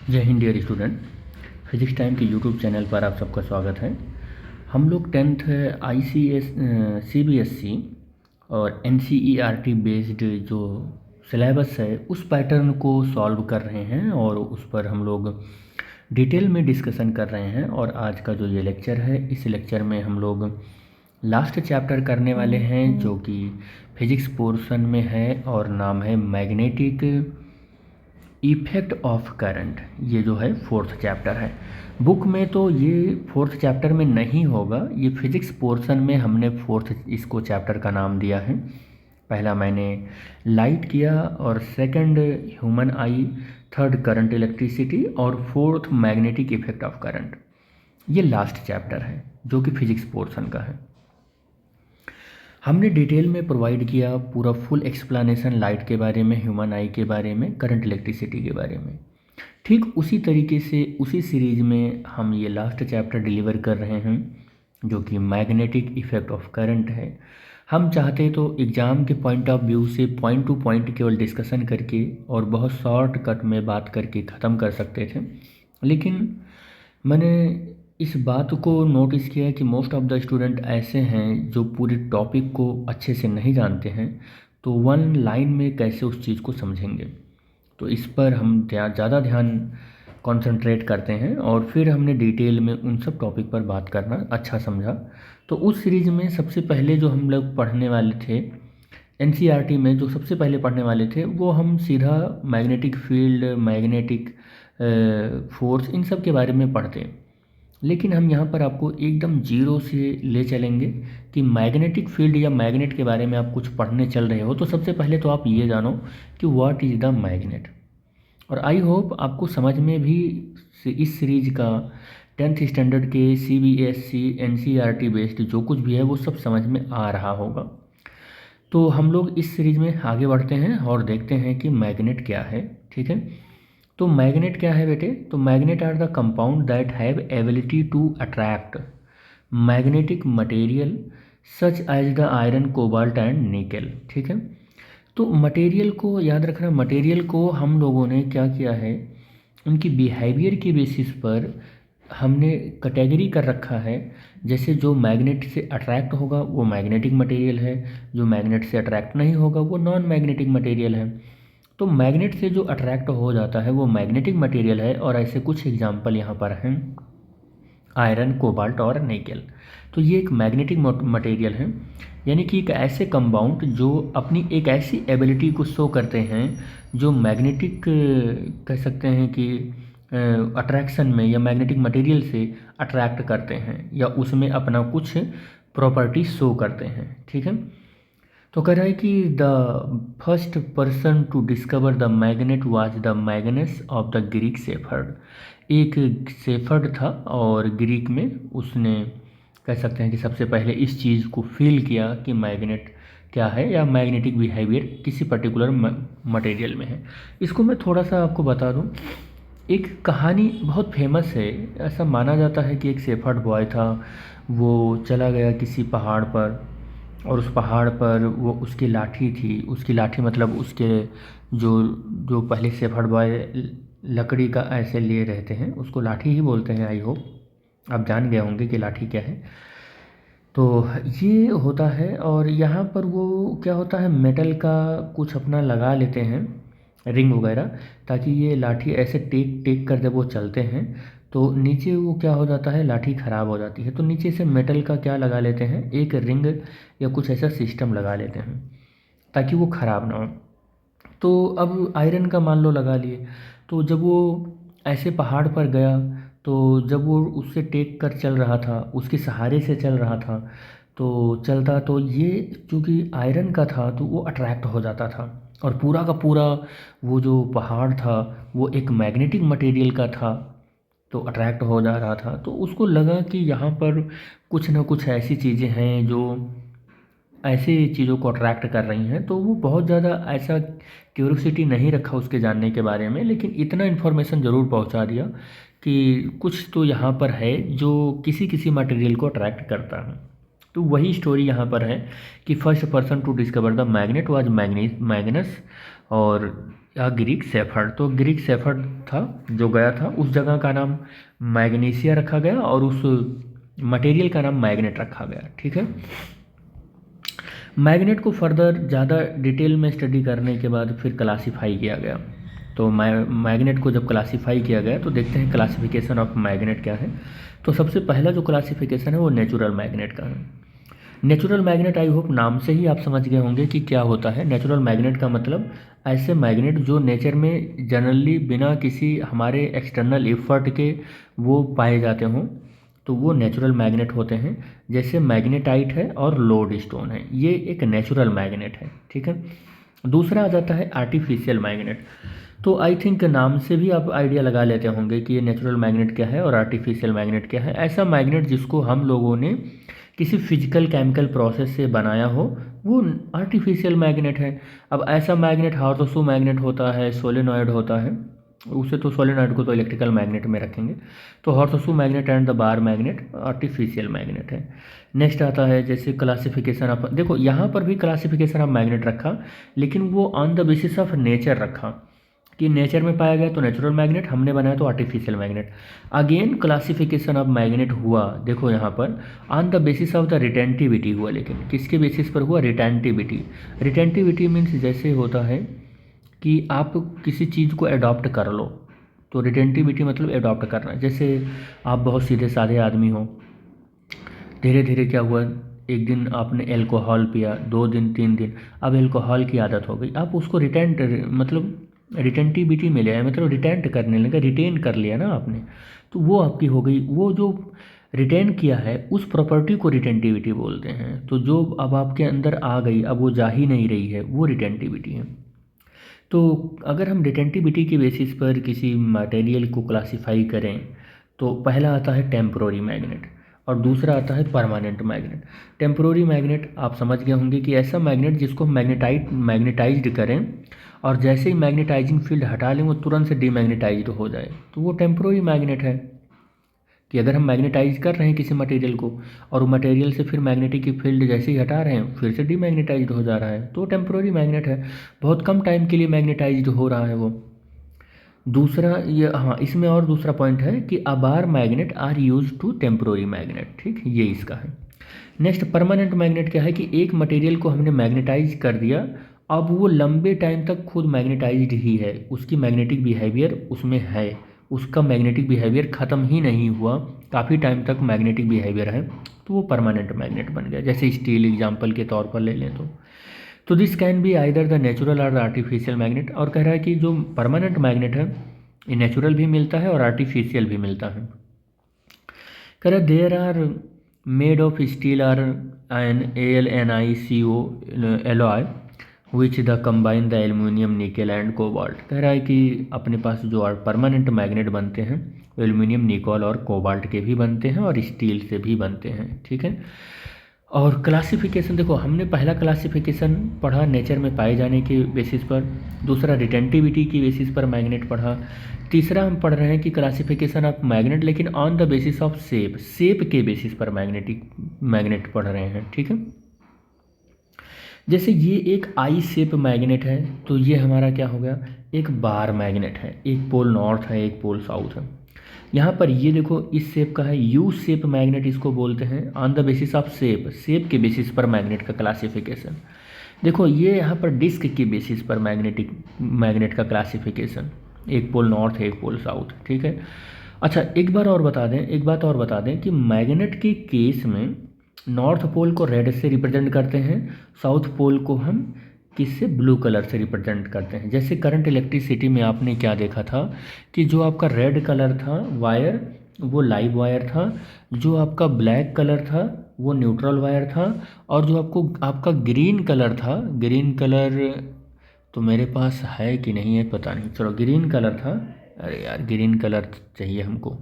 जय Hind dear student. Physics time के YouTube channel पर आप सबका स्वागत है। हम लोग टेंथ ICS CBSE और NCERT बेस्ड जो सिलेबस है उस पैटर्न को सॉल्व कर रहे हैं और उस पर हम लोग डिटेल में डिस्कशन कर रहे हैं। और आज का जो ये लेक्चर है, इस लेक्चर में हम लोग लास्ट चैप्टर करने वाले हैं जो कि फिजिक्स पोर्शन में है और नाम है मैग्नेटिक इफेक्ट ऑफ करंट। ये जो है फोर्थ चैप्टर है। बुक में तो ये फोर्थ चैप्टर में नहीं होगा, ये फिजिक्स पोर्शन में हमने फोर्थ इसको चैप्टर का नाम दिया है। पहला मैंने लाइट किया और second human eye, third current electricity और fourth magnetic effect of current. ये लास्ट चैप्टर है जो कि फिजिक्स पोर्शन का है। हमने डिटेल में प्रोवाइड किया पूरा फुल एक्सप्लेनेशन लाइट के बारे में, ह्यूमन आई के बारे में, करंट इलेक्ट्रिसिटी के बारे में। ठीक उसी तरीके से उसी सीरीज में हम ये लास्ट चैप्टर डिलीवर कर रहे हैं जो कि मैग्नेटिक इफेक्ट ऑफ करंट है। हम चाहते तो एग्ज़ाम के पॉइंट ऑफ व्यू से पॉइंट टू पॉइंट केवल डिस्कशन करके और बहुत शॉर्ट कट में बात करके ख़त्म कर सकते थे, लेकिन मैंने इस बात को नोटिस किया कि मोस्ट ऑफ द स्टूडेंट ऐसे हैं जो पूरी टॉपिक को अच्छे से नहीं जानते हैं, तो वन लाइन में कैसे उस चीज़ को समझेंगे। तो इस पर हम ज़्यादा ध्यान कंसंट्रेट करते हैं और फिर हमने डिटेल में उन सब टॉपिक पर बात करना अच्छा समझा। तो उस सीरीज़ में सबसे पहले जो हम लोग पढ़ने वाले थे, NCERT में जो सबसे पहले पढ़ने वाले थे, वो हम सीधा मैग्नेटिक फील्ड, मैग्नेटिक फोर्स, इन सब के बारे में पढ़ते हैं। लेकिन हम यहाँ पर आपको एकदम जीरो से ले चलेंगे कि मैग्नेटिक फील्ड या मैग्नेट के बारे में आप कुछ पढ़ने चल रहे हो तो सबसे पहले तो आप ये जानो कि व्हाट इज़ द मैग्नेट। और आई होप आपको समझ में भी इस सीरीज का टेंथ स्टैंडर्ड के CBSE NCERT बेस्ड जो कुछ भी है वो सब समझ में आ रहा होगा। तो हम लोग इस सीरीज में आगे बढ़ते हैं और देखते हैं कि मैग्नेट क्या है। ठीक है, तो मैग्नेट क्या है बेटे? तो magnet are the compound that have ability to attract magnetic material such as the iron, cobalt and nickel. ठीक है, तो मटेरियल को याद रखना, मटेरियल को हम लोगों ने क्या किया है, उनकी बिहेवियर की बेसिस पर हमने कैटेगरी कर रखा है। जैसे जो मैग्नेट से अट्रैक्ट होगा वो मैग्नेटिक मटेरियल है, जो मैग्नेट से अट्रैक्ट नहीं होगा वो नॉन मैग्नेटिक मटेरियल है। तो मैग्नेट से जो अट्रैक्ट हो जाता है वो मैग्नेटिक मटेरियल है। और ऐसे कुछ एग्जांपल यहाँ पर हैं, आयरन, कोबाल्ट और निकल। तो ये एक मैग्नेटिक मटेरियल है, यानी कि एक ऐसे कंपाउंड जो अपनी एक ऐसी एबिलिटी को शो करते हैं जो मैग्नेटिक कह सकते हैं कि अट्रैक्शन में या मैग्नेटिक मटेरियल से अट्रैक्ट करते हैं या उसमें अपना कुछ प्रॉपर्टी शो करते हैं। ठीक है, तो कह रहा है कि the first person to discover the magnet was the Magnus of the Greek shepherd. एक सेफर्ड था और ग्रीक में उसने कह सकते हैं कि सबसे पहले इस चीज़ को फील किया कि मैग्नेट क्या है या मैग्नेटिक बिहेवियर किसी पर्टिकुलर मटेरियल में है। इसको मैं थोड़ा सा आपको बता दूं। एक कहानी बहुत फेमस है। ऐसा माना जाता है कि एक सेफर्ड बॉय था, वो चला गया किसी पहाड़ पर और उस पहाड़ पर वो उसकी लाठी थी, उसकी लाठी मतलब उसके जो जो पहले शेफर्ड बॉय लकड़ी का ऐसे लिए रहते हैं उसको लाठी ही बोलते हैं। आई होप आप जान गए होंगे कि लाठी क्या है। तो ये होता है और यहाँ पर वो क्या होता है, मेटल का कुछ अपना लगा लेते हैं, रिंग वगैरह, ताकि ये लाठी ऐसे टेक टेक कर जब वो चलते हैं तो नीचे वो क्या हो जाता है, लाठी ख़राब हो जाती है। तो नीचे से मेटल का क्या लगा लेते हैं, एक रिंग या कुछ ऐसा सिस्टम लगा लेते हैं ताकि वो ख़राब ना हो। तो अब आयरन का मान लो लगा लिए, तो जब वो ऐसे पहाड़ पर गया तो जब वो उससे टेक कर चल रहा था, उसके सहारे से चल रहा था, तो चलता तो ये चूँकि आयरन का था तो वो अट्रैक्ट हो जाता था और पूरा का पूरा वो जो पहाड़ था वो एक मैग्नेटिक मटेरियल का था तो अट्रैक्ट हो जा रहा था। तो उसको लगा कि यहाँ पर कुछ ना कुछ ऐसी चीज़ें हैं जो ऐसी चीज़ों को अट्रैक्ट कर रही हैं। तो वो बहुत ज़्यादा ऐसा क्यूरियोसिटी नहीं रखा उसके जानने के बारे में, लेकिन इतना इन्फॉर्मेशन ज़रूर पहुंचा दिया कि कुछ तो यहाँ पर है जो किसी किसी मटेरियल को अट्रैक्ट करता है। तो वही स्टोरी यहाँ पर है कि first person to discover the magnet was Magnus. और या ग्रीक सेफर्ड। तो ग्रीक सेफर्ड था जो गया था, उस जगह का नाम मैग्नीशिया रखा गया और उस मटेरियल का नाम मैग्नेट रखा गया। ठीक है। मैग्नेट को फर्दर ज़्यादा डिटेल में स्टडी करने के बाद फिर क्लासीफाई किया गया। तो मैग्नेट को जब क्लासीफाई किया गया तो देखते हैं क्लासिफिकेशन ऑफ मैग्नेट क्या है। तो सबसे पहला जो क्लासिफिकेशन है वो नेचुरल मैग्नेट का है। नेचुरल मैग्नेट, आई होप नाम से ही आप समझ गए होंगे कि क्या होता है। नेचुरल मैग्नेट का मतलब ऐसे मैग्नेट जो नेचर में जनरली बिना किसी हमारे एक्सटर्नल एफर्ट के वो पाए जाते हों, तो वो नेचुरल मैग्नेट होते हैं। जैसे मैग्नेटाइट है और लोड स्टोन है, ये एक नेचुरल मैग्नेट है। ठीक है। दूसरा आ जाता है आर्टिफिशियल मैग्नेट। तो आई थिंक नाम से भी आप आइडिया लगा लेते होंगे कि ये नेचुरल मैग्नेट क्या है और आर्टिफिशियल मैग्नेट क्या है। ऐसा मैग्नेट जिसको हम लोगों ने किसी फिजिकल केमिकल प्रोसेस से बनाया हो, वो आर्टिफिशियल मैग्नेट है। अब ऐसा मैग्नेट हॉर्सशू मैग्नेट होता है, सोलेनॉइड होता है, उसे तो सोलेनॉइड को तो इलेक्ट्रिकल मैग्नेट में रखेंगे। तो horseshoe magnet and the bar magnet artificial magnet है। नेक्स्ट आता है जैसे क्लासिफिकेशन ऑफ, देखो यहाँ पर भी क्लासिफिकेशन ऑफ मैग्नेट रखा, लेकिन वो on the basis of nature रखा कि नेचर में पाया गया तो नेचुरल मैग्नेट, हमने बनाया तो artificial magnet. Again classification of magnet हुआ, देखो यहाँ पर on the basis of the retentivity हुआ, लेकिन किसके बेसिस पर हुआ? रिटेंटिविटी। रिटेंटिविटी मीन्स जैसे होता है कि आप किसी चीज़ को अडॉप्ट कर लो, तो रिटेंटिविटी मतलब अडॉप्ट करना। जैसे आप बहुत सीधे साधे आदमी हो, धीरे धीरे क्या हुआ, एक दिन आपने एल्कोहल पिया, 2 दिन 3 दिन, अब एल्कोहल की आदत हो गई, आप उसको मतलब रिटेंटिविटी में ले आए, मतलब रिटेंट करने लगा, रिटेन कर लिया ना आपने, तो वो आपकी हो गई। वो जो रिटेन किया है उस प्रॉपर्टी को रिटेंटिविटी बोलते हैं। तो जो अब आपके अंदर आ गई, अब वो जा ही नहीं रही है, वो रिटेंटिविटी है। तो अगर हम रिटेंटिविटी के बेसिस पर किसी मटेरियल को क्लासीफाई करें तो पहला आता है टेम्पोररी मैग्नेट और दूसरा आता है परमानेंट मैग्नेट। टेम्पोररी मैग्नेट आप समझ गए होंगे कि ऐसा मैग्नेट जिसको मैग्नेटाइज्ड करें और जैसे ही मैग्नेटाइजिंग फील्ड हटा लें वो तुरंत से डीमैग्नेटाइज्ड हो जाए, तो वो टेम्पोररी मैग्नेट है। कि अगर हम मैग्नेटाइज कर रहे हैं किसी मटेरियल को और वो मटेरियल से फिर मैग्नेटिक फील्ड जैसे ही हटा रहे हैं फिर से डीमैग्नेटाइज्ड हो जा रहा है, तो टेम्पोररी मैग्नेट है। बहुत कम टाइम के लिए मैग्नेटाइज्ड हो रहा है वो। दूसरा ये, हाँ, इसमें और दूसरा पॉइंट है कि a bar magnet are use to temporary magnet. ठीक, ये इसका है। नेक्स्ट परमानेंट मैग्नेट क्या है कि एक मटेरियल को हमने मैग्नेटाइज कर दिया, अब वो लंबे टाइम तक खुद मैग्नेटाइज्ड ही है, उसकी मैग्नेटिक बिहेवियर उसमें है, उसका मैग्नेटिक बिहेवियर ख़त्म ही नहीं हुआ, काफ़ी टाइम तक मैग्नेटिक बिहेवियर है, तो वो परमानेंट मैग्नेट बन गया। जैसे स्टील एग्जांपल के तौर पर ले लें तो this can be either the natural और आर्टिफिशियल मैग्नेट। और कह रहा है कि जो परमानेंट मैग्नेट है ये नेचुरल भी मिलता है और आर्टिफिशियल भी मिलता है। कह रहा है there are made of steel or an AlNiCo alloy which the combine the aluminium nickel and cobalt. कह रहा है कि अपने पास जो परमानेंट मैग्नेट बनते हैं एल्यूमिनियम निकोल और कोबाल्ट के भी बनते हैं और स्टील से भी बनते हैं। ठीक है। और क्लासिफिकेशन देखो, हमने पहला क्लासिफिकेशन पढ़ा नेचर में पाए जाने के बेसिस पर, दूसरा रिटेंटिविटी की बेसिस पर मैग्नेट पढ़ा, तीसरा हम पढ़ रहे हैं कि क्लासिफिकेशन ऑफ मैग्नेट लेकिन on the basis of shape के बेसिस पर मैग्नेट पढ़ रहे हैं। ठीक है। जैसे ये एक आई शेप मैग्नेट है तो ये हमारा क्या हो गया, एक बार मैग्नेट है, एक पोल नॉर्थ है एक पोल साउथ है। यहाँ पर ये देखो इस शेप का है, यू शेप मैग्नेट इसको बोलते हैं। On the basis of shape के बेसिस पर मैग्नेट का क्लासिफिकेशन। देखो ये यहाँ पर डिस्क के बेसिस पर मैग्नेट का क्लासिफिकेशन, एक पोल नॉर्थ है एक पोल साउथ। ठीक है। अच्छा एक बात और बता दें कि मैग्नेट के केस में नॉर्थ पोल को रेड से रिप्रेजेंट करते हैं, साउथ पोल को हम किससे, ब्लू कलर से रिप्रेजेंट करते हैं। जैसे करंट इलेक्ट्रिसिटी में आपने क्या देखा था कि जो आपका रेड कलर था वायर वो लाइव वायर था, जो आपका ब्लैक कलर था वो न्यूट्रल वायर था, और जो आपका ग्रीन कलर था, ग्रीन कलर तो मेरे पास है कि नहीं है पता नहीं, चलो ग्रीन कलर था, अरे यार ग्रीन कलर चाहिए हमको,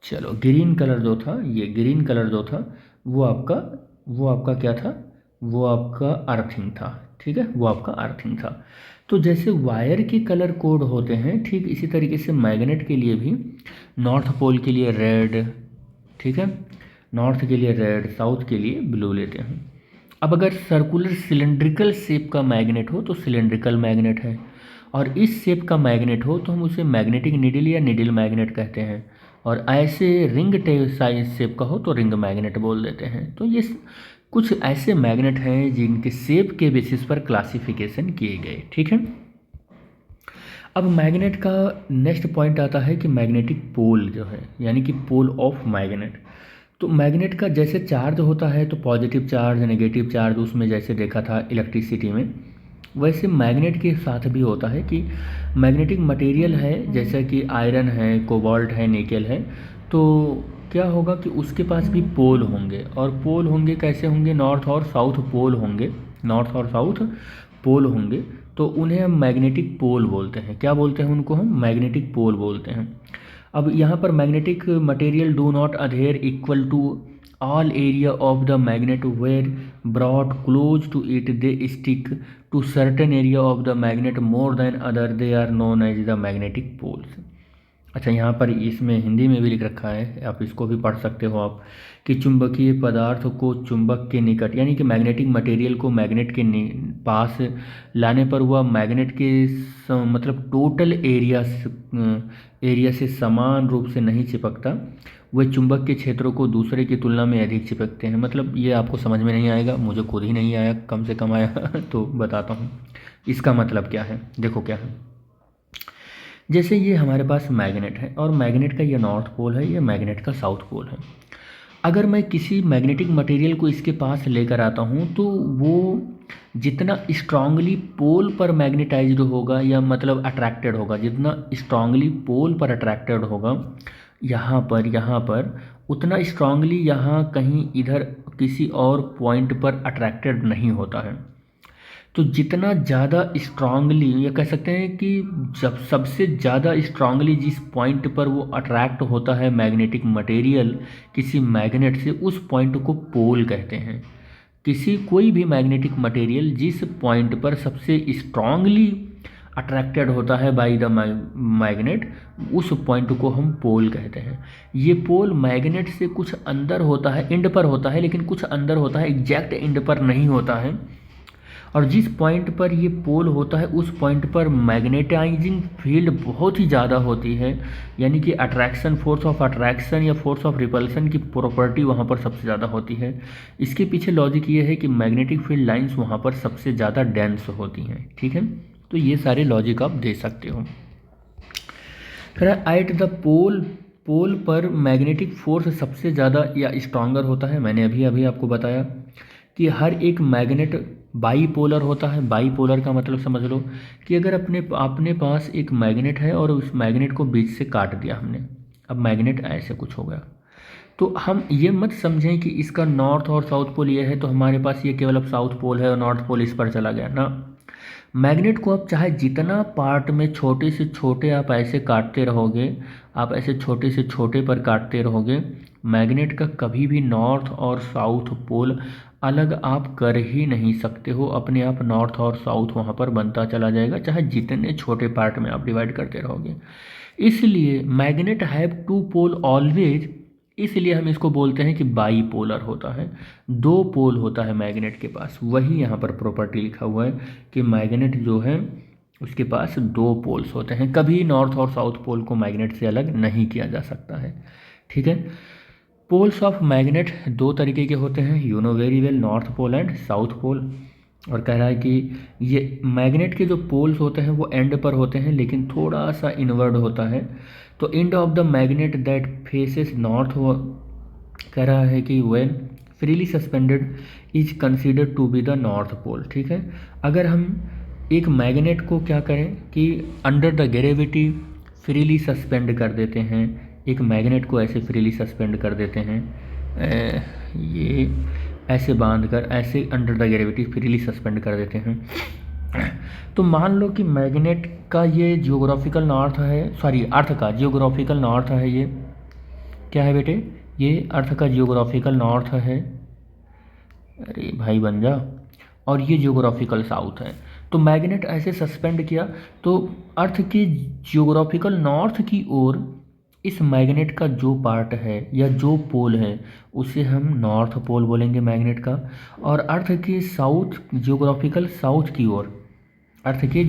चलो ग्रीन कलर जो था, ये ग्रीन कलर जो था वो आपका क्या था, वो आपका अर्थिंग था। ठीक है, वो आपका अर्थिंग था। तो जैसे वायर के कलर कोड होते हैं ठीक इसी तरीके से मैग्नेट के लिए भी नॉर्थ पोल के लिए रेड, ठीक है, नॉर्थ के लिए रेड, साउथ के लिए ब्लू लेते हैं। अब अगर सर्कुलर सिलेंड्रिकल शेप का मैग्नेट हो तो सिलेंड्रिकल मैग्नेट है, और इस शेप का मैग्नेट हो तो हम उसे मैग्नेटिक नीडल या नीडल मैग्नेट कहते हैं, और ऐसे रिंग साइज शेप का हो तो रिंग मैग्नेट बोल देते हैं। तो ये कुछ ऐसे मैग्नेट हैं जिनके शेप के बेसिस पर क्लासिफिकेशन किए गए। ठीक है, अब मैग्नेट का नेक्स्ट पॉइंट आता है कि मैग्नेटिक पोल जो है, यानी कि पोल ऑफ मैग्नेट। तो मैग्नेट का जैसे चार्ज होता है तो पॉजिटिव चार्ज नेगेटिव चार्ज उसमें जैसे देखा था इलेक्ट्रिसिटी में, वैसे मैग्नेट के साथ भी होता है कि मैग्नेटिक मटेरियल है जैसे कि आयरन है, कोबाल्ट है, निकेल है, तो क्या होगा कि उसके पास भी पोल होंगे, और पोल होंगे कैसे होंगे, नॉर्थ और साउथ पोल होंगे, नॉर्थ और साउथ पोल होंगे, तो उन्हें हम मैग्नेटिक पोल बोलते हैं। क्या बोलते हैं उनको, हम मैग्नेटिक पोल बोलते हैं। अब यहाँ पर magnetic material do not adhere equal to all area of the magnet where brought close to it they stick to certain area of the magnet more than other, they are known as the magnetic poles. अच्छा, यहाँ पर इसमें हिंदी में भी लिख रखा है, आप इसको भी पढ़ सकते हो आप, कि चुंबकीय पदार्थ को चुंबक के निकट, यानी कि मैग्नेटिक मटेरियल को मैग्नेट के पास लाने पर वह मैग्नेट के मतलब टोटल एरिया से समान रूप से नहीं चिपकता, वह चुंबक के क्षेत्रों को दूसरे की तुलना में अधिक चिपकते हैं। मतलब ये आपको समझ में नहीं आएगा, मुझे खुद ही नहीं आया, कम से कम आया तो बताता हूँ इसका मतलब क्या है। देखो क्या है, जैसे ये हमारे पास मैग्नेट है, और मैग्नेट का ये नॉर्थ पोल है, ये मैग्नेट का साउथ पोल है। अगर मैं किसी मैग्नेटिक मटेरियल को इसके पास लेकर आता हूँ तो वो जितना स्ट्रांगली पोल पर मैग्नेटाइज्ड होगा, या मतलब अट्रैक्टेड होगा, जितना स्ट्रांगली पोल पर अट्रैक्टेड होगा यहाँ पर उतना स्ट्रांगली यहाँ कहीं इधर किसी और पॉइंट पर अट्रैक्टेड नहीं होता है। तो जितना ज़्यादा स्ट्रांगली, या कह सकते हैं कि जब सबसे ज़्यादा स्ट्रांगली जिस पॉइंट पर वो अट्रैक्ट होता है मैग्नेटिक मटेरियल किसी मैग्नेट से, उस पॉइंट को पोल कहते हैं। कोई भी मैग्नेटिक मटेरियल जिस पॉइंट पर सबसे स्ट्रांगली अट्रैक्टेड होता है बाय द मैग्नेट, उस पॉइंट को हम पोल कहते हैं। ये पोल मैग्नेट से कुछ अंदर होता है, एंड पर होता है, लेकिन कुछ अंदर होता है, एग्जैक्ट एंड पर नहीं होता है। और जिस पॉइंट पर ये पोल होता है उस पॉइंट पर मैग्नेटाइजिंग फील्ड बहुत ही ज़्यादा होती है, यानी कि अट्रैक्शन, फोर्स ऑफ अट्रैक्शन या फोर्स ऑफ रिपल्सन की प्रॉपर्टी वहाँ पर सबसे ज़्यादा होती है। इसके पीछे लॉजिक ये है कि मैग्नेटिक फील्ड लाइंस वहाँ पर सबसे ज़्यादा डेंस होती हैं। ठीक है, तो ये सारे लॉजिक आप दे सकते हो। एट द पोल पर मैग्नेटिक फोर्स सबसे ज़्यादा या स्ट्रांगर होता है। मैंने अभी आपको बताया कि हर एक मैग्नेट बाईपोलर होता है। बाईपोलर का मतलब समझ लो कि अगर अपने पास एक मैग्नेट है और उस मैग्नेट को बीच से काट दिया हमने, अब मैग्नेट ऐसे कुछ हो गया, तो हम ये मत समझें कि इसका नॉर्थ और साउथ पोल ये है तो हमारे पास ये केवल अब साउथ पोल है और नॉर्थ पोल इस पर चला गया ना। मैग्नेट को आप चाहे जितना पार्ट में छोटे से छोटे आप ऐसे काटते रहोगे, आप ऐसे छोटे से छोटे पर काटते रहोगे, मैग्नेट का कभी भी नॉर्थ और साउथ पोल अलग आप कर ही नहीं सकते हो। अपने आप नॉर्थ और साउथ वहाँ पर बनता चला जाएगा, चाहे जितने छोटे पार्ट में आप डिवाइड करते रहोगे। इसलिए magnet have two pole always, इसलिए हम इसको बोलते हैं कि बाई पोलर होता है, दो पोल होता है मैग्नेट के पास। वही यहाँ पर प्रॉपर्टी लिखा हुआ है कि मैग्नेट जो है उसके पास दो पोल्स होते हैं, कभी नॉर्थ और साउथ पोल को मैग्नेट से अलग नहीं किया जा सकता है। ठीक है, पोल्स ऑफ मैग्नेट दो तरीके के होते हैं, you know very well, north pole and south pole. और कह रहा है कि ये मैग्नेट के जो पोल्स होते हैं वो एंड पर होते हैं, लेकिन थोड़ा सा इनवर्ड होता है। तो end of the magnet that faces north, कह रहा है कि when freely suspended is considered to be the north pole. ठीक है, अगर हम एक मैग्नेट को क्या करें कि under the gravity freely suspend कर देते हैं, एक मैग्नेट को ऐसे फ्रीली सस्पेंड कर देते हैं, ये ऐसे बांधकर ऐसे under the gravity freely suspend कर देते हैं, तो मान लो कि मैग्नेट का ये जियोग्राफिकल नॉर्थ है, सॉरी अर्थ का जियोग्राफिकल नॉर्थ है, ये क्या है बेटे, ये अर्थ का जियोग्राफिकल नॉर्थ है, अरे भाई बन जा, और ये जियोग्राफिकल साउथ है। तो मैग्नेट ऐसे सस्पेंड किया तो अर्थ के जियोग्राफिकल नॉर्थ की ओर इस मैग्नेट का जो पार्ट है या जो पोल है उसे हम नॉर्थ पोल बोलेंगे मैग्नेट का। और अर्थ के साउथ जियोग्राफिकल साउथ की ओर, अर्थ के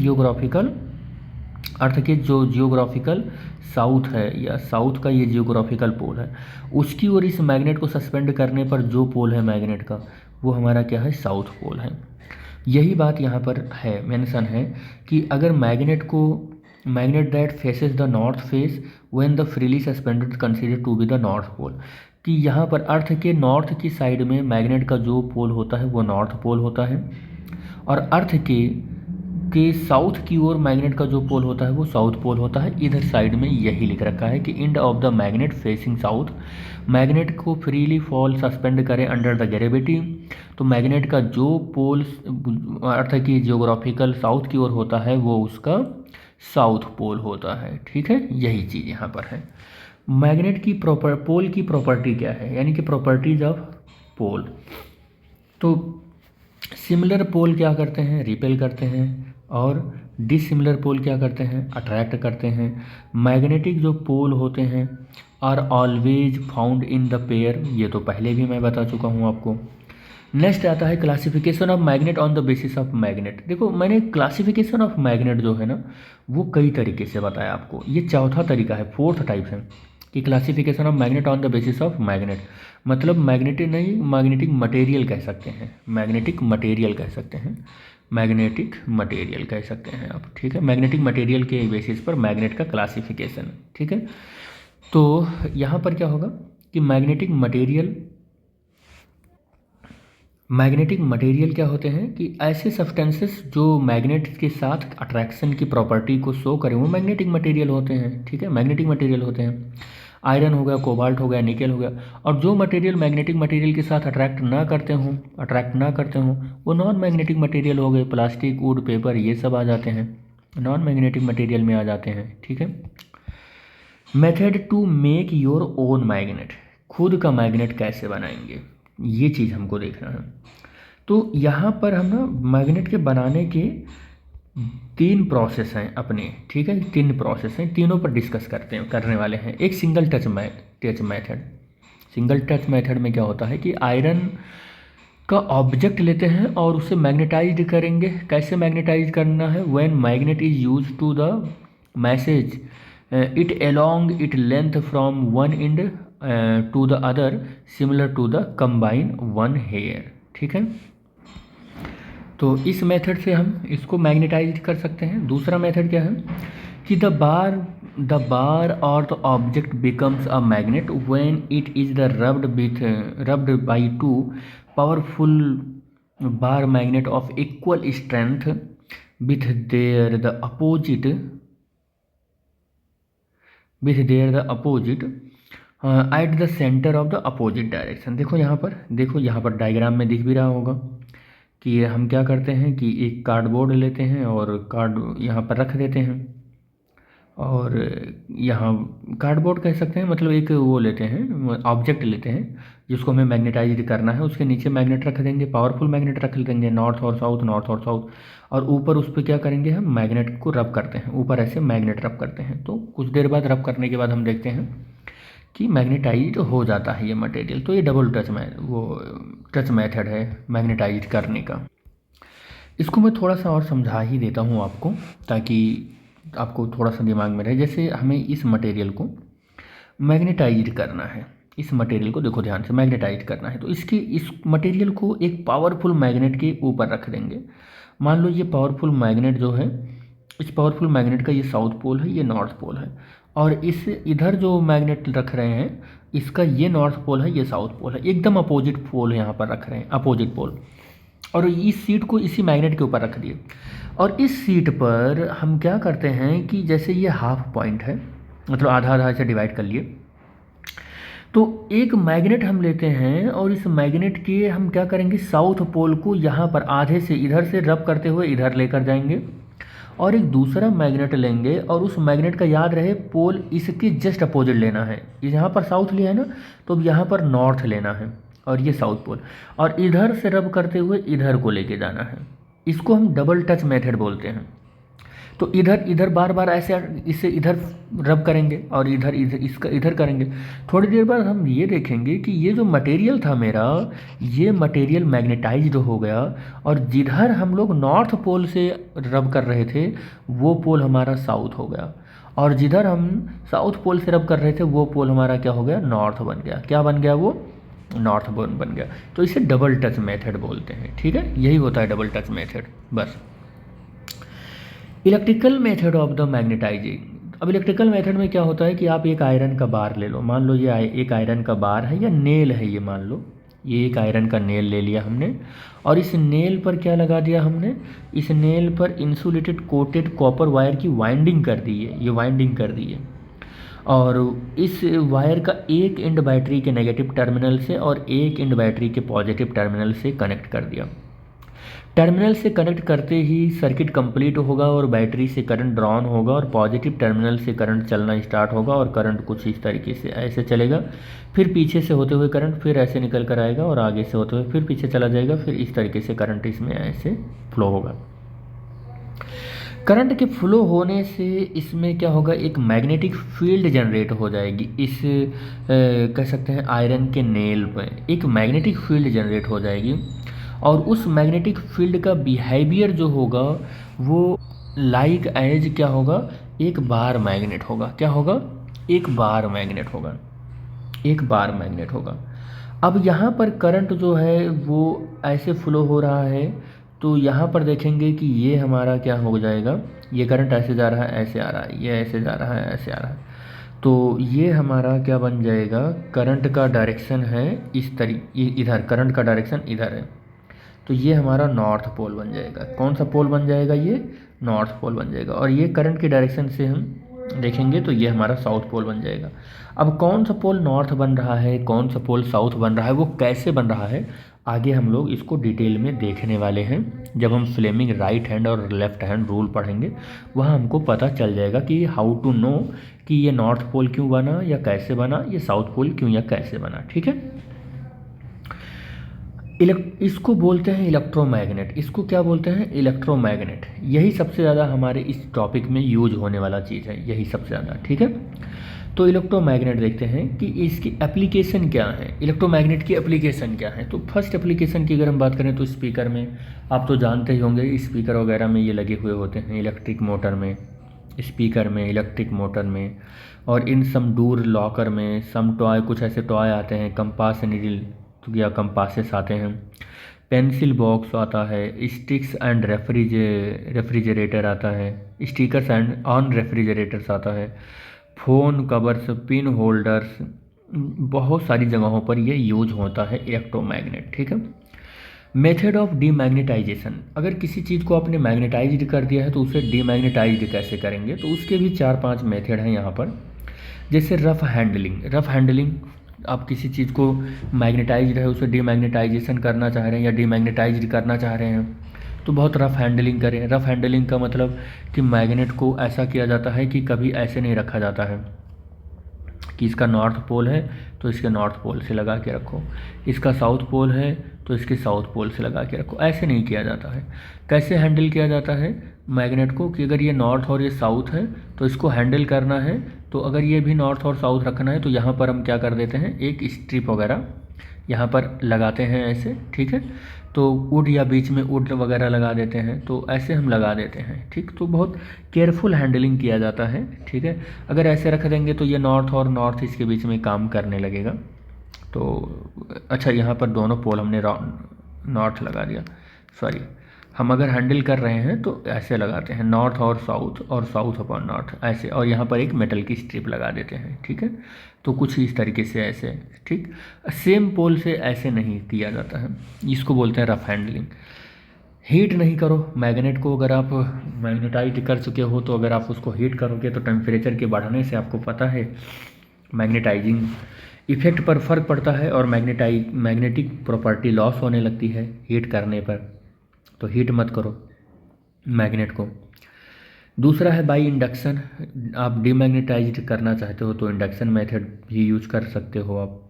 जो जियोग्राफिकल साउथ है या साउथ का ये जियोग्राफिकल पोल है, उसकी ओर इस मैग्नेट को सस्पेंड करने पर जो पोल है मैग्नेट का वो हमारा क्या है, साउथ पोल है। यही बात यहाँ पर है, मेंशन है कि अगर magnet that faces the north face when the freely suspended consider to be the north pole, कि यहाँ पर अर्थ के नॉर्थ की साइड में मैग्नेट का जो पोल होता है वो नॉर्थ पोल होता है, और अर्थ के साउथ की ओर मैग्नेट का जो पोल होता है वो साउथ पोल होता है। इधर साइड में यही लिख रखा है कि and of the magnet facing south, magnet को फ्रीली फॉल सस्पेंड करें अंडर द ग्रेविटी, तो मैग्नेट का जो पोल अर्थ की जियोग्राफिकल साउथ की ओर होता है वो उसका साउथ पोल होता है। ठीक है, यही चीज़ यहाँ पर है। मैग्नेट की पोल की प्रॉपर्टी क्या है, यानी कि प्रॉपर्टीज ऑफ पोल। तो सिमिलर पोल क्या करते हैं, रिपेल करते हैं, और डिसिमिलर पोल क्या करते हैं, अट्रैक्ट करते हैं। मैग्नेटिक जो पोल होते हैं are always found in the pair, ये तो पहले भी मैं बता चुका हूँ आपको। नेक्स्ट आता है classification of magnet on the basis of magnet. देखो मैंने क्लासिफिकेशन ऑफ मैग्नेट जो है ना वो कई तरीके से बताया आपको, ये चौथा तरीका है, फोर्थ टाइप है कि classification of magnet on the basis of magnet, मतलब मैग्नेटिक नहीं, मैग्नेटिक मटेरियल कह सकते हैं, मैग्नेटिक मटेरियल कह सकते हैं, मैग्नेटिक मटेरियल कह सकते हैं आप। ठीक है, मैग्नेटिक मटेरियल के बेसिस पर मैग्नेट का क्लासिफिकेशन। ठीक है, तो यहाँ पर क्या होगा कि मैग्नेटिक मटेरियल क्या होते हैं कि ऐसे सब्सटेंसेस जो मैग्नेट के साथ अट्रैक्शन की प्रॉपर्टी को शो करें वो मैग्नेटिक मटेरियल होते हैं। ठीक है, मैग्नेटिक मटेरियल होते हैं। आयरन हो गया, कोबाल्ट हो गया, निकेल हो गया। और जो मटेरियल मैग्नेटिक मटेरियल के साथ अट्रैक्ट ना करते हों वो नॉन मैग्नेटिक मटेरियल हो गए। प्लास्टिक, वुड, पेपर, ये सब आ जाते हैं, नॉन मैग्नेटिक मटेरियल में आ जाते हैं। ठीक है, method to make your own magnet, खुद का मैग्नेट कैसे बनाएंगे ये चीज़ हमको देखना है। तो यहाँ पर हम ना मैग्नेट के बनाने के 3 प्रोसेस हैं अपने। ठीक है, 3 प्रोसेस हैं, तीनों पर डिस्कस करने वाले हैं। एक single touch method. Single touch method में क्या होता है कि आयरन का ऑब्जेक्ट लेते हैं और उसे मैग्नेटाइज करेंगे। कैसे मैग्नेटाइज करना है, when magnet is use to the massage it along it length from one end to the other similar to the combine one here. ठीक है, तो इस मेथड से हम इसको मैग्नेटाइज कर सकते हैं। दूसरा मेथड क्या है कि द बार और the object becomes a magnet when it is the rubbed by 2 powerful bar magnet of equal strength with their the opposite at the centre of the opposite direction. देखो यहाँ पर diagram में दिख भी रहा होगा कि हम क्या करते हैं कि एक कार्डबोर्ड लेते हैं और यहाँ पर रख देते हैं, और यहाँ कार्डबोर्ड कह सकते हैं, मतलब एक वो लेते हैं, ऑब्जेक्ट लेते हैं जिसको हमें मैग्नेटाइज करना है। उसके नीचे मैग्नेट रख देंगे, पावरफुल मैग्नेट रख देंगे, नॉर्थ और साउथ, और ऊपर उस पर क्या करेंगे, हम मैग्नेट को रब करते हैं, ऊपर ऐसे मैग्नेट रब करते हैं। तो कुछ देर बाद रब करने के बाद हम देखते हैं कि मैग्नेटाइज हो जाता है ये मटेरियल। तो ये डबल टच मेथड है मैग्नेटाइज करने का। इसको मैं थोड़ा सा और समझा ही देता हूँ आपको, ताकि आपको थोड़ा सा दिमाग में रहे। जैसे हमें इस मटेरियल को मैग्नेटाइज करना है, इस मटेरियल को देखो ध्यान से मैग्नेटाइज करना है, तो इस मटेरियल को एक पावरफुल मैग्नेट के ऊपर रख देंगे। मान लो ये पावरफुल मैग्नेट जो है, इस पावरफुल मैग्नेट का ये साउथ पोल है, ये नॉर्थ पोल है, और इस इधर जो मैग्नेट रख रहे हैं इसका ये नॉर्थ पोल है, ये साउथ पोल है, एकदम अपोजिट पोल यहाँ पर रख रहे हैं, अपोजिट पोल। और इस सीट को इसी मैग्नेट के ऊपर रख दिए, और इस सीट पर हम क्या करते हैं कि जैसे ये हाफ पॉइंट है, मतलब आधा आधा से डिवाइड कर लिए, तो एक मैग्नेट हम लेते हैं और इस मैग्नेट के हम क्या करेंगे, साउथ पोल को यहाँ पर आधे से इधर से रब करते हुए इधर लेकर जाएंगे, और एक दूसरा मैग्नेट लेंगे और उस मैग्नेट का याद रहे पोल इसके जस्ट अपोजिट लेना है। यहाँ पर साउथ लिया है ना, तो अब यहाँ पर नॉर्थ लेना है, और ये साउथ पोल, और इधर से रब करते हुए इधर को लेके जाना है। इसको हम डबल टच मेथड बोलते हैं। तो इधर इधर बार बार ऐसे इसे इधर रब करेंगे और इधर इधर इसका इधर करेंगे। थोड़ी देर बाद हम ये देखेंगे कि ये जो मटेरियल था मेरा, ये मटेरियल मैग्नेटाइज्ड हो गया और जिधर हम लोग नॉर्थ पोल से रब कर रहे थे वो पोल हमारा साउथ हो गया, और जिधर हम साउथ पोल से रब कर रहे थे वो पोल हमारा क्या हो गया, नॉर्थ बन गया। क्या बन गया, वो नॉर्थ बन गया। तो इसे डबल टच मेथड बोलते हैं। ठीक है, यही होता है डबल टच मेथड। बस electrical method of the magnetising. अब इलेक्ट्रिकल मेथड में क्या होता है कि आप एक आयरन का बार ले लो, मान लो ये एक आयरन का बार है या नेल है, ये मान लो ये एक आयरन का नेल ले लिया हमने, और इस नेल पर क्या लगा दिया हमने, इस नेल पर इंसुलेटेड कोटेड कॉपर वायर की वाइंडिंग कर दी है, ये वाइंडिंग कर दी है, और इस वायर का एक एंड बैटरी के नेगेटिव टर्मिनल से और एक एंड बैटरी के पॉजिटिव टर्मिनल से कनेक्ट कर दिया। टर्मिनल से कनेक्ट करते ही सर्किट कंप्लीट होगा और बैटरी से करंट ड्रॉन होगा और पॉजिटिव टर्मिनल से करंट चलना स्टार्ट होगा और करंट कुछ इस तरीके से ऐसे चलेगा, फिर पीछे से होते हुए करंट फिर ऐसे निकल कर आएगा और आगे से होते हुए फिर पीछे चला जाएगा, फिर इस तरीके से करंट इसमें ऐसे फ्लो होगा। करंट के फ्लो होने से इसमें क्या होगा, एक मैग्नेटिक फील्ड जनरेट हो जाएगी। इस कह सकते हैं आयरन के नेल पर एक मैग्नेटिक फील्ड जनरेट हो जाएगी, और उस मैग्नेटिक फील्ड का बिहेवियर जो होगा वो लाइक एज क्या होगा, एक बार मैग्नेट होगा। क्या होगा, एक बार मैग्नेट होगा, एक बार मैग्नेट होगा। अब यहाँ पर करंट जो है वो ऐसे फ्लो हो रहा है, तो यहाँ पर देखेंगे कि ये हमारा क्या हो जाएगा, ये करंट ऐसे जा रहा है, ऐसे आ रहा है, ये ऐसे जा रहा है, ऐसे आ रहा है, तो ये हमारा क्या बन जाएगा, करंट का डायरेक्शन है इस तरीके, इधर करंट का डायरेक्शन इधर है, तो ये हमारा नॉर्थ पोल बन जाएगा। कौन सा पोल बन जाएगा, ये नॉर्थ पोल बन जाएगा। और ये करंट की डायरेक्शन से हम देखेंगे तो ये हमारा साउथ पोल बन जाएगा। अब कौन सा पोल नॉर्थ बन रहा है, कौन सा पोल साउथ बन रहा है, वो कैसे बन रहा है, आगे हम लोग इसको डिटेल में देखने वाले हैं। जब हम फ्लेमिंग राइट हैंड और लेफ्ट हैंड रूल पढ़ेंगे वहाँ हमको पता चल जाएगा कि हाउ टू नो कि ये नॉर्थ पोल क्यों बना या कैसे बना, ये साउथ पोल क्यों या कैसे बना। ठीक है, इसको बोलते हैं इलेक्ट्रोमैग्नेट। इसको क्या बोलते हैं, इलेक्ट्रोमैग्नेट। यही सबसे ज़्यादा हमारे इस टॉपिक में यूज होने वाला चीज़ है, यही सबसे ज़्यादा। ठीक है, तो इलेक्ट्रोमैग्नेट देखते हैं कि इसकी एप्लीकेशन क्या है, इलेक्ट्रोमैग्नेट की एप्लीकेशन क्या है। तो फर्स्ट एप्लीकेशन की अगर हम बात करें तो स्पीकर में, आप तो जानते ही होंगे स्पीकर वगैरह में ये लगे हुए होते हैं, इलेक्ट्रिक मोटर में, स्पीकर में, इलेक्ट्रिक मोटर में, और इन सम डोर लॉकर में, सम टॉय, कुछ ऐसे टॉय आते हैं, कंपास नीडल या कंपासेस आते हैं, पेंसिल बॉक्स आता है, स्टिक्स एंड रेफ्रिजरेटर आता है, स्टिकर्स एंड ऑन रेफ्रिजरेटर्स आता है, फ़ोन कवर्स, पिन होल्डर्स, बहुत सारी जगहों पर ये यूज होता है इलेक्ट्रोमैग्नेट। ठीक है, मेथड ऑफ डीमैग्नेटाइजेशन। अगर किसी चीज़ को आपने मैग्नेटाइज्ड कर दिया है तो उसे डीमैग्नेटाइज्ड कैसे करेंगे, तो उसके भी 4-5 मेथड हैं यहाँ पर। जैसे रफ़ हैंडलिंग। रफ़ हैंडलिंग, आप किसी चीज़ को मैग्नेटाइज्ड है उसे डीमैग्नेटाइजेशन करना चाह रहे हैं या डीमैग्नेटाइज्ड करना चाह रहे हैं तो बहुत रफ़ हैंडलिंग करें। रफ़ हैंडलिंग का मतलब कि मैग्नेट को ऐसा किया जाता है कि कभी ऐसे नहीं रखा जाता है कि इसका नॉर्थ पोल है तो इसके नॉर्थ पोल से लगा के रखो, इसका साउथ पोल है तो इसके साउथ पोल से लगा के रखो, ऐसे नहीं किया जाता है। कैसे हैंडल किया जाता है मैग्नेट को कि अगर ये नॉर्थ और ये साउथ है तो इसको हैंडल करना है, तो अगर ये भी नॉर्थ और साउथ रखना है तो यहाँ पर हम क्या कर देते हैं, एक स्ट्रिप वगैरह यहाँ पर लगाते हैं ऐसे। ठीक है, तो वुड या बीच में वुड वगैरह लगा देते हैं, तो ऐसे हम लगा देते हैं। ठीक, तो बहुत केयरफुल हैंडलिंग किया जाता है। ठीक है, अगर ऐसे रख देंगे तो ये नॉर्थ और नॉर्थ इसके बीच में काम करने लगेगा। तो अच्छा, यहाँ पर दोनों पोल हमने नॉर्थ लगा दिया, सॉरी, हम अगर हैंडल कर रहे हैं तो ऐसे लगाते हैं, नॉर्थ और साउथ अपॉन नॉर्थ ऐसे, और यहाँ पर एक मेटल की स्ट्रिप लगा देते हैं। ठीक है, तो कुछ इस तरीके से ऐसे। ठीक, सेम पोल से ऐसे नहीं किया जाता है, इसको बोलते हैं रफ हैंडलिंग। हीट नहीं करो मैग्नेट को। अगर आप मैग्नेटाइज कर चुके हो तो अगर आप उसको हीट करोगे तो टेम्परेचर के बढ़ने से आपको पता है मैग्नेटाइजिंग इफेक्ट पर फ़र्क पड़ता है और मैग्नेटिक प्रॉपर्टी लॉस होने लगती है हीट करने पर। तो हीट मत करो मैग्नेट को। दूसरा है बाई इंडक्शन। आप डीमैग्नेटाइज्ड करना चाहते हो तो इंडक्शन मेथड भी यूज कर सकते हो आप।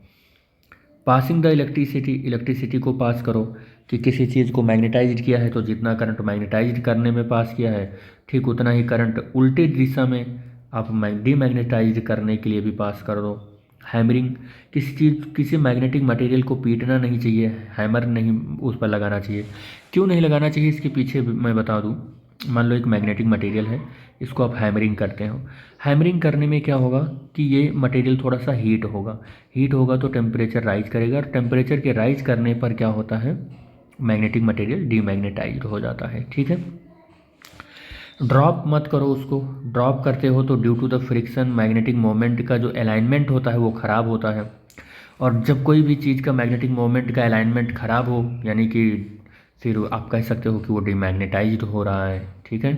पासिंग द इलेक्ट्रिसिटी को पास करो। कि किसी चीज़ को मैग्नेटाइज्ड किया है तो जितना करंट मैग्नेटाइज्ड करने में पास किया है ठीक उतना ही करंट उल्टे दिशा में आप डीमैग्नेटाइज्ड करने के लिए भी पास कर दो। हैमरिंग, किसी मैग्नेटिक मटेरियल को पीटना नहीं चाहिए, हैमर नहीं उस पर लगाना चाहिए। क्यों नहीं लगाना चाहिए इसके पीछे मैं बता दूं। मान लो एक मैग्नेटिक मटेरियल है, इसको आप हैमरिंग करते हो। हैमरिंग करने में क्या होगा कि ये मटेरियल थोड़ा सा हीट होगा तो टेम्परेचर राइज करेगा, और टेम्परेचर के राइज करने पर क्या होता है, मैग्नेटिक मटेरियल डीमैग्नेटाइज्ड हो जाता है। ठीक है, ड्रॉप मत करो उसको। ड्रॉप करते हो तो due to the friction magnetic moment का जो अलाइनमेंट होता है वो ख़राब होता है, और जब कोई भी चीज़ का मैग्नेटिक मोमेंट का अलाइनमेंट ख़राब हो यानी कि फिर आप कह सकते हो कि वो डीमैग्नेटाइज्ड हो रहा है। ठीक है,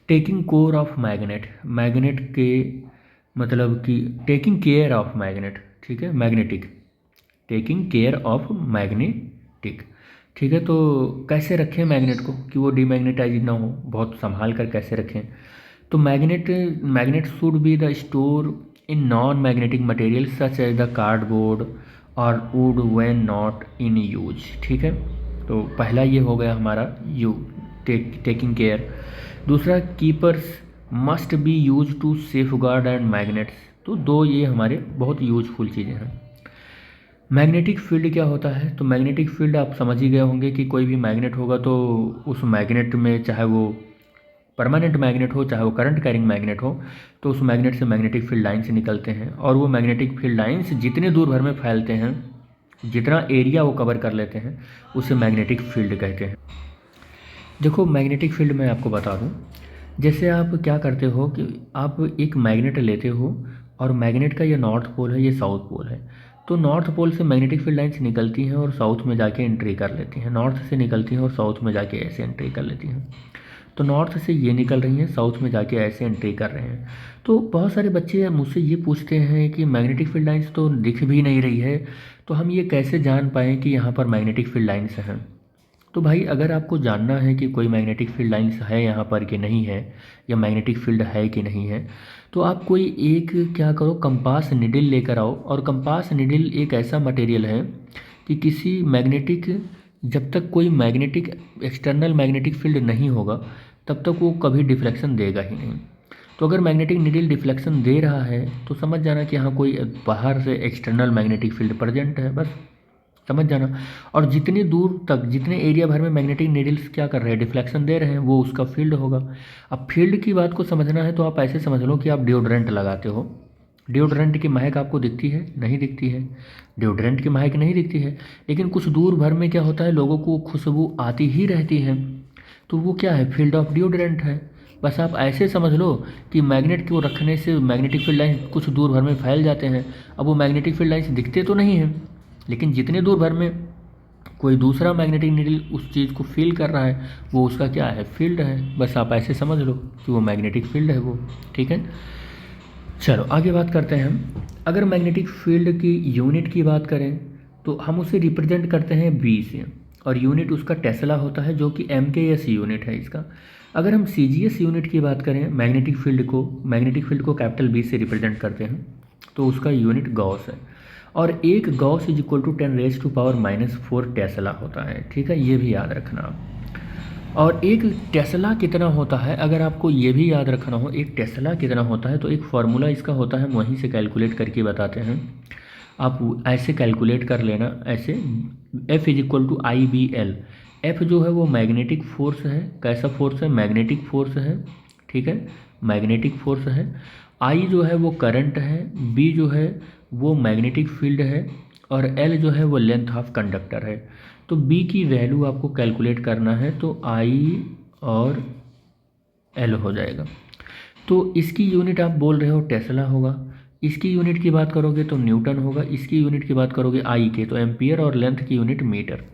taking core of magnet, magnet के मतलब कि टेकिंग केयर ऑफ मैग्नेट। ठीक है, magnetic, taking care of magnetic. ठीक है, तो कैसे रखें मैग्नेट को कि वो डीमैग्नेटाइज ना हो, बहुत संभाल कर कैसे रखें। तो magnet should be the store in non magnetic material such as the cardboard और wood when not in use. ठीक है, तो पहला ये हो गया हमारा टेकिंग केयर। दूसरा, keepers must be use to safeguard and magnets. तो दो ये हमारे बहुत यूजफुल चीज़ें हैं। मैग्नेटिक फील्ड क्या होता है, तो मैग्नेटिक फील्ड आप समझ ही गए होंगे कि कोई भी मैग्नेट होगा तो उस मैग्नेट में चाहे वो परमानेंट मैग्नेट हो चाहे वो करंट कैरिंग मैग्नेट हो, तो उस मैग्नेट से मैग्नेटिक फील्ड लाइन्स निकलते हैं, और वो मैग्नेटिक फील्ड लाइन्स जितने दूर भर में फैलते हैं, जितना एरिया वो कवर कर लेते हैं, उसे मैग्नेटिक फील्ड कहते हैं। देखो मैग्नेटिक फील्ड मैं आपको बता दूं, जैसे आप क्या करते हो कि आप एक मैग्नेट लेते हो और मैग्नेट का ये नॉर्थ पोल है, ये साउथ पोल है, तो नॉर्थ पोल से मैग्नेटिक फील्ड लाइन्स निकलती हैं और साउथ में जाके एंट्री कर लेती हैं, नॉर्थ से निकलती हैं और साउथ में जाके ऐसे एंट्री कर लेती हैं। तो नॉर्थ से ये निकल रही हैं, साउथ में जाके ऐसे एंट्री कर रहे हैं। तो बहुत सारे बच्चे मुझसे ये पूछते हैं कि मैग्नेटिक फील्ड लाइन्स तो दिख भी नहीं रही है, तो हम ये कैसे जान पाएँ कि यहाँ पर मैग्नेटिक फील्ड लाइन्स हैं। तो भाई अगर आपको जानना है कि कोई मैग्नेटिक फील्ड लाइन्स है यहाँ पर कि नहीं है, या मैग्नेटिक फील्ड है कि नहीं है, तो आप कोई एक क्या करो, कंपास निडल लेकर आओ। और कंपास निडल एक ऐसा मटेरियल है कि किसी मैग्नेटिक, जब तक कोई मैग्नेटिक एक्सटर्नल मैग्नेटिक फील्ड नहीं होगा तब तक वो कभी डिफ्लेक्शन देगा ही नहीं। तो अगर मैग्नेटिक निडल डिफ्लेक्शन दे रहा है तो समझ जाना कि हाँ कोई बाहर से एक्सटर्नल मैग्नेटिक फील्ड प्रेजेंट है, बस समझ जाना। और जितनी दूर तक, जितने एरिया भर में मैग्नेटिक नीडल्स क्या कर रहे हैं, डिफ्लेक्शन दे रहे हैं, वो उसका फील्ड होगा। अब फील्ड की बात को समझना है तो आप ऐसे समझ लो कि आप डिओड्रेंट लगाते हो, डिओड्रेंट की महक आपको दिखती है, नहीं दिखती है, डिओड्रेंट की महक नहीं दिखती है, लेकिन कुछ दूर भर में क्या होता है, लोगों को खुशबू आती ही रहती है, तो वो क्या है, फील्ड ऑफ डिओड्रेंट है। बस आप ऐसे समझ लो कि मैग्नेट को रखने से मैग्नेटिक फील्ड लाइन्स कुछ दूर भर में फैल जाते हैं। अब वो मैग्नेटिक फील्ड लाइन्स दिखते तो नहीं हैं, लेकिन जितने दूर भर में कोई दूसरा मैग्नेटिक नीडल उस चीज़ को फील कर रहा है, वो उसका क्या है, फील्ड है। बस आप ऐसे समझ लो कि वो मैग्नेटिक फील्ड है वो। ठीक है, चलो आगे बात करते हैं हम। अगर मैग्नेटिक फील्ड की यूनिट की बात करें तो हम उसे रिप्रेजेंट करते हैं बी से, और यूनिट उसका टेस्ला होता है जो कि MKS यूनिट है इसका। अगर हम CGS यूनिट की बात करें, मैग्नेटिक फील्ड को कैपिटल B से रिप्रेजेंट करते हैं, तो उसका यूनिट गॉस है, और एक gauss is equal to 10⁻⁻⁴ tesla होता है। ठीक है, ये भी याद रखना आप। और एक टेस्ला कितना होता है, अगर आपको ये भी याद रखना हो एक टेस्ला कितना होता है, तो एक फार्मूला इसका होता है, हम वहीं से कैलकुलेट करके बताते हैं। आप ऐसे कैलकुलेट कर लेना, ऐसे F is equal to IBL। F जो है वो मैग्नेटिक फोर्स है, कैसा फोर्स है, मैग्नेटिक फोर्स है। ठीक है, मैग्नेटिक फोर्स है। I जो है वो करंट है, B जो है वो मैग्नेटिक फील्ड है, और L जो है वो लेंथ ऑफ कंडक्टर है। तो B की वैल्यू आपको कैलकुलेट करना है, तो I और L हो जाएगा। तो इसकी यूनिट आप बोल रहे हो टेस्ला होगा, इसकी यूनिट की बात करोगे तो न्यूटन होगा, इसकी यूनिट की बात करोगे आई के तो एम्पियर, और लेंथ की यूनिट मीटर।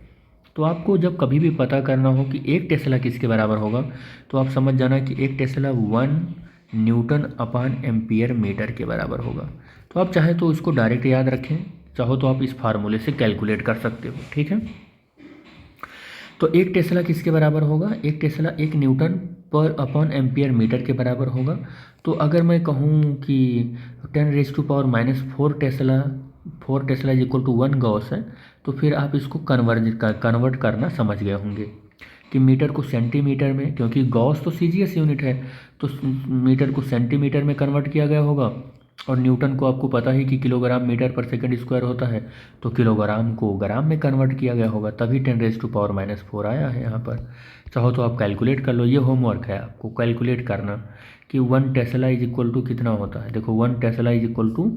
तो आपको जब कभी भी पता करना हो कि एक टेस्ला किसके बराबर होगा, तो आप समझ जाना कि एक tesla 1 newton upon ampere metre के बराबर होगा। तो आप चाहे तो इसको डायरेक्ट याद रखें, चाहो तो आप इस फार्मूले से कैलकुलेट कर सकते हो। ठीक है, तो एक टेस्ला किसके बराबर होगा, एक टेस्ला 1 न्यूटन पर अपॉन एम्पियर मीटर के बराबर होगा। तो अगर मैं कहूँ कि 10⁻⁴ tesla 4 tesla is equal to 1 gauss है, तो फिर आप इसको कन्वर्ट करना समझ गए होंगे कि मीटर को सेंटीमीटर में, क्योंकि गॉस तो सीजीएस यूनिट है, तो मीटर को सेंटीमीटर में कन्वर्ट किया गया होगा, और न्यूटन को आपको पता ही कि किलोग्राम मीटर पर सेकंड स्क्वायर होता है, तो किलोग्राम को ग्राम में कन्वर्ट किया गया होगा, तभी 10⁻⁻⁴ आया है यहाँ पर। चाहो तो आप कैलकुलेट कर लो, ये होमवर्क है आपको कैलकुलेट करना कि 1 टेस्ला इज इक्वल टू कितना होता है। देखो 1 tesla is equal to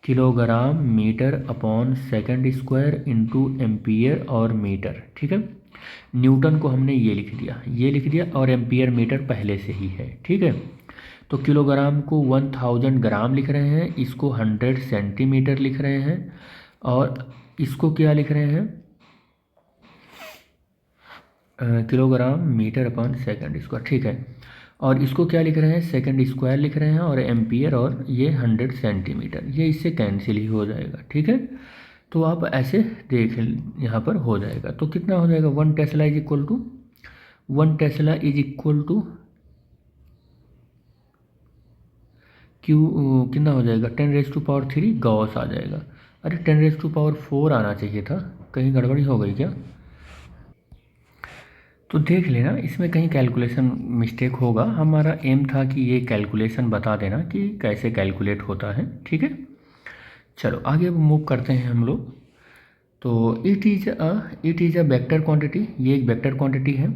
kilogram metre upon second square into ampere और मीटर, ठीक है। न्यूटन को हमने ये लिख दिया और एम्पियर मीटर पहले से ही है, ठीक है। तो किलोग्राम को 1000 ग्राम लिख रहे हैं, इसको 100 सेंटीमीटर लिख रहे हैं, और इसको क्या लिख रहे हैं, kilogram metre upon second square, ठीक है। और इसको क्या लिख रहे हैं, सेकंड स्क्वायर लिख रहे हैं, और एम्पियर और ये 100 सेंटीमीटर, ये इससे कैंसिल ही हो जाएगा, ठीक है। तो आप ऐसे देख यहाँ पर हो जाएगा, तो कितना हो जाएगा, 1 tesla is equal to 1 tesla is equal to q कितना हो जाएगा, 10⁻³ गॉस आ जाएगा। अरे 10⁻⁴ आना चाहिए था, कहीं गड़बड़ी हो गई क्या। तो देख लेना इसमें कहीं कैलकुलेशन मिस्टेक होगा, हमारा एम था कि ये कैलकुलेशन बता देना कि कैसे कैलकुलेट होता है, ठीक है। चलो आगे मूव करते हैं हम लोग। तो it is a vector quantity, ये एक वेक्टर क्वांटिटी है।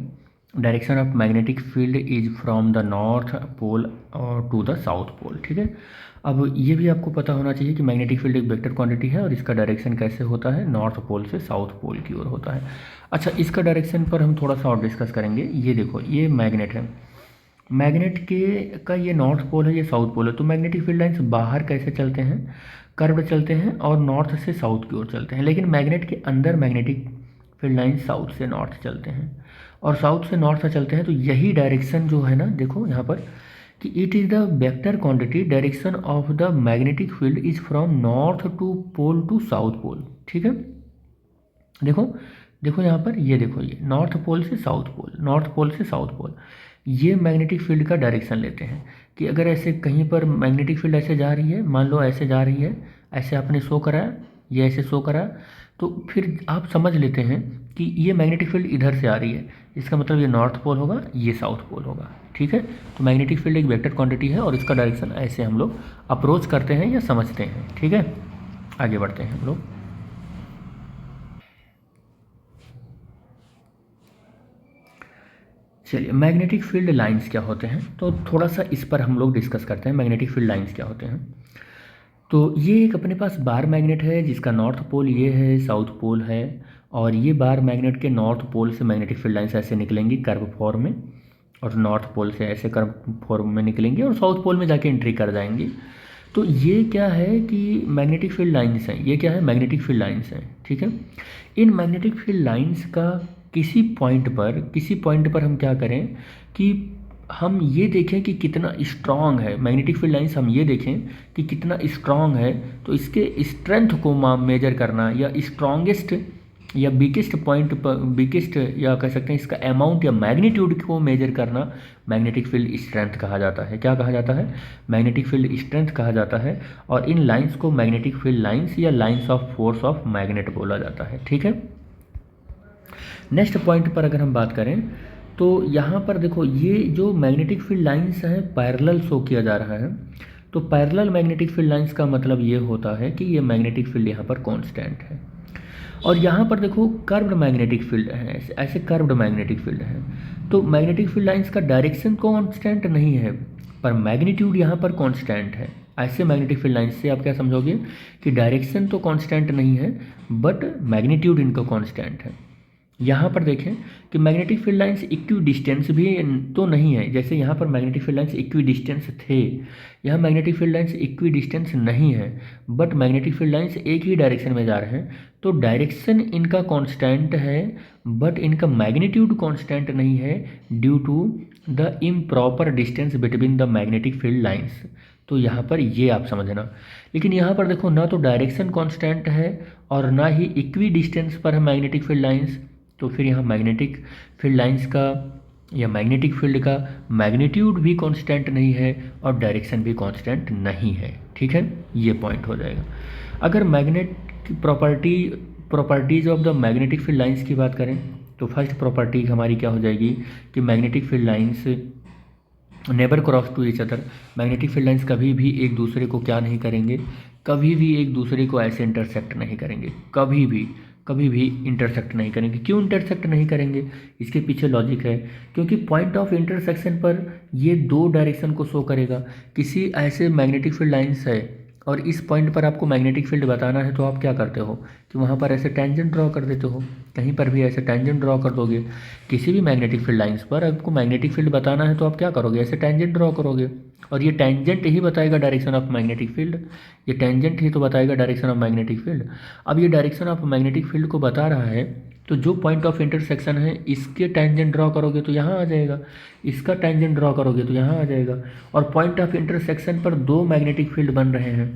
Direction of magnetic field is from the north pole और टू द साउथ पोल, ठीक है। अब ये भी आपको पता होना चाहिए कि मैग्नेटिक फील्ड एक वेक्टर क्वांटिटी है और इसका डायरेक्शन कैसे होता है, नॉर्थ पोल से साउथ पोल की ओर होता है। अच्छा, इसका डायरेक्शन पर हम थोड़ा सा और डिस्कस करेंगे। ये देखो, ये मैग्नेट है, मैग्नेट का ये नॉर्थ पोल है, ये साउथ पोल है, तो मैग्नेटिक फील्ड लाइन्स बाहर कैसे चलते हैं, कर्व चलते हैं और नॉर्थ से साउथ की ओर चलते हैं। लेकिन मैग्नेट के अंदर मैग्नेटिक फील्ड लाइन्स साउथ से नॉर्थ चलते हैं, और साउथ से नॉर्थ से चलते हैं, तो यही डायरेक्शन जो है ना, देखो यहाँ पर कि it is the vector quantity direction of the magnetic field is from north to pole to south pole, ठीक है। देखो यहाँ पर, ये देखो, ये नॉर्थ पोल से साउथ पोल, नॉर्थ पोल से साउथ पोल, ये मैग्नेटिक फील्ड का डायरेक्शन लेते हैं कि अगर ऐसे कहीं पर मैग्नेटिक फील्ड ऐसे जा रही है, मान लो ऐसे जा रही है, ऐसे आपने शो कराया, ये ऐसे शो करा, तो फिर आप समझ लेते हैं कि ये मैग्नेटिक फील्ड इधर से आ रही है, इसका मतलब ये नॉर्थ पोल होगा, ये साउथ पोल होगा, ठीक है। तो मैग्नेटिक फील्ड एक वेक्टर क्वांटिटी है और इसका डायरेक्शन ऐसे हम लोग अप्रोच करते हैं या समझते हैं, ठीक है। आगे बढ़ते हैं हम लोग। चलिए, मैग्नेटिक फील्ड लाइंस क्या होते हैं, तो थोड़ा सा इस पर हम लोग डिस्कस करते हैं, मैग्नेटिक फील्ड लाइंस क्या होते हैं। तो ये एक अपने पास बार मैग्नेट है जिसका नॉर्थ पोल ये है, साउथ पोल है, और ये बार मैग्नेट के नॉर्थ पोल से मैग्नेटिक फील्ड लाइंस ऐसे निकलेंगी कर्व फॉर्म में, और नॉर्थ पोल से ऐसे कर्व फॉर्म में निकलेंगी और साउथ पोल में जाके एंट्री कर जाएंगी। तो ये क्या है कि मैग्नेटिक फील्ड लाइंस हैं, ये क्या है, मैग्नेटिक फील्ड लाइंस हैं, ठीक है। इन मैग्नेटिक फील्ड लाइंस का किसी पॉइंट पर हम क्या करें कि हम ये देखें कि कितना स्ट्रांग है मैग्नेटिक फील्ड लाइंस, हम ये देखें कि कितना स्ट्रांग है, तो इसके स्ट्रेंथ को मेजर करना या स्ट्रांगेस्ट या बिगेस्ट पॉइंट पर, बिगेस्ट या कह सकते हैं इसका अमाउंट या मैग्नीट्यूड को मेजर करना मैग्नेटिक फील्ड स्ट्रेंथ कहा जाता है। क्या कहा जाता है, मैग्नेटिक फील्ड स्ट्रेंथ कहा जाता है, और इन लाइंस को मैग्नेटिक फील्ड लाइंस या lines of force of magnet बोला जाता है, ठीक है। नेक्स्ट पॉइंट पर अगर हम बात करें तो यहाँ पर देखो, ये जो मैग्नेटिक फील्ड लाइंस है पैरेलल शो किया जा रहा है, तो पैरेलल मैग्नेटिक फील्ड लाइंस का मतलब ये होता है कि ये मैग्नेटिक फील्ड यहाँ पर कांस्टेंट है, और यहाँ पर देखो कर्व्ड मैग्नेटिक फील्ड है, ऐसे कर्व्ड मैग्नेटिक फील्ड है, तो मैग्नेटिक फील्ड लाइंस का डायरेक्शन कांस्टेंट नहीं है पर मैग्नीट्यूड यहाँ पर कांस्टेंट है। ऐसे मैग्नेटिक फील्ड लाइंस से आप क्या समझोगे कि डायरेक्शन तो कांस्टेंट नहीं है बट मैग्नीट्यूड इनका कांस्टेंट है। यहाँ पर देखें कि magnetic field lines equi distance भी तो नहीं है, जैसे यहाँ पर magnetic field lines equi distance थे, यहाँ magnetic field lines equi distance नहीं है, बट मैग्नेटिक फील्ड लाइंस एक ही डायरेक्शन में जा रहे हैं, तो डायरेक्शन इनका कांस्टेंट है बट इनका मैग्नीट्यूड कांस्टेंट नहीं है due to the improper distance between the magnetic field lines. तो यहाँ पर ये आप समझना, लेकिन यहाँ पर देखो ना तो डायरेक्शन कांस्टेंट है और ना ही इक्वी डिस्टेंस पर है मैग्नेटिक फील्ड लाइंस, तो फिर यहाँ मैग्नेटिक फील्ड लाइंस का या मैग्नेटिक फील्ड का मैग्नीट्यूड भी कांस्टेंट नहीं है और डायरेक्शन भी कांस्टेंट नहीं है, ठीक है, ये पॉइंट हो जाएगा। अगर मैग्नेट की properties of the magnetic field lines की बात करें तो फर्स्ट प्रॉपर्टी हमारी क्या हो जाएगी कि magnetic field lines never cross to each other. Magnetic field lines कभी भी एक दूसरे को क्या नहीं करेंगे, कभी भी एक दूसरे को ऐसे इंटरसेक्ट नहीं करेंगे, कभी भी इंटरसेक्ट नहीं करेंगे। क्यों इंटरसेक्ट नहीं करेंगे, इसके पीछे लॉजिक है, क्योंकि पॉइंट ऑफ इंटरसेक्शन पर ये दो डायरेक्शन को शो करेगा। किसी ऐसे मैग्नेटिक फील्ड लाइंस है और इस पॉइंट पर आपको मैग्नेटिक फील्ड बताना है तो आप क्या करते हो कि वहाँ पर ऐसे टेंजेंट ड्रॉ कर देते हो, कहीं पर भी ऐसे टेंजेंट ड्रॉ कर दोगे। किसी भी मैग्नेटिक फील्ड लाइंस पर आपको मैग्नेटिक फील्ड बताना है तो आप क्या करोगे, ऐसे टेंजेंट ड्रॉ करोगे, और ये टेंजेंट ही बताएगा डायरेक्शन ऑफ मैग्नेटिक फील्ड। ये टेंजेंट ही तो बताएगा डायरेक्शन ऑफ मैग्नेटिक फील्ड। अब ये डायरेक्शन ऑफ मैग्नेटिक फील्ड को बता रहा है तो जो पॉइंट ऑफ इंटरसेक्शन है इसके टेंजेंट ड्रॉ करोगे तो यहाँ आ जाएगा, इसका टेंजेंट ड्रॉ करोगे तो यहाँ आ जाएगा। और पॉइंट ऑफ इंटरसेक्शन पर दो मैग्नेटिक फील्ड बन रहे हैं,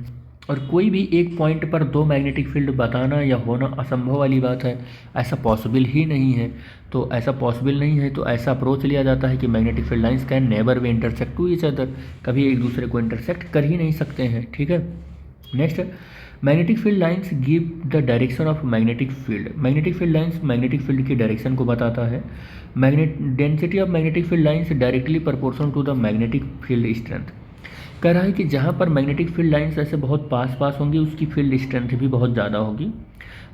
और कोई भी एक पॉइंट पर दो मैग्नेटिक फील्ड बताना या होना असंभव वाली बात है, ऐसा पॉसिबल ही नहीं है। तो ऐसा पॉसिबल नहीं है तो ऐसा अप्रोच लिया जाता है कि magnetic field lines can never be intersect to each other, कभी एक दूसरे को इंटरसेक्ट कर ही नहीं सकते हैं। ठीक है, next, magnetic field lines give the direction of magnetic field. Magnetic field lines magnetic field की डायरेक्शन को बताता है। Density of magnetic field lines directly proportional to the magnetic field strength. कह रहा है कि जहाँ पर मैग्नेटिक फील्ड लाइंस ऐसे बहुत पास होंगी उसकी फील्ड स्ट्रेंथ भी बहुत ज़्यादा होगी।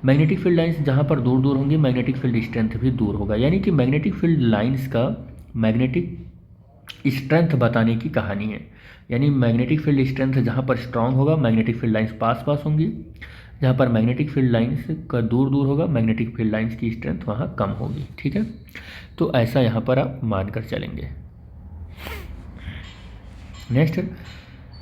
मैग्नेटिक फील्ड लाइंस जहाँ पर दूर दूर होंगी मैग्नेटिक फील्ड स्ट्रेंथ भी दूर होगा। यानी कि मैग्नेटिक फील्ड लाइंस का मैग्नेटिक स्ट्रेंथ बताने की कहानी है। यानी मैग्नेटिक फील्ड स्ट्रेंथ जहाँ पर स्ट्रांग होगा मैग्नेटिक फील्ड लाइंस पास होंगी, जहाँ पर मैग्नेटिक फील्ड लाइंस का दूर दूर होगा मैग्नेटिक फील्ड लाइंस की स्ट्रेंथ वहाँ कम होगी। ठीक है, तो ऐसा यहाँ पर आप मान कर चलेंगे। Next,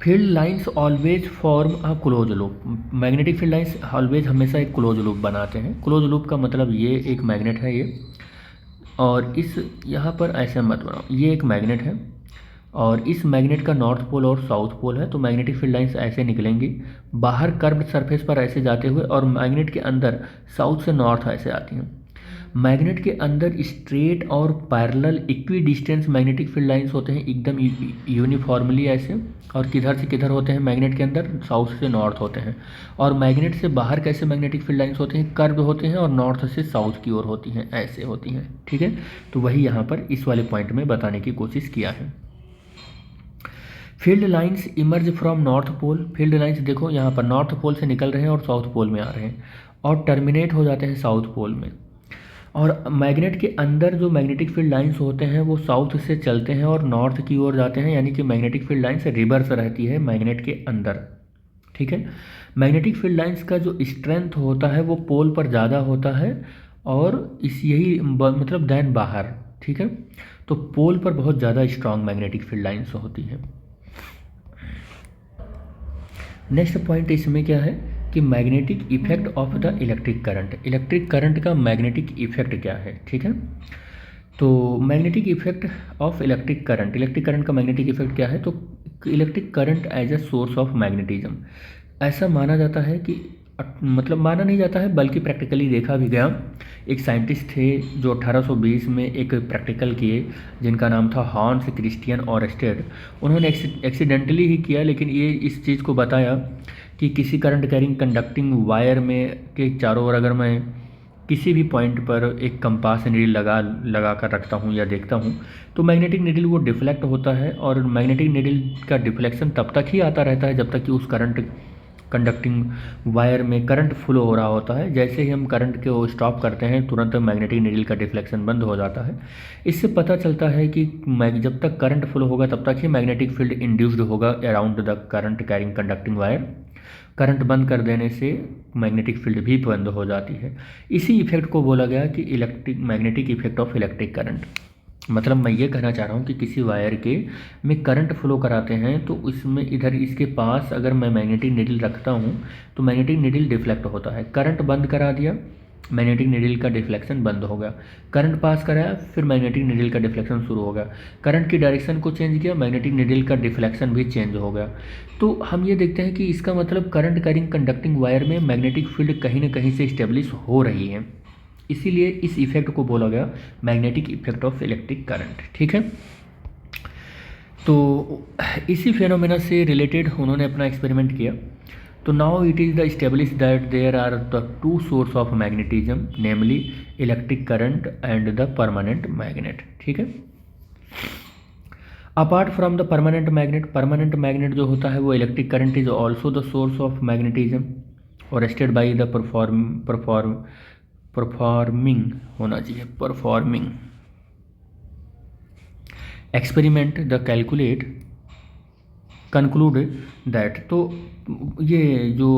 field lines always form a close loop. Magnetic field lines always हमेशा एक क्लोज लूप बनाते हैं। क्लोज लूप का मतलब ये एक मैग्नेट है ये, और इस यहाँ पर ऐसे मत बनाओ, ये एक मैग्नेट है और इस मैग्नेट का नॉर्थ पोल और साउथ पोल है। तो मैग्नेटिक फील्ड लाइंस ऐसे निकलेंगी बाहर कर्व्ड सरफेस पर ऐसे जाते हुए, और मैग्नेट के अंदर साउथ से नॉर्थ ऐसे आती हैं। मैग्नेट के अंदर स्ट्रेट और parallel equi distance magnetic field lines होते हैं एकदम यूनिफॉर्मली ऐसे, और किधर से किधर होते हैं मैग्नेट के अंदर, साउथ से नॉर्थ होते हैं। और मैग्नेट से बाहर कैसे मैग्नेटिक फील्ड लाइंस होते हैं, कर्व होते हैं और नॉर्थ से साउथ की ओर होती हैं, ऐसे होती हैं। ठीक है, तो वही यहाँ पर इस वाले पॉइंट में बताने की कोशिश किया है। Field lines emerge from north pole. Field lines देखो यहाँ पर नॉर्थ पोल से निकल रहे हैं और साउथ पोल में आ रहे हैं और टर्मिनेट हो जाते हैं साउथ पोल में। और मैग्नेट के अंदर जो मैग्नेटिक फील्ड लाइंस होते हैं वो साउथ से चलते हैं और नॉर्थ की ओर जाते हैं, यानी कि मैग्नेटिक फील्ड लाइंस रिवर्स रहती है मैग्नेट के अंदर। ठीक है, मैग्नेटिक फील्ड लाइंस का जो स्ट्रेंथ होता है वो पोल पर ज़्यादा होता है और इस यही मतलब दैन बाहर। ठीक है, तो पोल पर बहुत ज़्यादा स्ट्रॉन्ग मैग्नेटिक फील्ड लाइंस होती हैं। नेक्स्ट पॉइंट इसमें क्या है कि magnetic effect of the electric current. Electric current का मैग्नेटिक इफेक्ट क्या है। ठीक है, तो magnetic effect of electric current का मैग्नेटिक इफेक्ट क्या है, तो electric current as a source of magnetism. ऐसा माना जाता है कि मतलब माना नहीं जाता है बल्कि प्रैक्टिकली देखा भी गया। एक साइंटिस्ट थे जो 1820 में एक प्रैक्टिकल किए जिनका नाम था हॉन्स क्रिस्टियन ऑरस्टेड। उन्होंने एक्सीडेंटली ही किया, लेकिन ये इस चीज़ को बताया कि किसी करंट कैरिंग कंडक्टिंग वायर में के चारों ओर अगर मैं किसी भी पॉइंट पर एक कंपास नीडल लगा कर रखता हूँ या देखता हूँ तो मैग्नेटिक नीडल वो डिफ्लेक्ट होता है, और मैग्नेटिक नीडल का डिफ्लेक्शन तब तक ही आता रहता है जब तक कि उस करंट कंडक्टिंग वायर में करंट फ्लो हो रहा होता है। जैसे ही हम करंट को स्टॉप करते हैं तुरंत मैग्नेटिक नीडल का डिफ्लेक्शन बंद हो जाता है। इससे पता चलता है कि जब तक करंट फ्लो होगा तब तक ही मैग्नेटिक फील्ड इंड्यूस्ड होगा around the current carrying conducting wire. Current बंद कर देने से मैग्नेटिक फील्ड भी बंद हो जाती है। इसी इफेक्ट को बोला गया कि magnetic effect of electric current. मतलब मैं ये कहना चाह रहा हूँ कि किसी वायर के में करंट फ्लो कराते हैं तो इसमें इधर इसके पास अगर मैं मैग्नेटिक नीडल रखता हूँ तो मैग्नेटिक नीडल डिफ्लेक्ट होता है। करंट बंद करा दिया, मैग्नेटिक नीडल का डिफ्लेक्शन बंद हो गया। करंट पास कराया, फिर मैग्नेटिक नीडल का डिफ्लेक्शन शुरू हो गया। करंट की डायरेक्शन को चेंज किया, मैग्नेटिक नीडल का डिफ्लेक्शन भी चेंज हो गया। तो हम ये देखते हैं कि इसका मतलब करंट कैरिंग कंडक्टिंग वायर में मैग्नेटिक फील्ड कहीं ना कहीं से इस्टेब्लिश हो रही है। इसीलिए इस इफेक्ट को बोला गया magnetic effect of electric current. ठीक है, तो इसी फेनोमेना से रिलेटेड उन्होंने अपना एक्सपेरिमेंट किया। तो now it is the established that there are the two source of magnetism, namely electric current and the permanent magnet. ठीक है। Apart from the permanent magnet जो होता है वो electric current is also the source of magnetism और stated by the performing होना चाहिए, performing experiment the calculate conclude that. तो ये जो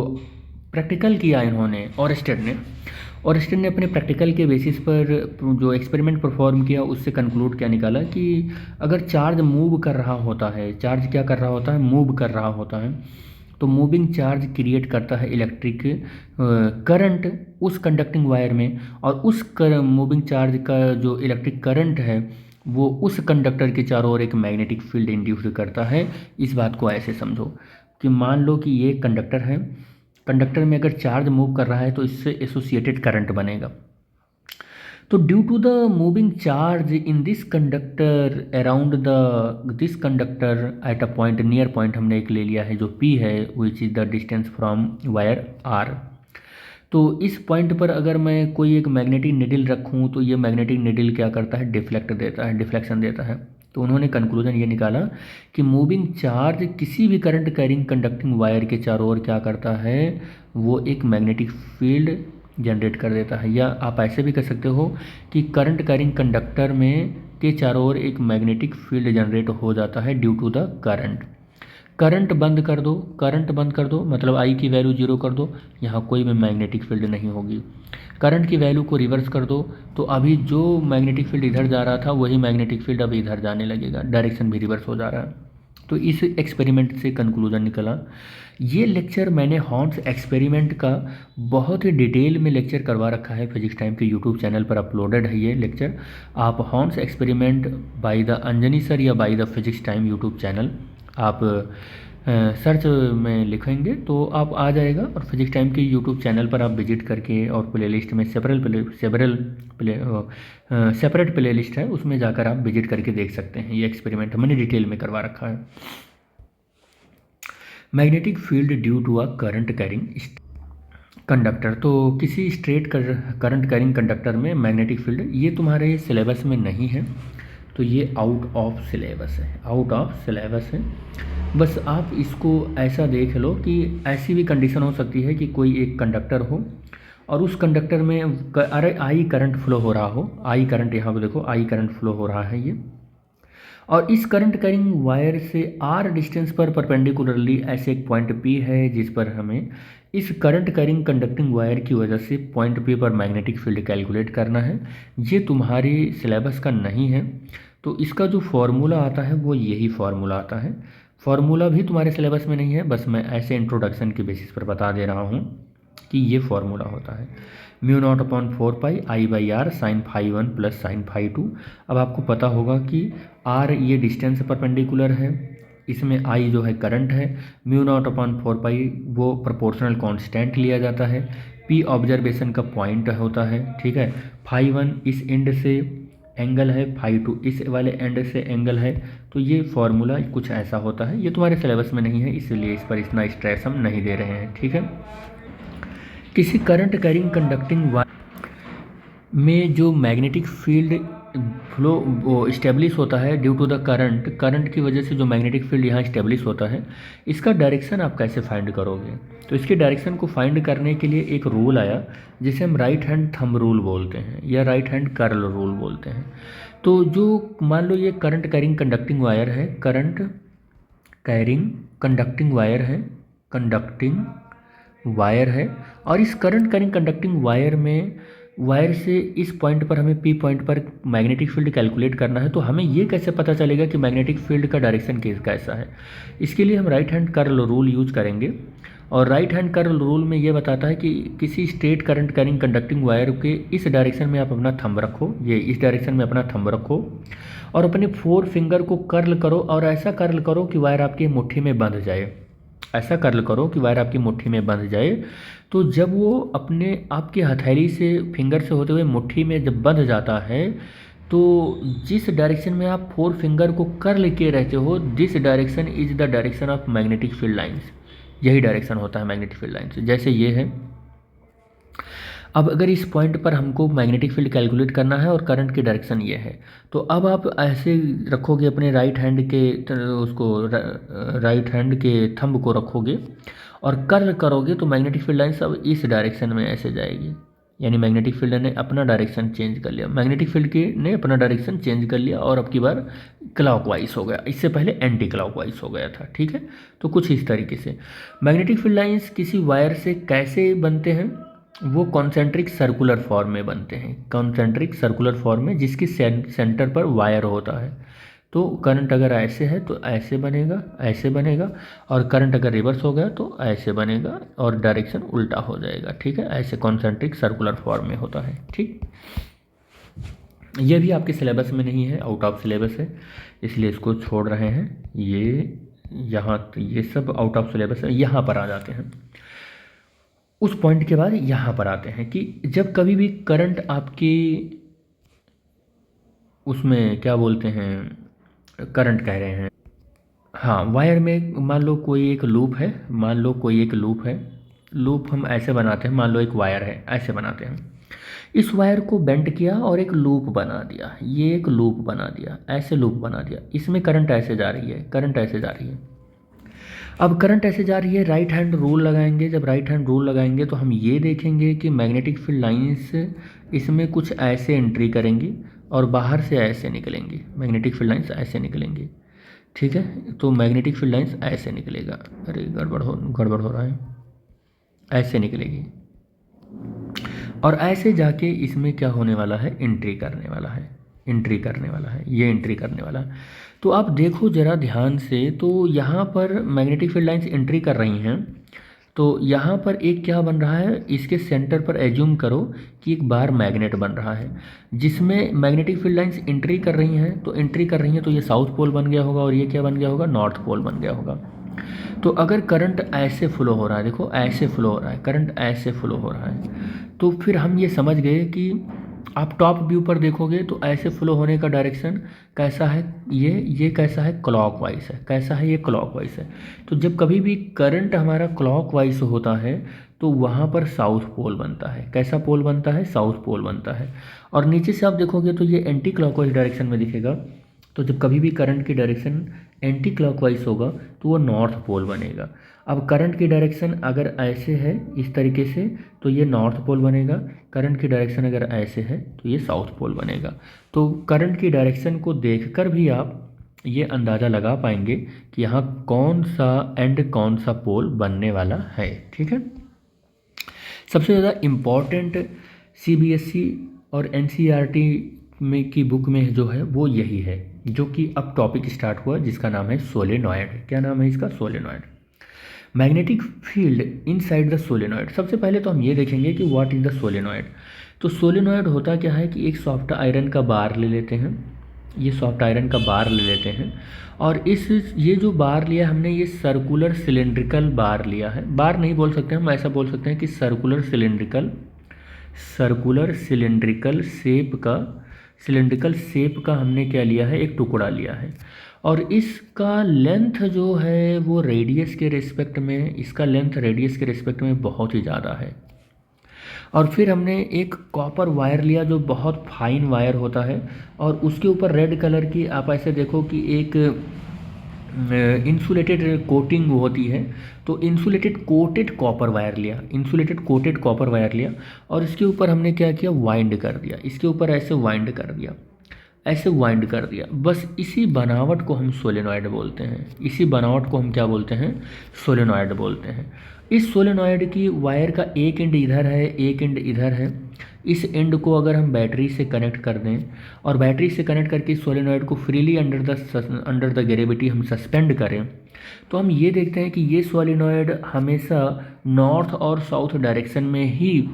प्रैक्टिकल किया इन्होंने ऑरस्टेड ने अपने प्रैक्टिकल के बेसिस पर जो एक्सपेरिमेंट परफॉर्म किया उससे कंक्लूड क्या निकाला कि अगर चार्ज मूव कर रहा होता है, चार्ज क्या कर रहा होता है, मूव कर रहा होता है, तो मूविंग चार्ज क्रिएट करता है इलेक्ट्रिक करंट उस कंडक्टिंग वायर में, और उस मूविंग चार्ज का जो इलेक्ट्रिक करंट है वो उस कंडक्टर के चारों ओर एक मैग्नेटिक फील्ड इंड्यूस करता है। इस बात को ऐसे समझो कि मान लो कि ये कंडक्टर है, कंडक्टर में अगर चार्ज मूव कर रहा है तो इससे एसोसिएटेड करंट बनेगा। तो due to the moving charge in this conductor around this conductor at a point, near point हमने एक ले लिया है जो P है, which is the distance from wire R। तो इस पॉइंट पर अगर मैं कोई एक मैग्नेटिक निडल रखूं तो ये मैग्नेटिक निडल क्या करता है, डिफ्लेक्शन देता है। तो उन्होंने कंक्लूजन ये निकाला कि मूविंग चार्ज किसी भी करंट कैरिंग कंडक्टिंग वायर के चारों ओर क्या करता है, वो एक मैग्नेटिक फील्ड जनरेट कर देता है। या आप ऐसे भी कर सकते हो कि करंट कैरिंग कंडक्टर में के चारों ओर एक मैग्नेटिक फील्ड जनरेट हो जाता है ड्यू टू द करंट बंद कर दो मतलब आई की वैल्यू 0 कर दो, यहाँ कोई भी मैग्नेटिक फील्ड नहीं होगी। करंट की वैल्यू को रिवर्स कर दो तो अभी जो मैग्नेटिक फील्ड इधर जा रहा था वही मैग्नेटिक फील्ड अभी इधर जाने लगेगा, डायरेक्शन भी रिवर्स हो जा रहा है। तो इस एक्सपेरिमेंट से कंक्लूजन निकला। ये लेक्चर मैंने हॉर्न्स एक्सपेरिमेंट का बहुत ही डिटेल में लेक्चर करवा रखा है, फिजिक्स टाइम के यूट्यूब चैनल पर अपलोडेड है ये लेक्चर। आप horns experiment by the Anjani sir या by the physics time YouTube channel आप सर्च में लिखेंगे तो आप आ जाएगा, और फिजिक्स टाइम के यूट्यूब चैनल पर आप विजिट करके और प्लेलिस्ट में सेपरेट प्लेलिस्ट है उसमें जाकर आप विजिट करके देख सकते हैं। ये एक्सपेरिमेंट मैंने डिटेल में करवा रखा है। Magnetic field due to a current carrying conductor. तो किसी स्ट्रेट करंट कैरिंग कंडक्टर में मैग्नेटिक फील्ड, ये तुम्हारे सिलेबस में नहीं है तो ये आउट ऑफ सिलेबस है। बस आप इसको ऐसा देख लो कि ऐसी भी कंडीशन हो सकती है कि कोई एक कंडक्टर हो और उस कंडक्टर में आई करंट फ्लो हो रहा हो, आई करंट, यहाँ पे देखो आई करंट फ्लो हो रहा है ये, और इस करंट कैरिंग वायर से R डिस्टेंस पर परपेंडिकुलरली ऐसे एक पॉइंट P है जिस पर हमें इस करंट कैरिंग कंडक्टिंग वायर की वजह से पॉइंट P पर मैग्नेटिक फील्ड कैलकुलेट करना है। ये तुम्हारी सिलेबस का नहीं है तो इसका जो फॉर्मूला आता है वो यही फॉर्मूला आता है। फॉर्मूला भी तुम्हारे सिलेबस में नहीं है, बस मैं ऐसे इंट्रोडक्शन के बेसिस पर बता दे रहा हूँ कि ये फॉर्मूला होता है μ0/4 I/r sin φ1 प्लस sin φ2। अब आपको पता होगा कि r ये डिस्टेंस परपेंडिकुलर है, इसमें I जो है करंट है, μ0/4 वो प्रोपोर्शनल कांस्टेंट लिया जाता है, P ऑब्जर्वेशन का पॉइंट होता है, ठीक है, φ1 इस एंड से एंगल है, φ2 इस वाले एंड से एंगल है। तो ये फार्मूला कुछ ऐसा होता है, ये तुम्हारे सिलेबस में नहीं है इसलिए इस पर इतना स्ट्रेस हम नहीं दे रहे हैं, ठीक है। किसी करंट कैरिंग कंडक्टिंग वायर में जो मैग्नेटिक फील्ड फ्लो वो इस्टेब्लिश होता है ड्यू टू द करंट की वजह से जो मैग्नेटिक फील्ड यहाँ इस्टेब्लिश होता है, इसका डायरेक्शन आप कैसे फाइंड करोगे। तो इसके डायरेक्शन को फाइंड करने के लिए एक रूल आया जिसे हम राइट हैंड थंब रूल बोलते हैं या राइट हैंड कर्ल रूल बोलते हैं। तो जो मान लो ये करंट कैरिंग कंडक्टिंग वायर है, करंट कैरिंग कंडक्टिंग वायर है और इस करंट कैरिंग कंडक्टिंग वायर से इस पॉइंट पर हमें P पॉइंट पर मैग्नेटिक फील्ड कैलकुलेट करना है। तो हमें ये कैसे पता चलेगा कि मैग्नेटिक फील्ड का डायरेक्शन कैसा है। इसके लिए हम right hand curl rule use करेंगे और राइट हैंड कर्ल रूल में ये बताता है कि किसी straight current carrying conducting wire के इस डायरेक्शन में आप अपना थंब रखो, ये इस डायरेक्शन में अपना थंब रखो और अपने 4 फिंगर को कर्ल करो और ऐसा कर्ल करो कि वायर आपकी मुट्ठी में बंध जाए, ऐसा कर्ल करो कि वायर आपकी मुट्ठी में बंध जाए। तो जब वो अपने आपकी हथेली से फिंगर से होते हुए मुट्ठी में जब बंध जाता है तो जिस डायरेक्शन में आप 4 फिंगर को कर्ल किए रहते हो, this direction is the direction of magnetic field lines. यही डायरेक्शन होता है मैग्नेटिक फील्ड लाइन से। जैसे ये है, अब अगर इस पॉइंट पर हमको मैग्नेटिक फील्ड कैलकुलेट करना है और करंट की डायरेक्शन ये है, तो अब आप ऐसे रखोगे अपने राइट हैंड के उसको राइट हैंड के थंब को रखोगे और कर्ल करोगे तो मैग्नेटिक फील्ड लाइन अब इस डायरेक्शन में ऐसे जाएगी। यानी मैग्नेटिक फील्ड ने अपना डायरेक्शन चेंज कर लिया, मैग्नेटिक फील्ड के ने अपना डायरेक्शन चेंज कर लिया और अब की बार क्लॉकवाइज हो गया, इससे पहले एंटी क्लॉकवाइज हो गया था। ठीक है, तो कुछ इस तरीके से मैग्नेटिक फील्ड लाइंस किसी वायर से कैसे बनते हैं, वो कॉन्सेंट्रिक सर्कुलर फॉर्म में बनते हैं, कॉन्सेंट्रिक सर्कुलर फॉर्म में जिसकी सेंटर पर वायर होता है। तो करंट अगर ऐसे है तो ऐसे बनेगा, ऐसे बनेगा, और करंट अगर रिवर्स हो गया तो ऐसे बनेगा और डायरेक्शन उल्टा हो जाएगा। ठीक है, ऐसे कॉन्सेंट्रिक सर्कुलर फॉर्म में होता है। ठीक, ये भी आपके सिलेबस में नहीं है, आउट ऑफ सिलेबस है, इसलिए इसको छोड़ रहे हैं। ये यहाँ ये सब आउट ऑफ सिलेबस है। यहाँ पर आ जाते हैं, उस पॉइंट के बाद यहाँ पर आते हैं कि जब कभी भी करंट आपकी उसमें क्या बोलते हैं, करंट कह रहे हैं, हाँ, वायर में मान लो कोई एक लूप है, मान लो कोई एक लूप है, लूप हम ऐसे बनाते हैं, मान लो एक वायर है, ऐसे बनाते हैं, इस वायर को बेंड किया और एक लूप बना दिया, ये एक लूप बना दिया, ऐसे लूप बना दिया, इसमें करंट ऐसे जा रही है, करंट ऐसे जा रही है। अब करंट ऐसे जा रही है, राइट हैंड रूल लगाएंगे, जब राइट हैंड रूल लगाएंगे तो हम ये देखेंगे कि मैग्नेटिक फील्ड लाइंस इसमें कुछ ऐसे एंट्री करेंगी और बाहर से ऐसे निकलेंगी, मैग्नेटिक फील्ड लाइंस ऐसे निकलेंगी। ठीक है, तो मैग्नेटिक फील्ड लाइंस ऐसे निकलेगा, अरे गड़बड़ हो रहा है, ऐसे निकलेगी और ऐसे जाके इसमें क्या होने वाला है, एंट्री करने वाला है, एंट्री करने वाला है, ये एंट्री करने वाला है। तो आप देखो ज़रा ध्यान से, तो यहाँ पर मैग्नेटिक फील्ड लाइंस एंट्री कर रही हैं, तो यहाँ पर एक क्या बन रहा है, इसके सेंटर पर एज्यूम करो कि एक बार मैग्नेट बन रहा है जिसमें मैग्नेटिक फील्ड लाइंस एंट्री कर रही हैं, तो एंट्री कर रही हैं तो ये साउथ पोल बन गया होगा और ये क्या बन गया होगा, नॉर्थ पोल बन गया होगा। तो अगर करंट ऐसे फ्लो हो रहा है, देखो ऐसे फ्लो हो रहा है, करंट ऐसे फ्लो हो रहा है, तो फिर हम ये समझ गए कि आप टॉप व्यू पर देखोगे तो ऐसे फ्लो होने का डायरेक्शन कैसा है, ये कैसा है, क्लॉकवाइज है, कैसा है, ये क्लॉकवाइज है। तो जब कभी भी करंट हमारा क्लॉकवाइज होता है तो वहाँ पर साउथ पोल बनता है, कैसा पोल बनता है, साउथ पोल बनता है। और नीचे से आप देखोगे तो ये एंटी क्लॉकवाइज डायरेक्शन में दिखेगा, तो जब कभी भी करंट की डायरेक्शन एंटी क्लॉकवाइज होगा तो वो नॉर्थ पोल बनेगा। अब करंट की डायरेक्शन अगर ऐसे है इस तरीके से तो ये नॉर्थ पोल बनेगा, करंट की डायरेक्शन अगर ऐसे है तो ये साउथ पोल बनेगा। तो करंट की डायरेक्शन को देखकर भी आप ये अंदाज़ा लगा पाएंगे कि यहाँ कौन सा एंड कौन सा पोल बनने वाला है। ठीक है, सबसे ज़्यादा इम्पॉर्टेंट CBSE और NCERT में की बुक में जो है वो यही है, जो कि अब टॉपिक स्टार्ट हुआ जिसका नाम है सोलेनॉइड। क्या नाम है इसका, solenoid, magnetic field inside the solenoid. सबसे पहले तो हम ये देखेंगे कि व्हाट इज़ द सोलेनॉइड। तो सोलेनॉइड होता क्या है कि एक सॉफ्ट आयरन का बार ले लेते हैं, ये सॉफ्ट आयरन का बार ले लेते हैं और ये जो बार लिया हमने, ये सर्कुलर सिलेंड्रिकल बार लिया है, बार नहीं बोल सकते हम, ऐसा बोल सकते हैं कि सर्कुलर सिलेंड्रिकल शेप का हमने क्या लिया है, एक टुकड़ा लिया है। और इसका लेंथ जो है वो रेडियस के रिस्पेक्ट में, इसका लेंथ रेडियस के रिस्पेक्ट में बहुत ही ज़्यादा है। और फिर हमने एक कॉपर वायर लिया जो बहुत फाइन वायर होता है और उसके ऊपर रेड कलर की, आप ऐसे देखो कि एक इंसुलेटेड कोटिंग होती है, तो इंसुलेटेड कोटेड कॉपर वायर लिया, इंसुलेटेड कोटेड कॉपर वायर लिया और इसके ऊपर हमने क्या किया, वाइंड कर दिया, इसके ऊपर ऐसे वाइंड कर दिया, ऐसे वाइंड कर दिया। बस इसी बनावट को हम सोलेनॉइड बोलते हैं, इसी बनावट को हम क्या बोलते हैं, सोलेनॉइड बोलते हैं। इस सोलेनॉइड की वायर का एक एंड इधर है, एक एंड इधर है। इस एंड को अगर हम बैटरी से कनेक्ट कर दें और बैटरी से कनेक्ट करके सोलेनॉइड को फ्रीली अंडर द ग्रेविटी हम सस्पेंड करें, तो हम ये देखते हैं कि ये सोलेनॉइड हमेशा नॉर्थ और साउथ डायरेक्शन में ही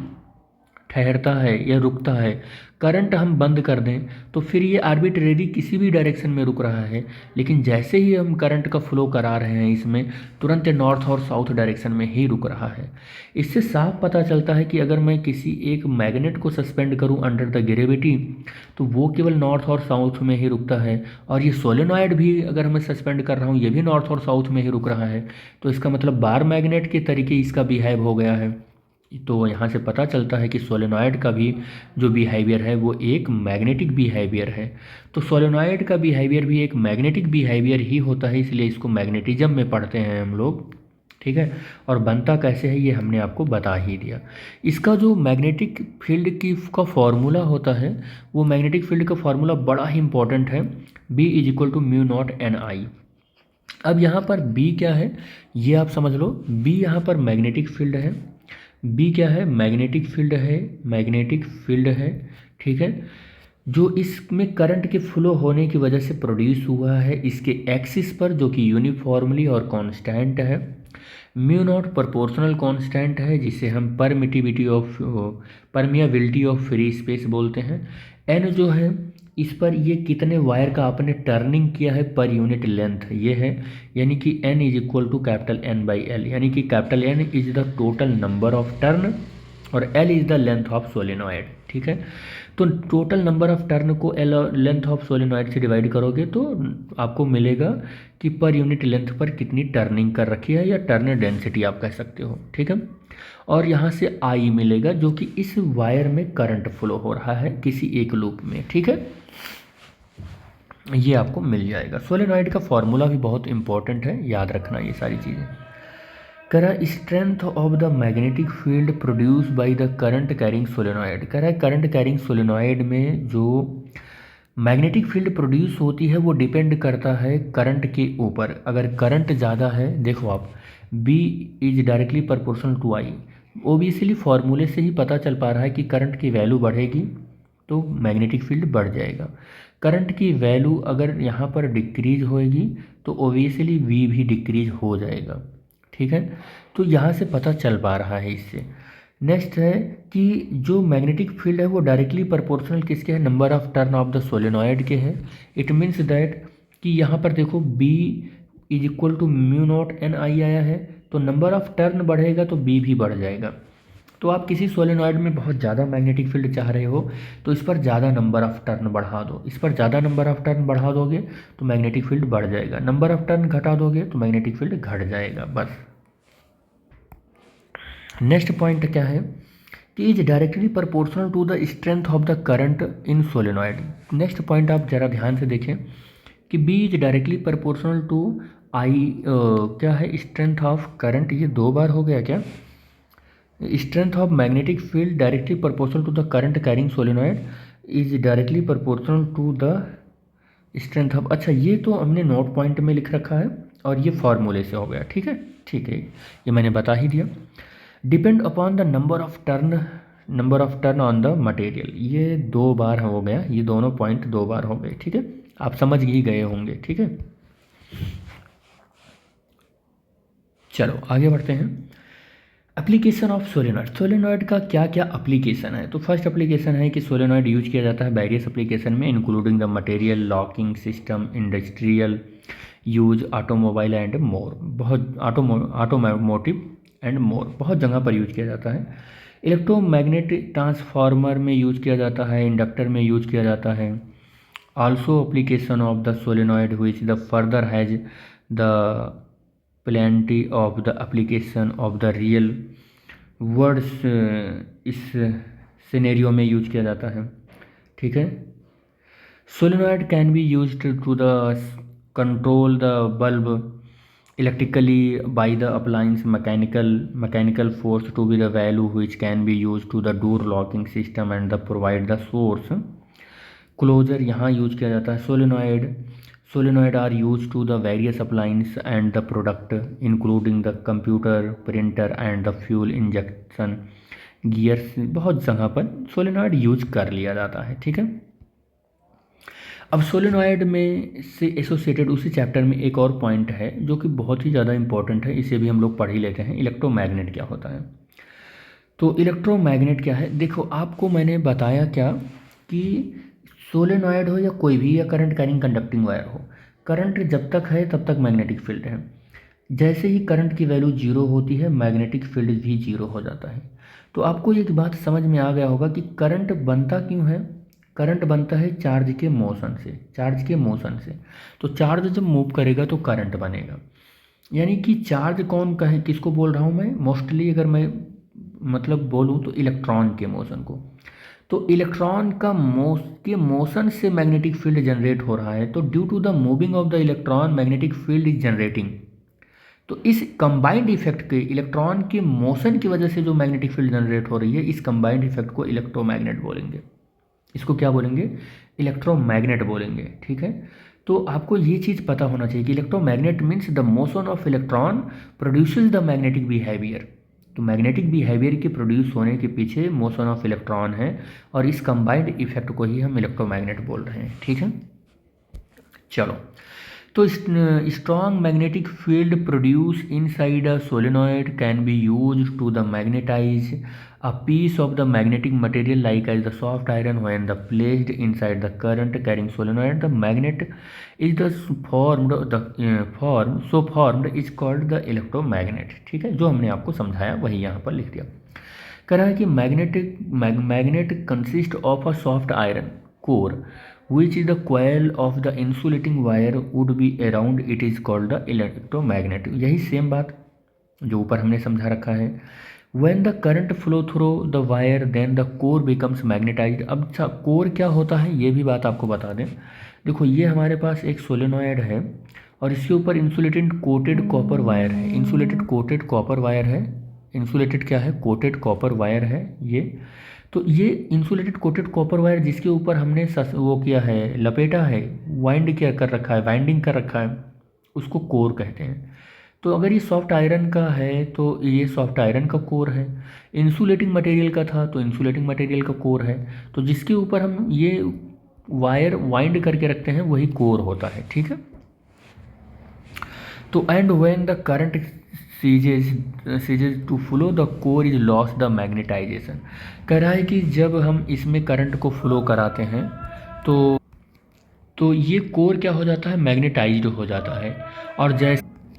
ठहरता है या रुकता है, करंट हम बंद कर दें तो फिर ये आर्बिट्रेरी किसी भी डायरेक्शन में रुक रहा है, लेकिन जैसे ही हम करंट का फ्लो करा रहे हैं इसमें, तुरंत नॉर्थ और साउथ डायरेक्शन में ही रुक रहा है। इससे साफ पता चलता है कि अगर मैं किसी एक मैग्नेट को सस्पेंड करूं अंडर द ग्रेविटी तो वो केवल नॉर्थ और साउथ में ही रुकता है, और ये सोलेनॉइड भी अगर मैं सस्पेंड कर रहा हूँ ये भी नॉर्थ और साउथ में ही रुक रहा है। तो इसका मतलब बार मैग्नेट के तरीके इसका बिहेव हो गया है। तो यहाँ से पता चलता है कि सोलेनॉइड का भी जो बिहेवियर है वो एक मैग्नेटिक बिहेवियर है। तो सोलेनॉइड का बिहेवियर भी एक मैग्नेटिक बिहेवियर ही होता है, इसलिए इसको मैग्नेटिज्म में पढ़ते हैं हम लोग, ठीक है। और बनता कैसे है ये हमने आपको बता ही दिया। इसका जो मैग्नेटिक फील्ड की का फॉर्मूला होता है, वो मैग्नेटिक फील्ड का फॉर्मूला बड़ा ही इंपॉर्टेंट है, B is equal to mu naught N I. अब यहाँ पर B क्या है ये आप समझ लो। B यहाँ पर मैग्नेटिक फील्ड है। B क्या है? मैग्नेटिक फील्ड है, मैग्नेटिक फील्ड है, ठीक है, जो इसमें करंट के फ्लो होने की वजह से प्रोड्यूस हुआ है इसके एक्सिस पर, जो कि यूनिफॉर्मली और कांस्टेंट है। म्यू नॉट प्रोपोर्शनल कांस्टेंट है, जिसे हम परमियाबिलिटी ऑफ फ्री स्पेस बोलते हैं। एन जो है इस पर ये कितने वायर का आपने टर्निंग किया है पर यूनिट लेंथ ये है, यानी कि N is equal to capital N by L, यानी कि capital N is the total number of turn और L is the length of solenoid, ठीक है। तो टोटल नंबर ऑफ टर्न को एल लेंथ ऑफ सोलेनॉइड से डिवाइड करोगे तो आपको मिलेगा कि पर यूनिट लेंथ पर कितनी टर्निंग कर रखी है, या टर्न डेंसिटी आप कह सकते हो, ठीक है। और यहाँ से आई मिलेगा जो कि इस वायर में करंट फ्लो हो रहा है किसी एक लूप में, ठीक है। ये आपको मिल जाएगा। सोलेनॉइड का फॉर्मूला भी बहुत इंपॉर्टेंट है, याद रखना ये सारी चीज़ें। कह रहा है strength of the magnetic field produce by the current carrying solenoid. कह रहा है करंट कैरिंग सोलेनॉइड में जो मैग्नेटिक फील्ड प्रोड्यूस होती है वो डिपेंड करता है करंट के ऊपर। अगर करंट ज़्यादा है, देखो आप B is directly proportional to I, obviously फॉर्मूले से ही पता चल पा रहा है कि करंट की वैल्यू बढ़ेगी तो मैग्नेटिक फील्ड बढ़ जाएगा। करंट की वैल्यू अगर यहाँ पर डिक्रीज होएगी तो ओबियसली V भी डिक्रीज हो जाएगा, ठीक है। तो यहाँ से पता चल पा रहा है इससे। नेक्स्ट है कि जो मैग्नेटिक फील्ड है वो डायरेक्टली प्रोपोर्शनल किसके है? Number of turn off the solenoid के है। इट मीन्स दैट कि यहाँ पर देखो B is equal to mu naught N I आया है, तो नंबर ऑफ टर्न बढ़ेगा तो B भी बढ़ जाएगा। तो आप किसी सोलेनॉइड में बहुत ज़्यादा मैग्नेटिक फील्ड चाह रहे हो तो इस पर ज़्यादा नंबर ऑफ टर्न बढ़ा दो, इस पर ज़्यादा नंबर ऑफ टर्न बढ़ा दोगे तो मैग्नेटिक फील्ड बढ़ जाएगा, नंबर ऑफ टर्न घटा दोगे तो मैग्नेटिक फील्ड घट जाएगा, बस। नेक्स्ट पॉइंट क्या है कि is directly proportional to the strength of the current in solenoid. Next point आप ज़रा ध्यान से देखें कि B is directly proportional to I, क्या है? Strength of current. ये दो बार हो गया क्या? Strength of magnetic field directly proportional to the current carrying solenoid is directly proportional to the strength of, अच्छा ये तो हमने नोट पॉइंट में लिख रखा है और ये फॉर्मूले से हो गया, ठीक है, ठीक है, ये मैंने बता ही दिया। Depend upon the number of turn on the material, ये दो बार हो गया, ये दोनों पॉइंट दो बार हो गए, ठीक है, आप समझ ही गए होंगे, ठीक है। चलो आगे बढ़ते हैं। Application of solenoid. सोलेनॉइड का क्या क्या एप्लीकेशन है? तो फर्स्ट एप्लीकेशन है कि सोलेनॉइड यूज किया जाता है वेरियस एप्लीकेशन में, including the material locking system, industrial use, automobile and more, बहुत ऑटोमोटिव एंड मोर, बहुत जगह पर यूज किया जाता है। इलेक्ट्रोमैग्नेटिक ट्रांसफार्मर में यूज किया जाता है, इंडक्टर में यूज किया जाता है। Also application of the solenoid which the further has the plenty of the application of the real words, इस सिनेरियो में यूज किया जाता है, ठीक है। Solenoid can be used to the control the bulb electrically by the appliance mechanical force to be the value which can be used to the door locking system and the provide the source closure. यहाँ use किया जाता है solenoid are use to the various appliance and the product including the computer, printer and the fuel injection gears, बहुत जगह पर solenoid use कर लिया जाता है, ठीक है। अब सोलेनॉइड में से एसोसिएटेड उसी चैप्टर में एक और पॉइंट है जो कि बहुत ही ज़्यादा इंपॉर्टेंट है, इसे भी हम लोग पढ़ ही लेते हैं। इलेक्ट्रोमैग्नेट क्या होता है? तो इलेक्ट्रोमैग्नेट क्या है, देखो आपको मैंने बताया क्या कि सोलेनॉइड हो या कोई भी, या करंट कैरिंग कंडक्टिंग वायर हो, करंट जब तक है तब तक मैग्नेटिक फील्ड है। जैसे ही करंट की वैल्यू जीरो होती है मैग्नेटिक फील्ड भी जीरो हो जाता है। तो आपको एक बात समझ में आ गया होगा कि करंट बनता क्यों है। करंट बनता है चार्ज के मोशन से, चार्ज के मोशन से। तो चार्ज जब मूव करेगा तो करंट बनेगा। यानी कि चार्ज कौन का है, किसको बोल रहा हूँ मैं, मोस्टली अगर मैं मतलब बोलूँ तो इलेक्ट्रॉन के मोशन को। तो इलेक्ट्रॉन का के मोशन से मैग्नेटिक फील्ड जनरेट हो रहा है, तो due to the moving of the electron magnetic field is generating. तो इस कंबाइंड इफेक्ट के, इलेक्ट्रॉन के मोशन की वजह से जो मैग्नेटिक फील्ड जनरेट हो रही है, इस कंबाइंड इफेक्ट को इलेक्ट्रोमैग्नेट बोलेंगे। इसको क्या बोलेंगे, इलेक्ट्रोमैग्नेट बोलेंगे। ठीक है, तो आपको ये चीज़ पता होना चाहिए कि electromagnet means the motion of electron produces the magnetic behaviour. तो मैग्नेटिक बिहेवियर के प्रोड्यूस होने के पीछे मोशन ऑफ इलेक्ट्रॉन है, और इस कंबाइंड इफेक्ट को ही हम इलेक्ट्रोमैग्नेट बोल रहे हैं। ठीक है, चलो। तो strong magnetic field produce inside a solenoid can be use to the magnetise a piece of the magnetic material like as the soft iron. When the placed inside the current carrying solenoid, the magnet is the formed is called the electromagnet। ठीक है, जो हमने आपको समझाया वही यहाँ पर लिख दिया। कह रहा है कि magnet consist of a soft iron core which is the coil of the insulating wire would be around it is called the electromagnet। यही सेम बात जो ऊपर हमने समझा रखा है। When the current flow through the wire then the core becomes magnetized। अब अच्छा कोर क्या होता है ये भी बात आपको बता दें। देखो ये हमारे पास एक सोलेनॉइड है और इसके ऊपर इंसुलेटेड कोटेड कॉपर वायर है। इंसुलेटेड कोटेड कॉपर वायर है। इंसुलेटेड क्या है, कोटेड कॉपर वायर है ये। तो ये इंसुलेटेड कोटेड कॉपर वायर जिसके ऊपर हमने वो किया है, लपेटा है, वाइंड क्या कर रखा है, वाइंडिंग कर रखा है, उसको कोर कहते हैं। तो अगर ये सॉफ्ट आयरन का है तो ये सॉफ्ट आयरन का कोर है। इंसुलेटिंग मटेरियल का था तो इंसुलेटिंग मटेरियल का कोर है। तो जिसके ऊपर हम ये वायर वाइंड करके रखते हैं वही कोर होता है। ठीक है, तो and when the current ceases to flow the core is loss the magnetisation. कह रहा है कि जब हम इसमें करंट को फ्लो कराते हैं तो ये कोर क्या हो जाता है, मैग्नेटाइज्ड हो जाता है। और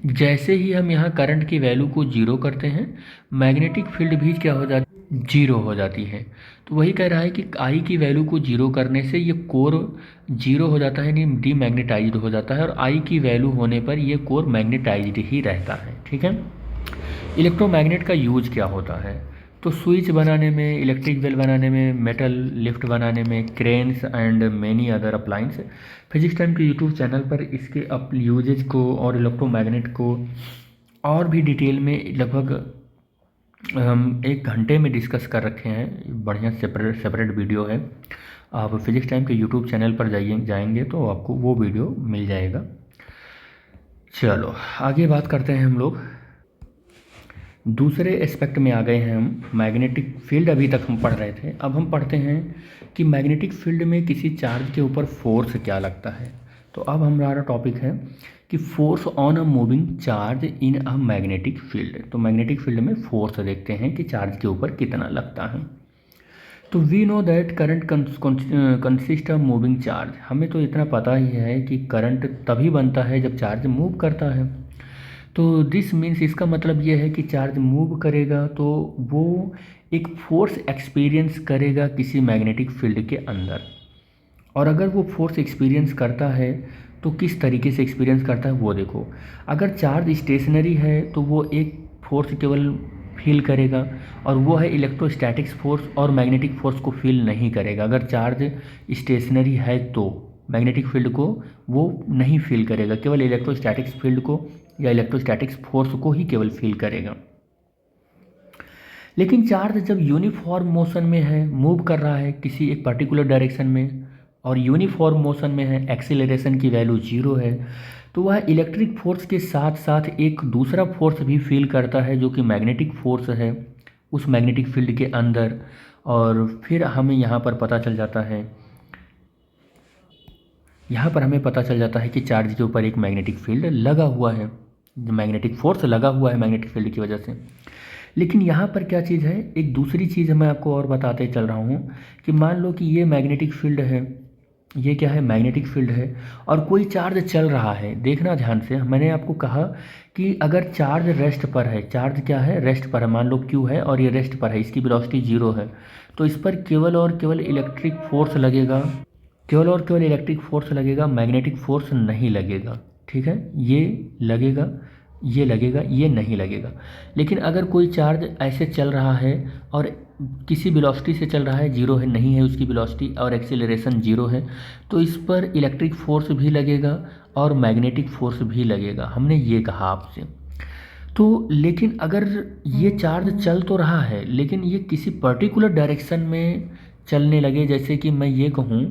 जैसे ही हम यहाँ करंट की वैल्यू को जीरो करते हैं मैग्नेटिक फील्ड भी क्या हो जाती है, जीरो हो जाती है। तो वही कह रहा है कि आई की वैल्यू को जीरो करने से ये कोर जीरो हो जाता है, यानी डीमैग्नेटाइज्ड हो जाता है, और आई की वैल्यू होने पर ये कोर मैग्नेटाइज्ड ही रहता है। ठीक है, इलेक्ट्रोमैग्नेट का यूज क्या होता है, तो स्विच बनाने में, इलेक्ट्रिक बेल बनाने में, मेटल लिफ्ट बनाने में, cranes and many other appliance. Physics time के यूट्यूब चैनल पर इसके यूजेज को और इलेक्ट्रोमैग्नेट को और भी डिटेल में लगभग हम 1 घंटे में डिस्कस कर रखे हैं। बढ़िया सेपरेट वीडियो है। आप फिजिक्स टाइम के यूट्यूब चैनल पर जाएंगे तो आपको वो वीडियो मिल जाएगा। चलो आगे बात करते हैं हम लोग। दूसरे एस्पेक्ट में आ गए हैं हम। मैग्नेटिक फील्ड अभी तक हम पढ़ रहे थे, अब हम पढ़ते हैं कि मैग्नेटिक फील्ड में किसी चार्ज के ऊपर फोर्स क्या लगता है। तो अब हमारा टॉपिक है कि force on a moving charge in a magnetic field. तो मैग्नेटिक फील्ड में फोर्स देखते हैं कि चार्ज के ऊपर कितना लगता है। तो we know that current consist of moving charge. हमें तो इतना पता ही है कि करंट तभी बनता है जब चार्ज मूव करता है। तो दिस मीन्स, इसका मतलब ये है कि चार्ज मूव करेगा तो वो एक फोर्स एक्सपीरियंस करेगा किसी मैग्नेटिक फील्ड के अंदर। और अगर वो फोर्स एक्सपीरियंस करता है तो किस तरीके से एक्सपीरियंस करता है वो देखो। अगर चार्ज स्टेशनरी है तो वो एक फोर्स केवल फील करेगा, और वो है इलेक्ट्रोस्टैटिक्स फोर्स, और मैग्नेटिक फोर्स को फील नहीं करेगा। अगर चार्ज स्टेशनरी है तो मैग्नेटिक फील्ड को वो नहीं फील करेगा, केवल इलेक्ट्रोस्टैटिक्स फील्ड को या इलेक्ट्रोस्टैटिक्स फोर्स को ही केवल फील करेगा। लेकिन चार्ज जब यूनिफॉर्म मोशन में है, मूव कर रहा है किसी एक पर्टिकुलर डायरेक्शन में, और यूनिफॉर्म मोशन में है, एक्सीलरेशन की वैल्यू 0 है, तो वह इलेक्ट्रिक फोर्स के साथ साथ एक दूसरा फोर्स भी फील करता है जो कि मैग्नेटिक फोर्स है उस मैग्नेटिक फील्ड के अंदर। और फिर हमें यहाँ पर पता चल जाता है कि चार्ज के ऊपर एक मैग्नेटिक फील्ड लगा हुआ है, मैग्नेटिक फोर्स लगा हुआ है मैग्नेटिक फील्ड की वजह से। लेकिन यहाँ पर क्या चीज़ है, एक दूसरी चीज़ मैं आपको और बताते चल रहा हूँ कि मान लो कि ये मैग्नेटिक फील्ड है, ये क्या है, मैग्नेटिक फील्ड है, और कोई चार्ज चल रहा है। देखना ध्यान से, मैंने आपको कहा कि अगर चार्ज रेस्ट पर है, चार्ज क्या है, रेस्ट पर है, मान लो क्यू है और ये रेस्ट पर है, इसकी वेलोसिटी 0 है, तो इस पर केवल और केवल इलेक्ट्रिक फोर्स लगेगा, केवल और केवल इलेक्ट्रिक फोर्स लगेगा, मैग्नेटिक फोर्स नहीं लगेगा। ठीक है, ये लगेगा, ये लगेगा, ये नहीं लगेगा। लेकिन अगर कोई चार्ज ऐसे चल रहा है और किसी वेलोसिटी से चल रहा है, 0 है, नहीं है उसकी वेलोसिटी और एक्सीलरेशन 0 है, तो इस पर इलेक्ट्रिक फोर्स भी लगेगा और मैग्नेटिक फोर्स भी लगेगा, हमने ये कहा आपसे। तो लेकिन अगर ये चार्ज चल तो रहा है, लेकिन ये किसी पर्टिकुलर डायरेक्शन में चलने लगे, जैसे कि मैं ये कहूँ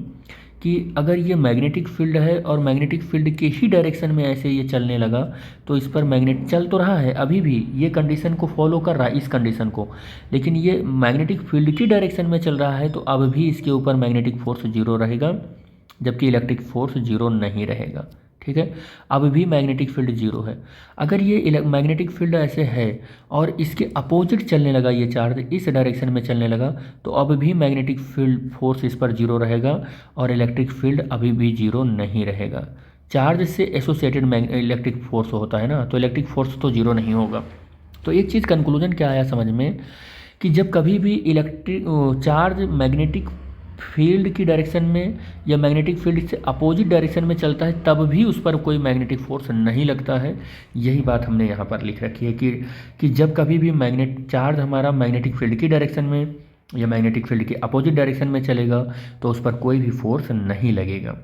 कि अगर ये मैग्नेटिक फील्ड है और मैग्नेटिक फील्ड के ही डायरेक्शन में ऐसे ये चलने लगा, तो इस पर मैग्नेट चल तो रहा है, अभी भी ये कंडीशन को फॉलो कर रहा है, इस कंडीशन को, लेकिन ये मैग्नेटिक फील्ड की डायरेक्शन में चल रहा है, तो अब भी इसके ऊपर मैग्नेटिक फोर्स 0 रहेगा, जबकि इलेक्ट्रिक फोर्स 0 नहीं रहेगा। ठीक है, अब भी मैग्नेटिक फील्ड 0 है। अगर ये मैग्नेटिक फील्ड ऐसे है और इसके अपोजिट चलने लगा, ये चार्ज इस डायरेक्शन में चलने लगा, तो अब भी मैग्नेटिक फील्ड फोर्स इस पर 0 रहेगा और इलेक्ट्रिक फील्ड अभी भी 0 नहीं रहेगा। चार्ज से एसोसिएटेड इलेक्ट्रिक फोर्स होता है ना, तो इलेक्ट्रिक फोर्स तो 0 नहीं होगा। तो एक चीज़ कंक्लूजन क्या आया समझ में, कि जब कभी भी इलेक्ट्रिक चार्ज मैग्नेटिक फील्ड की डायरेक्शन में या मैग्नेटिक फील्ड से अपोजिट डायरेक्शन में चलता है, तब भी उस पर कोई मैग्नेटिक फोर्स नहीं लगता है। यही बात हमने यहाँ पर लिख रखी है कि जब कभी भी चार्ज हमारा मैग्नेटिक फील्ड की डायरेक्शन में या मैग्नेटिक फील्ड के अपोजिट डायरेक्शन में चलेगा, तो उस पर कोई भी फोर्स नहीं लगेगा।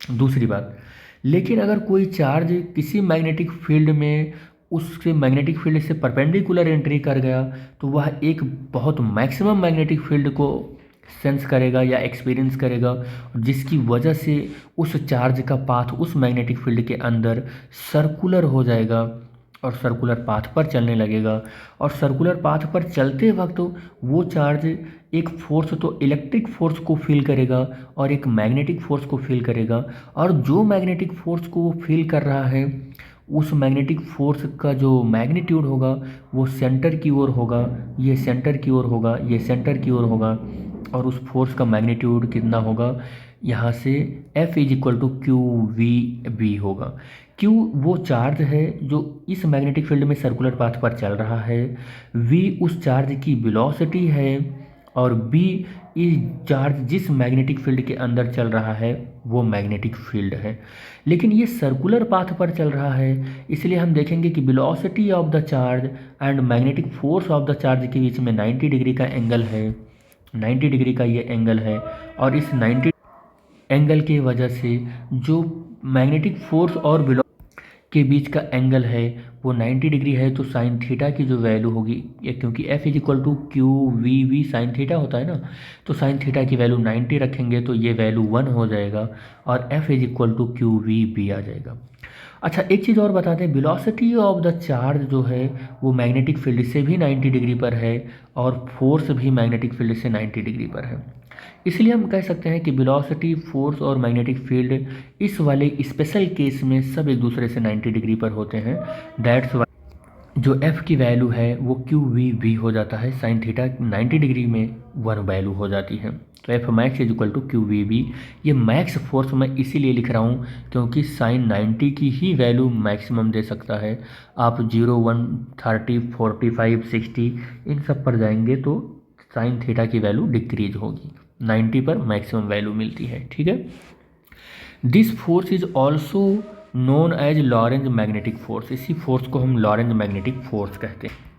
दूसरी बात, लेकिन अगर कोई चार्ज किसी मैग्नेटिक फील्ड में उसके मैग्नेटिक फील्ड से परपेंडिकुलर एंट्री कर गया, तो वह एक बहुत मैक्सिमम मैग्नेटिक फील्ड को सेंस करेगा या एक्सपीरियंस करेगा, जिसकी वजह से उस चार्ज का पाथ उस मैग्नेटिक फील्ड के अंदर सर्कुलर हो जाएगा और सर्कुलर पाथ पर चलने लगेगा। और सर्कुलर पाथ पर चलते वक्त वो चार्ज एक फोर्स, तो इलेक्ट्रिक फोर्स को फील करेगा और एक मैग्नेटिक फोर्स को फील करेगा, और जो मैग्नेटिक फोर्स को वो फील कर रहा है, उस मैग्नेटिक फोर्स का जो मैग्नीट्यूड होगा वो सेंटर की ओर होगा, ये सेंटर की ओर होगा, ये सेंटर की ओर होगा, और उस फोर्स का मैग्नीट्यूड कितना होगा, यहाँ से F is equal to Q we B होगा। क्यू वो चार्ज है जो इस मैग्नेटिक फील्ड में सर्कुलर पाथ पर चल रहा है, वी उस चार्ज की वेलोसिटी है, और बी इस चार्ज जिस मैग्नेटिक फील्ड के अंदर चल रहा है वो मैग्नेटिक फील्ड है। लेकिन ये सर्कुलर पाथ पर चल रहा है, इसलिए हम देखेंगे कि velocity of the charge and magnetic force of the charge के बीच में 90 डिग्री का एंगल है, 90 डिग्री का ये एंगल है, और इस 90 एंगल की वजह से जो मैग्नेटिक फोर्स और वेलोसिटी के बीच का एंगल है वो 90 डिग्री है, तो साइन थीटा की जो वैल्यू होगी, ये क्योंकि F is equal to Q v v sine theta होता है ना, तो साइन थीटा की वैल्यू 90 रखेंगे तो ये वैल्यू 1 हो जाएगा और F is equal to Q we B आ जाएगा। अच्छा, एक चीज़ और बताते हैं, वेलोसिटी ऑफ द चार्ज जो है वो मैग्नेटिक फील्ड से भी 90 डिग्री पर है और फोर्स भी मैग्नेटिक फील्ड से 90 डिग्री पर है। इसलिए हम कह सकते हैं कि वेलोसिटी, फोर्स और मैग्नेटिक फील्ड इस वाले स्पेशल केस में सब एक दूसरे से 90 डिग्री पर होते हैं। दैट्स वाई जो F की वैल्यू है वो क्यू वी बी हो जाता है, साइन थीटा 90 डिग्री में 1 वैल्यू हो जाती है। तो F max is equal to Q we B. ये मैक्स फोर्स मैं इसीलिए लिख रहा हूँ क्योंकि साइन 90 की ही वैल्यू मैक्सिमम दे सकता है। आप 0, 1, 30, 45, 60 इन सब पर जाएंगे तो साइन थीटा की वैल्यू डिक्रीज होगी, 90 पर मैक्सिमम वैल्यू मिलती है। ठीक है, this force is also known as Lorentz magnetic force. इसी फोर्स को हम लॉरेंज मैग्नेटिक फोर्स कहते हैं।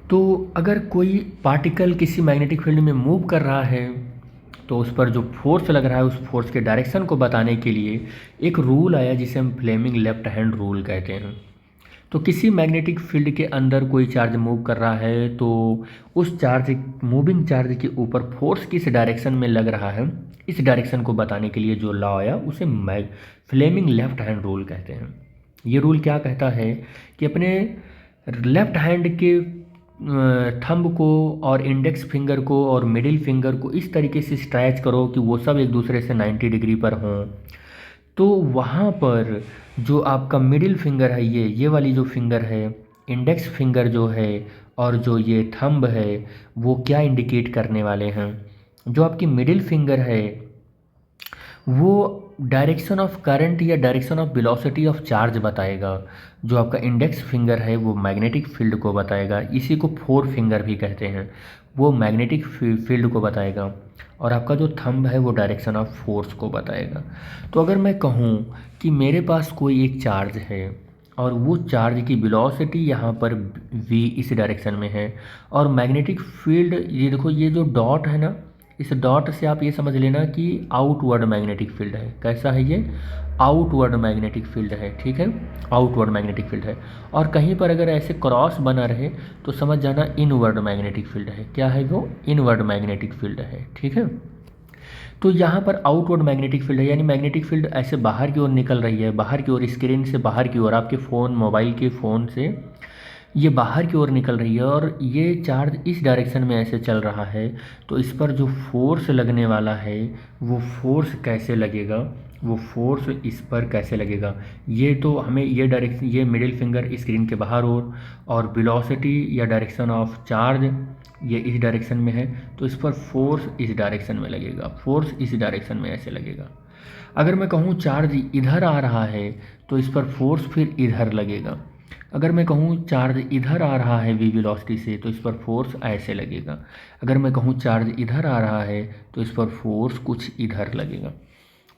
तो अगर कोई पार्टिकल किसी मैग्नेटिक फील्ड में मूव कर रहा है तो उस पर जो फोर्स लग रहा है उस फोर्स के डायरेक्शन को बताने के लिए एक रूल आया जिसे हम फ्लेमिंग लेफ्ट हैंड रूल कहते हैं। तो किसी मैग्नेटिक फील्ड के अंदर कोई चार्ज मूव कर रहा है तो उस चार्ज, मूविंग चार्ज के ऊपर फोर्स किस डायरेक्शन में लग रहा है, इस डायरेक्शन को बताने के लिए जो लॉ आया उसे फ्लेमिंग लेफ्ट हैंड रूल कहते हैं। ये रूल क्या कहता है कि अपने लेफ्ट हैंड के थंब को और इंडेक्स फिंगर को और मिडिल फिंगर को इस तरीके से स्ट्रेच करो कि वो सब एक दूसरे से 90 डिग्री पर हों। तो वहाँ पर जो आपका मिडिल फिंगर है, ये वाली जो फिंगर है इंडेक्स फिंगर जो है और जो ये थंब है वो क्या इंडिकेट करने वाले हैं। जो आपकी मिडिल फिंगर है वो डायरेक्शन ऑफ करंट या direction of velocity of charge बताएगा। जो आपका इंडेक्स फिंगर है वो मैग्नेटिक फील्ड को बताएगा, इसी को फोर फिंगर भी कहते हैं, वो मैग्नेटिक फील्ड को बताएगा। और आपका जो थंब है वो डायरेक्शन ऑफ फोर्स को बताएगा। तो अगर मैं कहूँ कि मेरे पास कोई एक चार्ज है और वो चार्ज की वेलोसिटी यहाँ पर v इस डायरेक्शन में है, और मैग्नेटिक फील्ड ये देखो, ये जो डॉट है ना, इस डॉट से आप ये समझ लेना कि आउटवर्ड मैग्नेटिक फील्ड है। कैसा है ये? आउटवर्ड मैग्नेटिक फील्ड है, ठीक है, आउटवर्ड मैग्नेटिक फील्ड है। और कहीं पर अगर ऐसे क्रॉस बना रहे तो समझ जाना इनवर्ड मैग्नेटिक फील्ड है। क्या है वो? इनवर्ड मैग्नेटिक फील्ड है, ठीक है। तो यहाँ पर आउटवर्ड मैग्नेटिक फील्ड है, यानी मैग्नेटिक फील्ड ऐसे बाहर की ओर निकल रही है, बाहर की ओर, स्क्रीन से बाहर की ओर, आपके फ़ोन, मोबाइल के फ़ोन से ये बाहर की ओर निकल रही है, और ये चार्ज इस डायरेक्शन में ऐसे चल रहा है। तो इस पर जो फोर्स लगने वाला है वो फोर्स कैसे लगेगा, वो फोर्स इस पर कैसे लगेगा, ये तो हमें ये डायरेक्शन, ये मिडिल फिंगर स्क्रीन के बाहर और वेलोसिटी या डायरेक्शन ऑफ चार्ज ये इस डायरेक्शन में है, तो इस पर फोर्स इस डायरेक्शन में लगेगा, फोर्स इस डायरेक्शन में ऐसे लगेगा। अगर मैं कहूँ चार्ज इधर आ रहा है तो इस पर फोर्स फिर इधर लगेगा। अगर मैं कहूँ चार्ज इधर आ रहा है v वेलोसिटी से तो इस पर फोर्स ऐसे लगेगा। अगर मैं कहूँ चार्ज इधर आ रहा है तो इस पर फोर्स कुछ इधर लगेगा।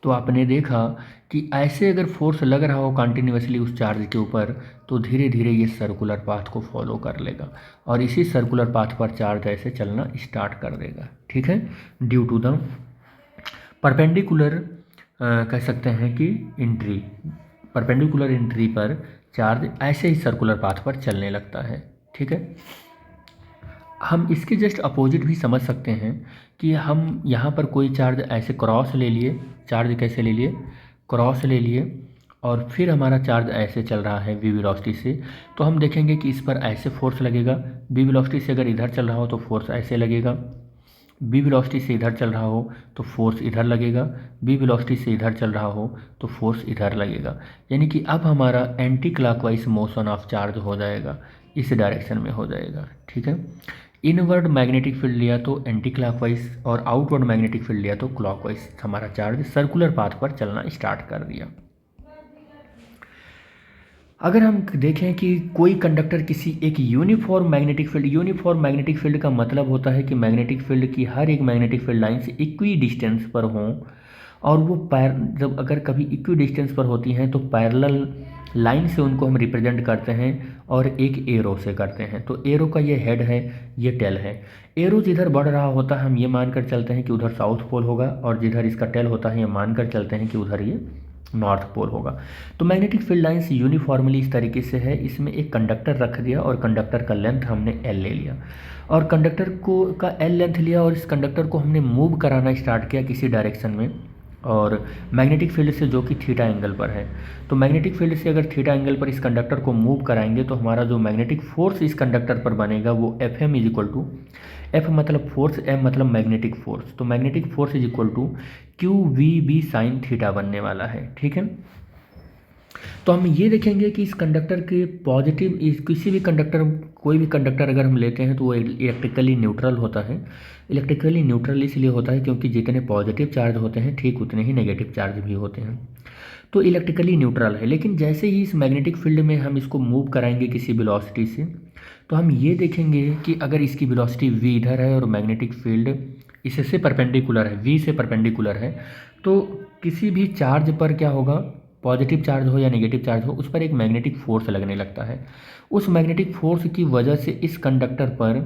तो आपने देखा कि ऐसे अगर फोर्स लग रहा हो कंटिन्यूसली उस चार्ज के ऊपर तो धीरे धीरे ये सर्कुलर पाथ को फॉलो कर लेगा, और इसी सर्कुलर पाथ पर चार्ज ऐसे चलना स्टार्ट कर देगा, ठीक है। ड्यू टू द परपेंडिकुलर कह सकते हैं कि एंट्री, परपेंडिकुलर एंट्री पर चार्ज ऐसे ही सर्कुलर पाथ पर चलने लगता है, ठीक है। हम इसके जस्ट अपोजिट भी समझ सकते हैं कि हम यहाँ पर कोई चार्ज ऐसे क्रॉस ले लिए, चार्ज कैसे ले लिए, क्रॉस ले लिए, और फिर हमारा चार्ज ऐसे चल रहा है v वेलोसिटी से, तो हम देखेंगे कि इस पर ऐसे फोर्स लगेगा। v वेलोसिटी से अगर इधर चल रहा हो तो फोर्स ऐसे लगेगा, v वेलोसिटी से इधर चल रहा हो तो फोर्स इधर लगेगा, v वेलोसिटी से इधर चल रहा हो तो फोर्स इधर लगेगा। यानी कि अब हमारा anti clockwise motion of charge हो जाएगा, इस डायरेक्शन में हो जाएगा, ठीक है। इनवर्ड मैग्नेटिक फील्ड लिया तो एंटी क्लॉकवाइज, और आउटवर्ड मैग्नेटिक फील्ड लिया तो क्लॉकवाइज, हमारा चार्ज सर्कुलर पाथ पर चलना स्टार्ट कर दिया। अगर हम देखें कि कोई कंडक्टर किसी एक यूनिफॉर्म मैग्नेटिक फील्ड का मतलब होता है कि मैग्नेटिक फील्ड की हर एक मैग्नेटिक फील्ड लाइन से इक्वी डिस्टेंस पर हों, और वो जब अगर कभी इक्वी डिस्टेंस पर होती हैं तो पैरेलल लाइन से उनको हम रिप्रेजेंट करते हैं और एक एरो से करते हैं। तो एरो का ये हेड है, ये टेल है। एरो जिधर बढ़ रहा होता है हम ये मानकर चलते हैं कि उधर साउथ पोल होगा, और जिधर इसका टेल होता है ये मानकर चलते हैं कि उधर ये नॉर्थ पोल होगा। तो मैग्नेटिक फील्ड लाइंस यूनिफॉर्मली इस तरीके से है, इसमें एक कंडक्टर रख दिया और कंडक्टर का लेंथ हमने एल ले लिया, और कंडक्टर को का एल लेंथ लिया, और इस कंडक्टर को हमने मूव कराना स्टार्ट किया किसी डायरेक्शन में, और मैग्नेटिक फील्ड से जो कि थीटा एंगल पर है। तो मैग्नेटिक फील्ड से अगर थीटा एंगल पर इस कंडक्टर को मूव कराएंगे तो हमारा जो मैग्नेटिक फोर्स इस कंडक्टर पर बनेगा वो F M is equal to, F मतलब फोर्स, एम मतलब मैग्नेटिक फोर्स, तो magnetic force is equal to Q we B sine theta बनने वाला है, ठीक है। तो हम ये देखेंगे कि इस कंडक्टर के पॉजिटिव, इस किसी भी कंडक्टर, कोई भी कंडक्टर अगर हम लेते हैं तो वो इलेक्ट्रिकली न्यूट्रल होता है। इलेक्ट्रिकली न्यूट्रल इसलिए होता है क्योंकि जितने पॉजिटिव चार्ज होते हैं ठीक उतने ही नेगेटिव चार्ज भी होते हैं, तो इलेक्ट्रिकली न्यूट्रल है। लेकिन जैसे ही इस मैग्नेटिक फील्ड में हम इसको मूव कराएंगे किसी वेलोसिटी से, तो हम ये देखेंगे कि अगर इसकी वेलोसिटी v इधर है और मैग्नेटिक फील्ड इससे परपेंडिकुलर है, v से परपेंडिकुलर है, तो किसी भी चार्ज पर क्या होगा, पॉजिटिव चार्ज हो या नेगेटिव चार्ज हो, उस पर एक मैग्नेटिक फोर्स लगने लगता है। उस मैग्नेटिक फोर्स की वजह से इस कंडक्टर पर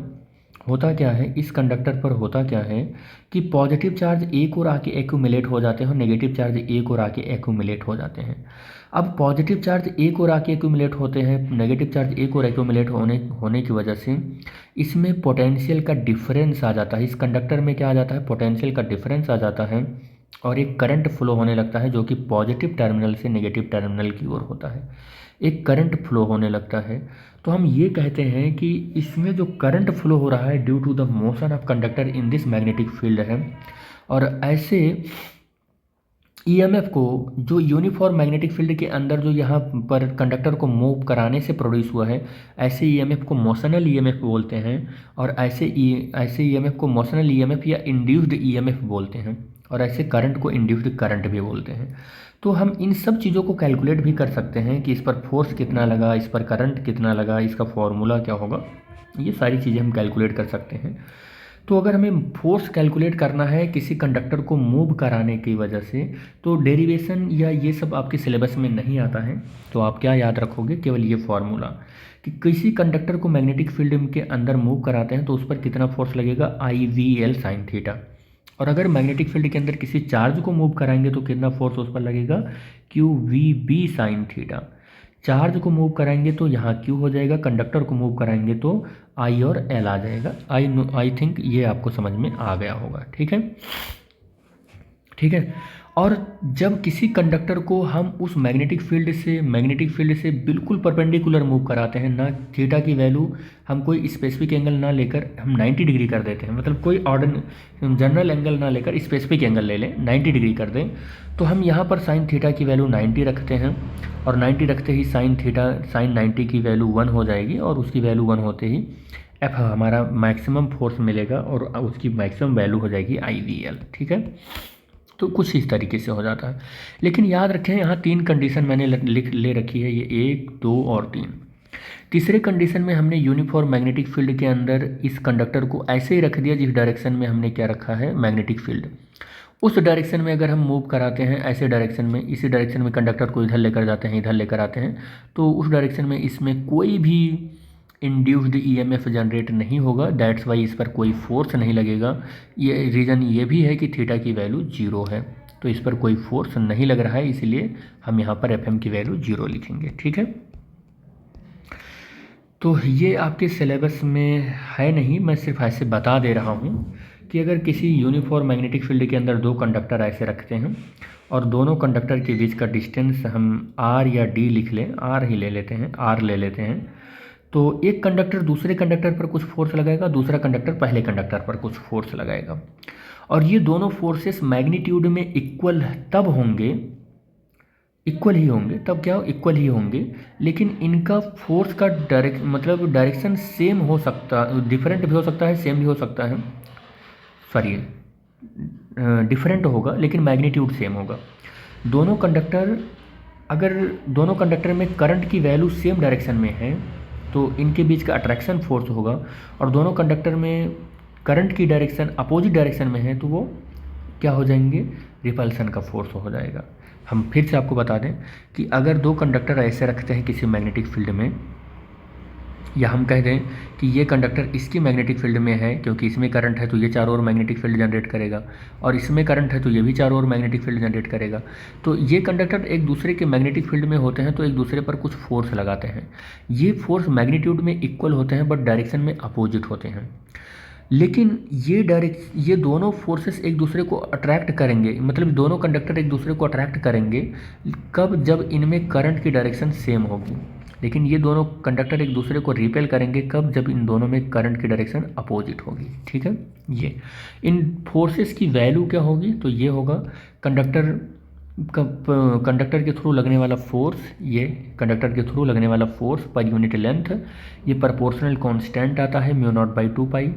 होता क्या है, इस कंडक्टर पर होता क्या है कि पॉजिटिव चार्ज एक और आके एक्यूमुलेट हो जाते हैं और नेगेटिव चार्ज एक और आके एक्यूमुलेट हो जाते हैं। अब पॉजिटिव चार्ज एक और आके एक्यूमुलेट होते हैं, नेगेटिव चार्ज एक और एक्यूमुलेट होने की वजह से इसमें पोटेंशियल का डिफरेंस आ जाता है। इस कंडक्टर में क्या आ जाता है, पोटेंशियल का डिफरेंस आ जाता है, और एक करंट फ्लो होने लगता है जो कि पॉजिटिव टर्मिनल से नेगेटिव टर्मिनल की ओर होता है, एक करंट फ्लो होने लगता है। तो हम ये कहते हैं कि इसमें जो करंट फ्लो हो रहा है due to the motion of conductor in this magnetic field है, और ऐसे ईएमएफ को जो यूनिफॉर्म मैग्नेटिक फील्ड के अंदर जो यहाँ पर कंडक्टर को मूव कराने से प्रोड्यूस हुआ है, ऐसे ईएमएफ को मोशनल ईएमएफ बोलते हैं। और ऐसे ईएमएफ को मोशनल ईएमएफ या इंड्यूस्ड ईएमएफ बोलते हैं। और ऐसे करंट को इंड्यूस्ड करंट भी बोलते हैं। तो हम इन सब चीज़ों को कैलकुलेट भी कर सकते हैं कि इस पर फोर्स कितना लगा, इस पर करंट कितना लगा, इसका फॉर्मूला क्या होगा, ये सारी चीज़ें हम कैलकुलेट कर सकते हैं। तो अगर हमें फोर्स कैलकुलेट करना है किसी कंडक्टर को मूव कराने की वजह से, तो डेरिवेशन या ये सब आपके सिलेबस में नहीं आता है। तो आप क्या याद रखोगे, केवल ये फॉर्मूला कि किसी कंडक्टर को मैग्नेटिक फील्ड के अंदर मूव कराते हैं तो उस पर कितना फोर्स लगेगा, IVL sin थीटा। और अगर मैग्नेटिक फील्ड के अंदर किसी चार्ज को मूव कराएंगे तो कितना फोर्स उस पर लगेगा, QVB sin थीटा। चार्ज को मूव कराएंगे तो यहाँ Q हो जाएगा, कंडक्टर को मूव कराएंगे तो I और L आ जाएगा। आई थिंक ये आपको समझ में आ गया होगा। ठीक है, ठीक है। और जब किसी कंडक्टर को हम उस मैग्नेटिक फील्ड से बिल्कुल परपेंडिकुलर मूव कराते हैं ना, थीटा की वैल्यू हम कोई स्पेसिफिक एंगल ना लेकर हम 90 डिग्री कर देते हैं, मतलब कोई जनरल एंगल ना लेकर स्पेसिफिक एंगल ले लें, 90 डिग्री कर दें, तो हम यहाँ पर साइन थीटा की वैल्यू 90 रखते हैं। और 90 रखते ही साइन 90 की वैल्यू 1 हो जाएगी। और उसकी वैल्यू 1 होते ही एफ हमारा मैक्सिमम फोर्स मिलेगा और उसकी मैक्सिमम वैल्यू हो जाएगी IVL। ठीक है, तो कुछ इस तरीके से हो जाता है। लेकिन याद रखें यहाँ 3 कंडीशन मैंने ले रखी है, ये 1, 2 और 3। तीसरे कंडीशन में हमने यूनिफॉर्म मैग्नेटिक फील्ड के अंदर इस कंडक्टर को ऐसे ही रख दिया जिस डायरेक्शन में हमने क्या रखा है, मैग्नेटिक फील्ड। उस डायरेक्शन में अगर हम मूव कराते हैं, ऐसे डायरेक्शन में, इसी डायरेक्शन में कंडक्टर को इधर लेकर जाते हैं, इधर लेकर आते हैं, तो उस डायरेक्शन में इसमें कोई भी इंड्यूस्ड ईएमएफ जनरेट नहीं होगा। दैट्स वाई इस पर कोई फोर्स नहीं लगेगा। ये रीज़न ये भी है कि थीटा की वैल्यू 0 है, तो इस पर कोई फोर्स नहीं लग रहा है, इसलिए हम यहाँ पर एफ की वैल्यू 0 लिखेंगे। ठीक है, तो ये आपके सिलेबस में है नहीं, मैं सिर्फ ऐसे बता दे रहा हूँ कि अगर किसी यूनिफॉर्म मैग्नेटिक फील्ड के अंदर 2 कंडक्टर ऐसे रखते हैं और दोनों कंडक्टर के बीच का डिस्टेंस हम R या D लिख लें, R ही ले लेते हैं, R ले लेते हैं, तो एक कंडक्टर दूसरे कंडक्टर पर कुछ फोर्स लगाएगा, दूसरा कंडक्टर पहले कंडक्टर पर कुछ फोर्स लगाएगा। और ये दोनों फोर्सेस मैग्नीट्यूड में इक्वल तब होंगे, इक्वल ही होंगे, तब क्या इक्वल ही होंगे, लेकिन इनका फोर्स का डायरेक्शन सेम हो सकता, डिफरेंट भी हो सकता है, सेम भी हो सकता है, सॉरी डिफरेंट होगा लेकिन मैग्नीट्यूड सेम होगा। अगर दोनों कंडक्टर में करंट की वैल्यू सेम डायरेक्शन में है तो इनके बीच का अट्रैक्शन फोर्स होगा। और दोनों कंडक्टर में करंट की डायरेक्शन अपोजिट डायरेक्शन में है तो वो क्या हो जाएंगे, रिपल्सन का फोर्स हो जाएगा। हम फिर से आपको बता दें कि अगर 2 कंडक्टर ऐसे रखते हैं किसी मैग्नेटिक फील्ड में, या हम कह दें कि ये कंडक्टर इसकी मैग्नेटिक फील्ड में है क्योंकि इसमें करंट है तो ये चारों ओर मैग्नेटिक फील्ड जनरेट करेगा, और इसमें करंट है तो ये भी चारों ओर मैग्नेटिक फील्ड जनरेट करेगा। तो ये कंडक्टर एक दूसरे के मैग्नेटिक फील्ड में होते हैं तो एक दूसरे पर कुछ फोर्स लगाते हैं। ये फोर्स मैग्नीट्यूड में इक्वल होते हैं बट डायरेक्शन में अपोजिट होते हैं। लेकिन ये दोनों फोर्सेस एक दूसरे को अट्रैक्ट करेंगे, मतलब दोनों कंडक्टर एक दूसरे को अट्रैक्ट करेंगे कब, जब इनमें करंट की डायरेक्शन सेम होगी। लेकिन ये दोनों कंडक्टर एक दूसरे को रिपेल करेंगे कब, जब इन दोनों में करंट की डायरेक्शन अपोजिट होगी। ठीक है, ये इन फोर्सेस की वैल्यू क्या होगी, तो ये होगा कंडक्टर के थ्रू लगने वाला फोर्स, ये कंडक्टर के थ्रू लगने वाला फोर्स पर यूनिट लेंथ, ये प्रोपोर्शनल कांस्टेंट आता है μ0/2π।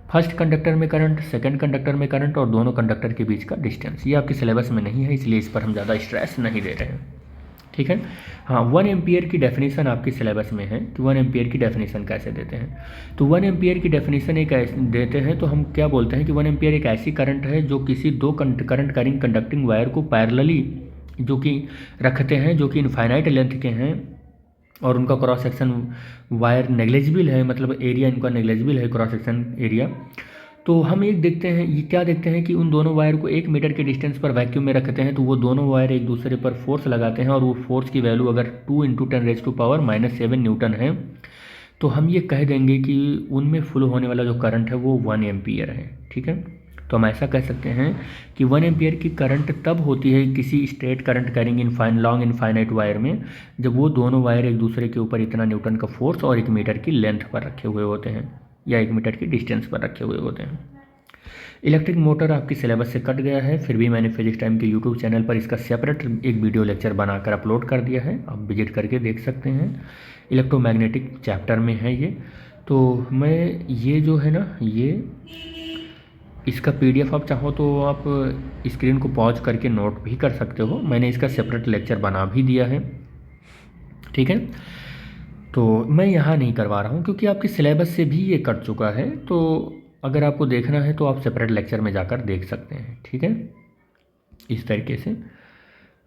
फर्स्ट कंडक्टर में करंट, सेकंड कंडक्टर में करंट और दोनों कंडक्टर के बीच का डिस्टेंस। ये आपके सिलेबस में नहीं है इसलिए इस पर हम ज़्यादा स्ट्रेस नहीं दे रहे हैं। ठीक है, हाँ 1 एम्पियर की डेफिनेशन आपके सिलेबस में है कि 1 एम्पियर की डेफिनेशन कैसे देते हैं। तो 1 एम्पियर की डेफिनेशन एक देते हैं तो हम क्या बोलते हैं कि 1 एम्पियर एक ऐसी करंट है जो किसी 2 करंट कैरिंग कंडक्टिंग वायर को पैरेलली जो कि रखते हैं, जो कि इनफाइनाइट लेंथ के हैं और उनका क्रॉस सेक्शन वायर नेग्लेजिबल है, मतलब एरिया इनका नेग्लेजिबल है, क्रॉस सेक्शन एरिया। तो हम एक देखते हैं, ये क्या देखते हैं कि उन दोनों वायर को 1 मीटर के डिस्टेंस पर वैक्यूम में रखते हैं तो वो दोनों वायर एक दूसरे पर फोर्स लगाते हैं और वो फोर्स की वैल्यू अगर 2 × 10⁻⁻7 न्यूटन है तो हम ये कह देंगे कि उनमें फ्लो होने वाला जो करंट है वो 1 एम्पियर है। ठीक है, तो हम ऐसा कह सकते हैं कि 1 एम्पियर की करंट तब होती है किसी straight current carrying long infinite wire में, जब वो दोनों वायर एक दूसरे के ऊपर इतना न्यूटन का फोर्स और 1 मीटर की लेंथ पर रखे हुए होते हैं या 1 मीटर की डिस्टेंस पर रखे हुए होते हैं। इलेक्ट्रिक मोटर आपकी सिलेबस से कट गया है, फिर भी मैंने फिजिक्स टाइम के यूट्यूब चैनल पर इसका सेपरेट एक वीडियो लेक्चर बनाकर अपलोड कर दिया है, आप विजिट करके देख सकते हैं। इलेक्ट्रोमैग्नेटिक चैप्टर में है ये। तो मैं ये जो है ना, ये इसका PDF आप चाहो तो आप स्क्रीन को पॉज करके नोट भी कर सकते हो, मैंने इसका सेपरेट लेक्चर बना भी दिया है, ठीक है। तो मैं यहाँ नहीं करवा रहा हूँ क्योंकि आपके सिलेबस से भी ये कट चुका है। तो अगर आपको देखना है तो आप सेपरेट लेक्चर में जाकर देख सकते हैं, ठीक है, इस तरीके से।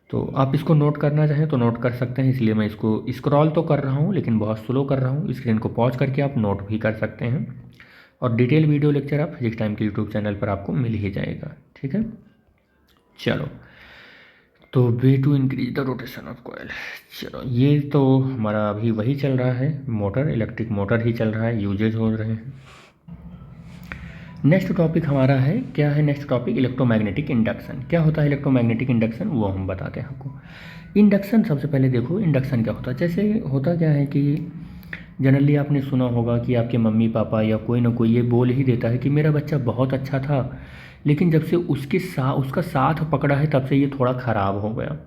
तो आप इसको नोट करना चाहें तो नोट कर सकते हैं, इसलिए मैं इसको स्क्रॉल तो कर रहा हूँ लेकिन बहुत स्लो कर रहा हूँ। स्क्रीन को पॉज करके आप नोट भी कर सकते हैं, और डिटेल वीडियो लेक्चर आप फिजिक्स टाइम के यूट्यूब चैनल पर आपको मिल ही जाएगा, ठीक है। चलो, तो way to increase the rotation of coil. चलो, ये तो हमारा अभी वही चल रहा है, मोटर, इलेक्ट्रिक मोटर ही चल रहा है, यूजेज हो रहे हैं। नेक्स्ट टॉपिक हमारा है, क्या है नेक्स्ट टॉपिक? Electromagnetic induction. क्या होता है इलेक्ट्रोमैग्नेटिक इंडक्शन, वो हम बताते हैं आपको। इंडक्शन, सबसे पहले देखो इंडक्शन क्या होता है। जैसे होता क्या है कि जनरली आपने सुना होगा कि आपके मम्मी पापा या कोई ना कोई ये बोल ही देता है कि मेरा बच्चा बहुत अच्छा था, लेकिन जब से उसका साथ पकड़ा है तब से ये थोड़ा ख़राब हो गया।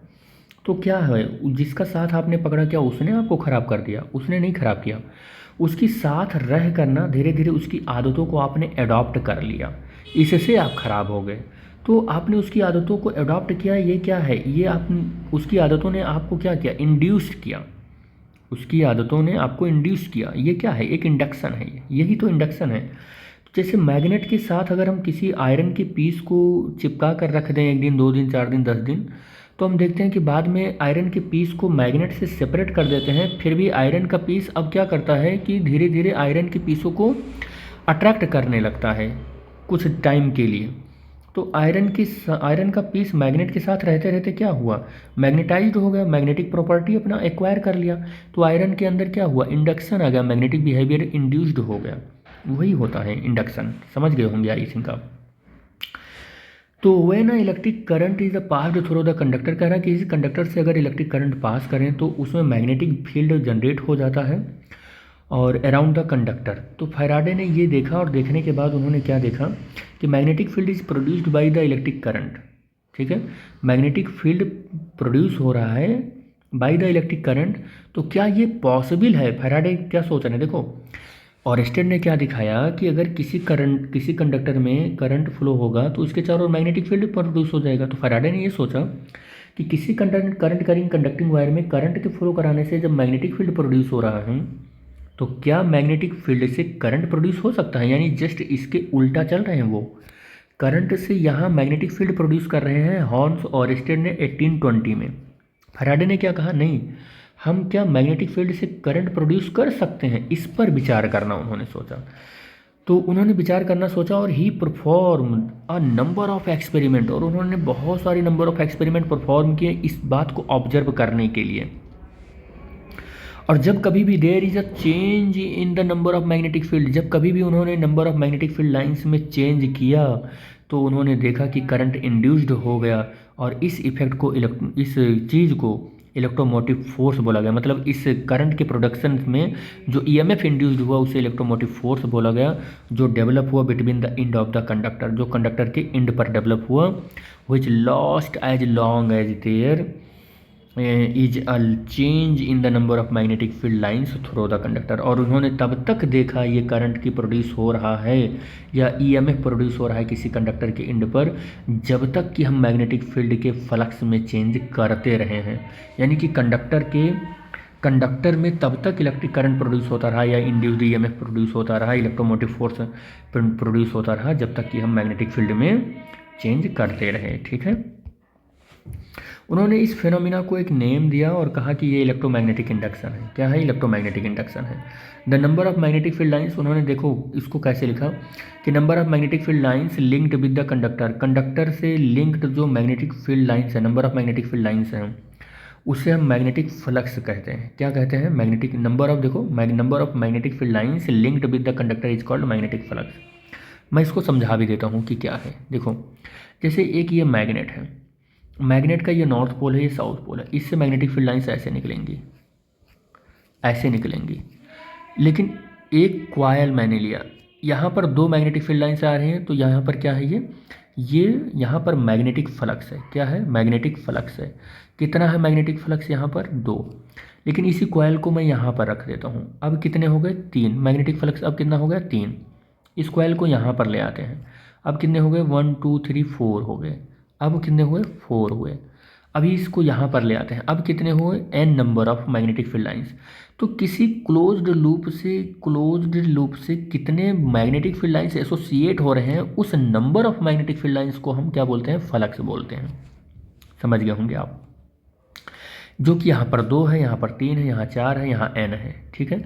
तो क्या है, जिसका साथ आपने पकड़ा, क्या उसने आपको ख़राब कर दिया? उसने नहीं ख़राब किया, उसकी साथ रह करना धीरे धीरे उसकी आदतों को आपने अडॉप्ट कर लिया, इससे आप ख़राब हो गए। तो आपने उसकी आदतों को अडॉप्ट किया, ये क्या है, ये आप उसकी आदतों ने आपको क्या किया, इंड्यूस्ड किया, उसकी आदतों ने आपको इंड्यूस किया। ये क्या है, एक इंडक्शन है, यही तो इंडक्शन है। जैसे मैग्नेट के साथ अगर हम किसी आयरन के पीस को चिपका कर रख दें 1 दिन 2 दिन 4 दिन 10 दिन, तो हम देखते हैं कि बाद में आयरन के पीस को मैग्नेट से सेपरेट कर देते हैं, फिर भी आयरन का पीस अब क्या करता है कि धीरे धीरे आयरन के पीसों को अट्रैक्ट करने लगता है कुछ टाइम के लिए। तो आयरन का पीस मैग्नेट के साथ रहते रहते क्या हुआ, मैग्नेटाइज्ड हो गया, मैग्नेटिक प्रॉपर्टी अपना एक्वायर कर लिया। तो आयरन के अंदर क्या हुआ, इंडक्शन आ गया, मैग्नेटिक बिहेवियर इंड्यूस्ड हो गया। वही होता है इंडक्शन, समझ गए होंगे आई थिंक आप। तो when electric current is passed through the conductor, कह रहा है कि इस कंडक्टर से अगर इलेक्ट्रिक करंट पास करें तो उसमें मैग्नेटिक फील्ड जनरेट हो जाता है और अराउंड द कंडक्टर। तो फैराडे ने ये देखा, और देखने के बाद उन्होंने क्या देखा कि magnetic field is produced by the electric current, ठीक है, मैग्नेटिक फील्ड प्रोड्यूस हो रहा है बाय द इलेक्ट्रिक करंट। तो क्या ये पॉसिबल है? फैराडे क्या सोच रहे हैं, देखो ऑरेस्टेड ने क्या दिखाया कि अगर किसी कंडक्टर में करंट फ्लो होगा तो उसके चारों ओर मैग्नेटिक फील्ड प्रोड्यूस हो जाएगा। तो फैराडे ने ये सोचा कि किसी करंट करिंग कंडक्टिंग वायर में करंट के फ्लो कराने से जब मैग्नेटिक फील्ड प्रोड्यूस हो रहा है तो क्या मैग्नेटिक फील्ड से करंट प्रोड्यूस हो सकता है, यानी जस्ट इसके उल्टा चल रहे हैं। वो करंट से यहाँ मैग्नेटिक फील्ड प्रोड्यूस कर रहे हैं हॉर्न्स ऑरेस्टेड ने 1820 में। फैराडे ने क्या कहा, नहीं, हम क्या मैग्नेटिक फील्ड से करंट प्रोड्यूस कर सकते हैं, इस पर विचार करना उन्होंने सोचा। तो उन्होंने विचार करना सोचा और ही perform a number of experiment, और उन्होंने बहुत सारी नंबर ऑफ एक्सपेरिमेंट परफॉर्म किए इस बात को ऑब्जर्व करने के लिए। और जब कभी भी there is a change in the number of magnetic field, जब कभी भी उन्होंने number of magnetic field lines में चेंज किया तो उन्होंने देखा कि करंट इंड्यूस्ड हो गया, और इस इफेक्ट को इस चीज़ को इलेक्ट्रोमोटिव फोर्स बोला गया। मतलब इस करंट के प्रोडक्शन में जो ईएमएफ इंड्यूस्ड हुआ उसे इलेक्ट्रोमोटिव फोर्स बोला गया, जो डेवलप हुआ between the end of the conductor, जो कंडक्टर के एंड पर डेवलप हुआ, which lost as long as there is a change in the number of magnetic field lines through the conductor. और उन्होंने तब तक देखा ये करंट की प्रोड्यूस हो रहा है या ईएमएफ प्रोड्यूस हो रहा है किसी कंडक्टर के एंड पर, जब तक कि हम मैग्नेटिक फील्ड के फ्लक्स में चेंज करते रहे हैं। यानी कि कंडक्टर में तब तक इलेक्ट्रिक करंट प्रोड्यूस होता रहा या इंड्यूस्ड ईएमएफ प्रोड्यूस होता रहा, इलेक्ट्रोमोटिव फोर्स प्रोड्यूस होता रहा, जब तक कि हम मैग्नेटिक फील्ड में चेंज करते रहे, ठीक है। उन्होंने इस फिनोमिना को एक नेम दिया और कहा कि ये इलेक्ट्रोमैग्नेटिक इंडक्शन है। क्या है? इलेक्ट्रोमैग्नेटिक इंडक्शन है। The number of magnetic field lines, उन्होंने देखो इसको कैसे लिखा कि number of magnetic field lines linked with the conductor, conductor से लिंक्ड जो मैग्नेटिक फील्ड लाइंस है, number of magnetic field lines हैं, उसे हम मैग्नेटिक फ्लक्स कहते हैं। क्या कहते हैं? मैग्नेटिक नंबर ऑफ, देखो number of magnetic field lines linked with the conductor is called magnetic flux. मैं इसको समझा भी देता हूँ कि क्या है। देखो जैसे एक ये मैग्नेट है, मैग्नेट का ये नॉर्थ पोल है, ये साउथ पोल है, इससे मैग्नेटिक फील्ड लाइंस ऐसे निकलेंगी, ऐसे निकलेंगी। लेकिन एक कॉइल मैंने लिया, यहाँ पर दो मैग्नेटिक फील्ड लाइन्स आ रहे हैं, तो यहाँ पर क्या है ये यहाँ पर मैग्नेटिक फ्लक्स है। क्या है? मैग्नेटिक फ्लक्स है। कितना है मैग्नेटिक फ्लक्स यहाँ पर? 2। लेकिन इसी कॉइल को मैं यहाँ पर रख देता हूँ। अब कितने हो गए? 3। मैग्नेटिक फ्लक्स अब कितना हो गया? 3। इस कॉइल को यहाँ पर ले आते हैं। अब कितने हो गए? 1 2 3 4 हो गए। अब कितने हुए? 4 हुए। अभी इसको यहाँ पर ले आते हैं। अब कितने हुए? n number of magnetic field lines. तो किसी क्लोज्ड लूप से कितने मैग्नेटिक फील्ड लाइंस एसोसिएट हो रहे हैं, उस number of magnetic field lines को हम क्या बोलते हैं? फ्लक्स बोलते हैं। समझ गए होंगे आप। जो कि यहाँ पर 2 है, यहाँ पर 3 है, यहाँ 4 है, यहाँ n है। ठीक है।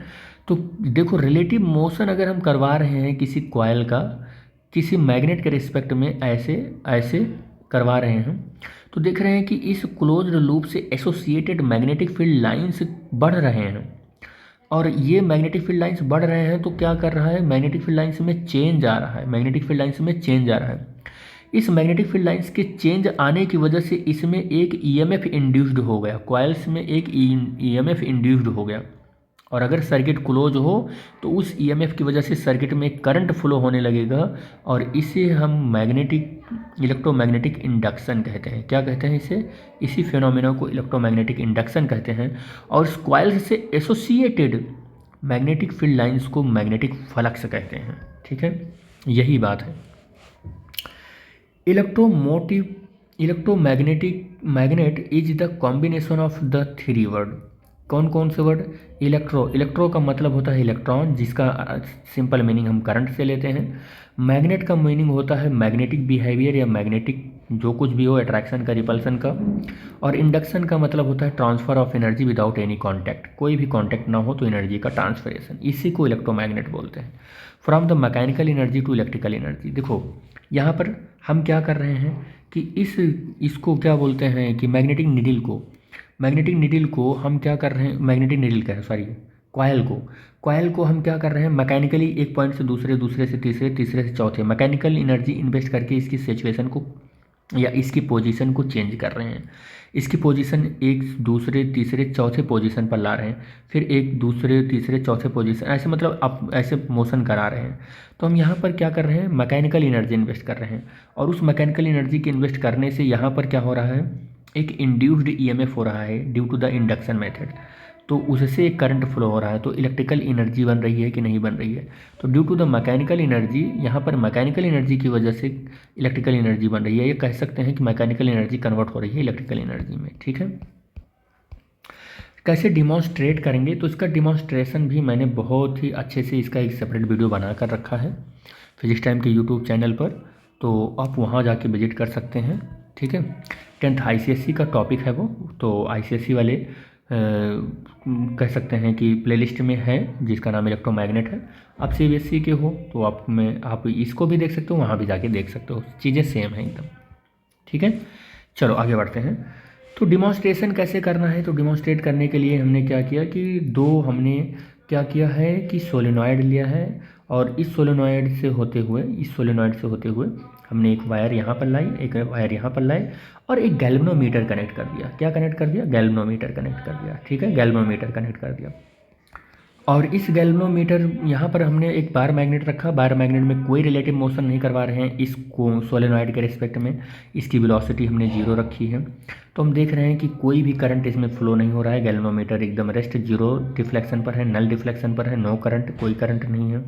तो देखो, रिलेटिव मोशन अगर हम करवा रहे हैं किसी कॉइल का किसी मैग्नेट के रिस्पेक्ट में ऐसे ऐसे करवा रहे हैं, तो देख रहे हैं कि इस क्लोज्ड लूप से एसोसिएटेड मैग्नेटिक फील्ड लाइंस बढ़ रहे हैं। और ये मैग्नेटिक फील्ड लाइंस बढ़ रहे हैं तो क्या कर रहा है? मैग्नेटिक फील्ड लाइंस में चेंज आ रहा है। मैग्नेटिक फील्ड लाइंस में चेंज आ रहा है। इस मैग्नेटिक फील्ड लाइंस के चेंज आने की वजह से इसमें एक ईएमएफ इंड्यूस्ड हो गया। कॉइल्स में एक ईएमएफ इंड्यूस्ड हो गया। और अगर सर्किट क्लोज हो तो उस ईएमएफ की वजह से सर्किट में करंट फ्लो होने लगेगा, और इसे हम इलेक्ट्रोमैग्नेटिक इंडक्शन कहते हैं। क्या कहते हैं इसे? इसी फिनोमेना को इलेक्ट्रोमैग्नेटिक इंडक्शन कहते हैं। और इस कॉइल से एसोसिएटेड मैग्नेटिक फील्ड लाइंस को मैग्नेटिक फ्लक्स कहते हैं। ठीक है, यही बात है। Magnet is the combination of the 3 word. कौन कौन से वर्ड? इलेक्ट्रो का मतलब होता है इलेक्ट्रॉन, जिसका सिंपल मीनिंग हम करंट से लेते हैं। मैग्नेट का मीनिंग होता है मैग्नेटिक बिहेवियर या मैग्नेटिक जो कुछ भी हो, अट्रैक्शन का, रिपल्सन का। और इंडक्शन का मतलब होता है transfer of energy without any contact. कोई भी कॉन्टैक्ट ना हो तो एनर्जी का ट्रांसफरेशन, इसी को इलेक्ट्रोमैग्नेट बोलते हैं। From the mechanical energy to electrical energy. देखो यहाँ पर हम क्या कर रहे हैं कि इसको क्या बोलते हैं कि मैग्नेटिक नीडल को हम क्या कर रहे हैं? मैग्नेटिक नीडल का है, सॉरी, कॉयल को हम क्या कर रहे हैं? मैकेनिकली एक पॉइंट से दूसरे, दूसरे से तीसरे, तीसरे से चौथे मैकेनिकल एनर्जी इन्वेस्ट करके इसकी सिचुएशन को या इसकी पोजीशन को चेंज कर रहे हैं। इसकी पोजीशन एक दूसरे तीसरे चौथे पोजीशन पर ला रहे हैं, फिर एक दूसरे तीसरे चौथे पोजीशन, ऐसे मतलब आप ऐसे मोशन करा रहे हैं। तो हम यहाँ पर क्या कर रहे हैं? मैकेनिकल एनर्जी इन्वेस्ट कर रहे हैं। और उस मैकेनिकल एनर्जी के इन्वेस्ट करने से यहाँ पर क्या हो रहा है? एक इंड्यूस्ड ईएमएफ हो रहा है due to the induction method. तो उससे एक करंट फ्लो हो रहा है, तो इलेक्ट्रिकल एनर्जी बन रही है कि नहीं बन रही है? तो due to the mechanical energy, यहाँ पर मैकेनिकल एनर्जी की वजह से इलेक्ट्रिकल एनर्जी बन रही है। ये कह सकते हैं कि मैकेनिकल एनर्जी कन्वर्ट हो रही है इलेक्ट्रिकल एनर्जी में। ठीक है। कैसे डिमॉन्स्ट्रेट करेंगे? तो इसका डिमॉन्स्ट्रेशन भी मैंने बहुत ही अच्छे से इसका एक सेपरेट वीडियो बना कर रखा है फिजिक्स टाइम के यूट्यूब चैनल पर, तो आप वहाँ जाके विजिट कर सकते हैं। ठीक है। 10th ICSE का टॉपिक है वो, तो ICSE वाले कह सकते हैं कि प्लेलिस्ट में है जिसका नाम इलेक्ट्रोमैग्नेट है। आप CBSE के हो तो आप इसको भी देख सकते हो, वहाँ भी जाके देख सकते हो, चीज़ें सेम हैं एकदम। ठीक है, चलो आगे बढ़ते हैं। तो डिमॉन्स्ट्रेशन कैसे करना है? तो डिमॉन्स्ट्रेट करने के लिए हमने क्या किया कि हमने क्या किया है कि सोलेनॉइड लिया है, और इस सोलेनॉइड से होते हुए हमने एक वायर यहाँ पर लाई, एक वायर यहाँ पर लाए, और एक गैल्वेनोमीटर कनेक्ट कर दिया। क्या कनेक्ट कर दिया? गैल्वेनोमीटर कनेक्ट कर दिया। ठीक है, गैल्वेनोमीटर कनेक्ट कर दिया। और इस गैल्वेनोमीटर यहाँ पर हमने एक बार मैग्नेट रखा। बार मैग्नेट में कोई रिलेटिव मोशन नहीं करवा रहे हैं इसको सोलेनॉइड के रिस्पेक्ट में। इसकी वेलोसिटी हमने 0 रखी है। तो हम देख रहे हैं कि कोई भी करंट इसमें फ्लो नहीं हो रहा है। गैल्वेनोमीटर एकदम रेस्ट, 0 डिफ्लेक्शन पर है, नल डिफ्लेक्शन पर है, नो करंट, कोई करंट नहीं है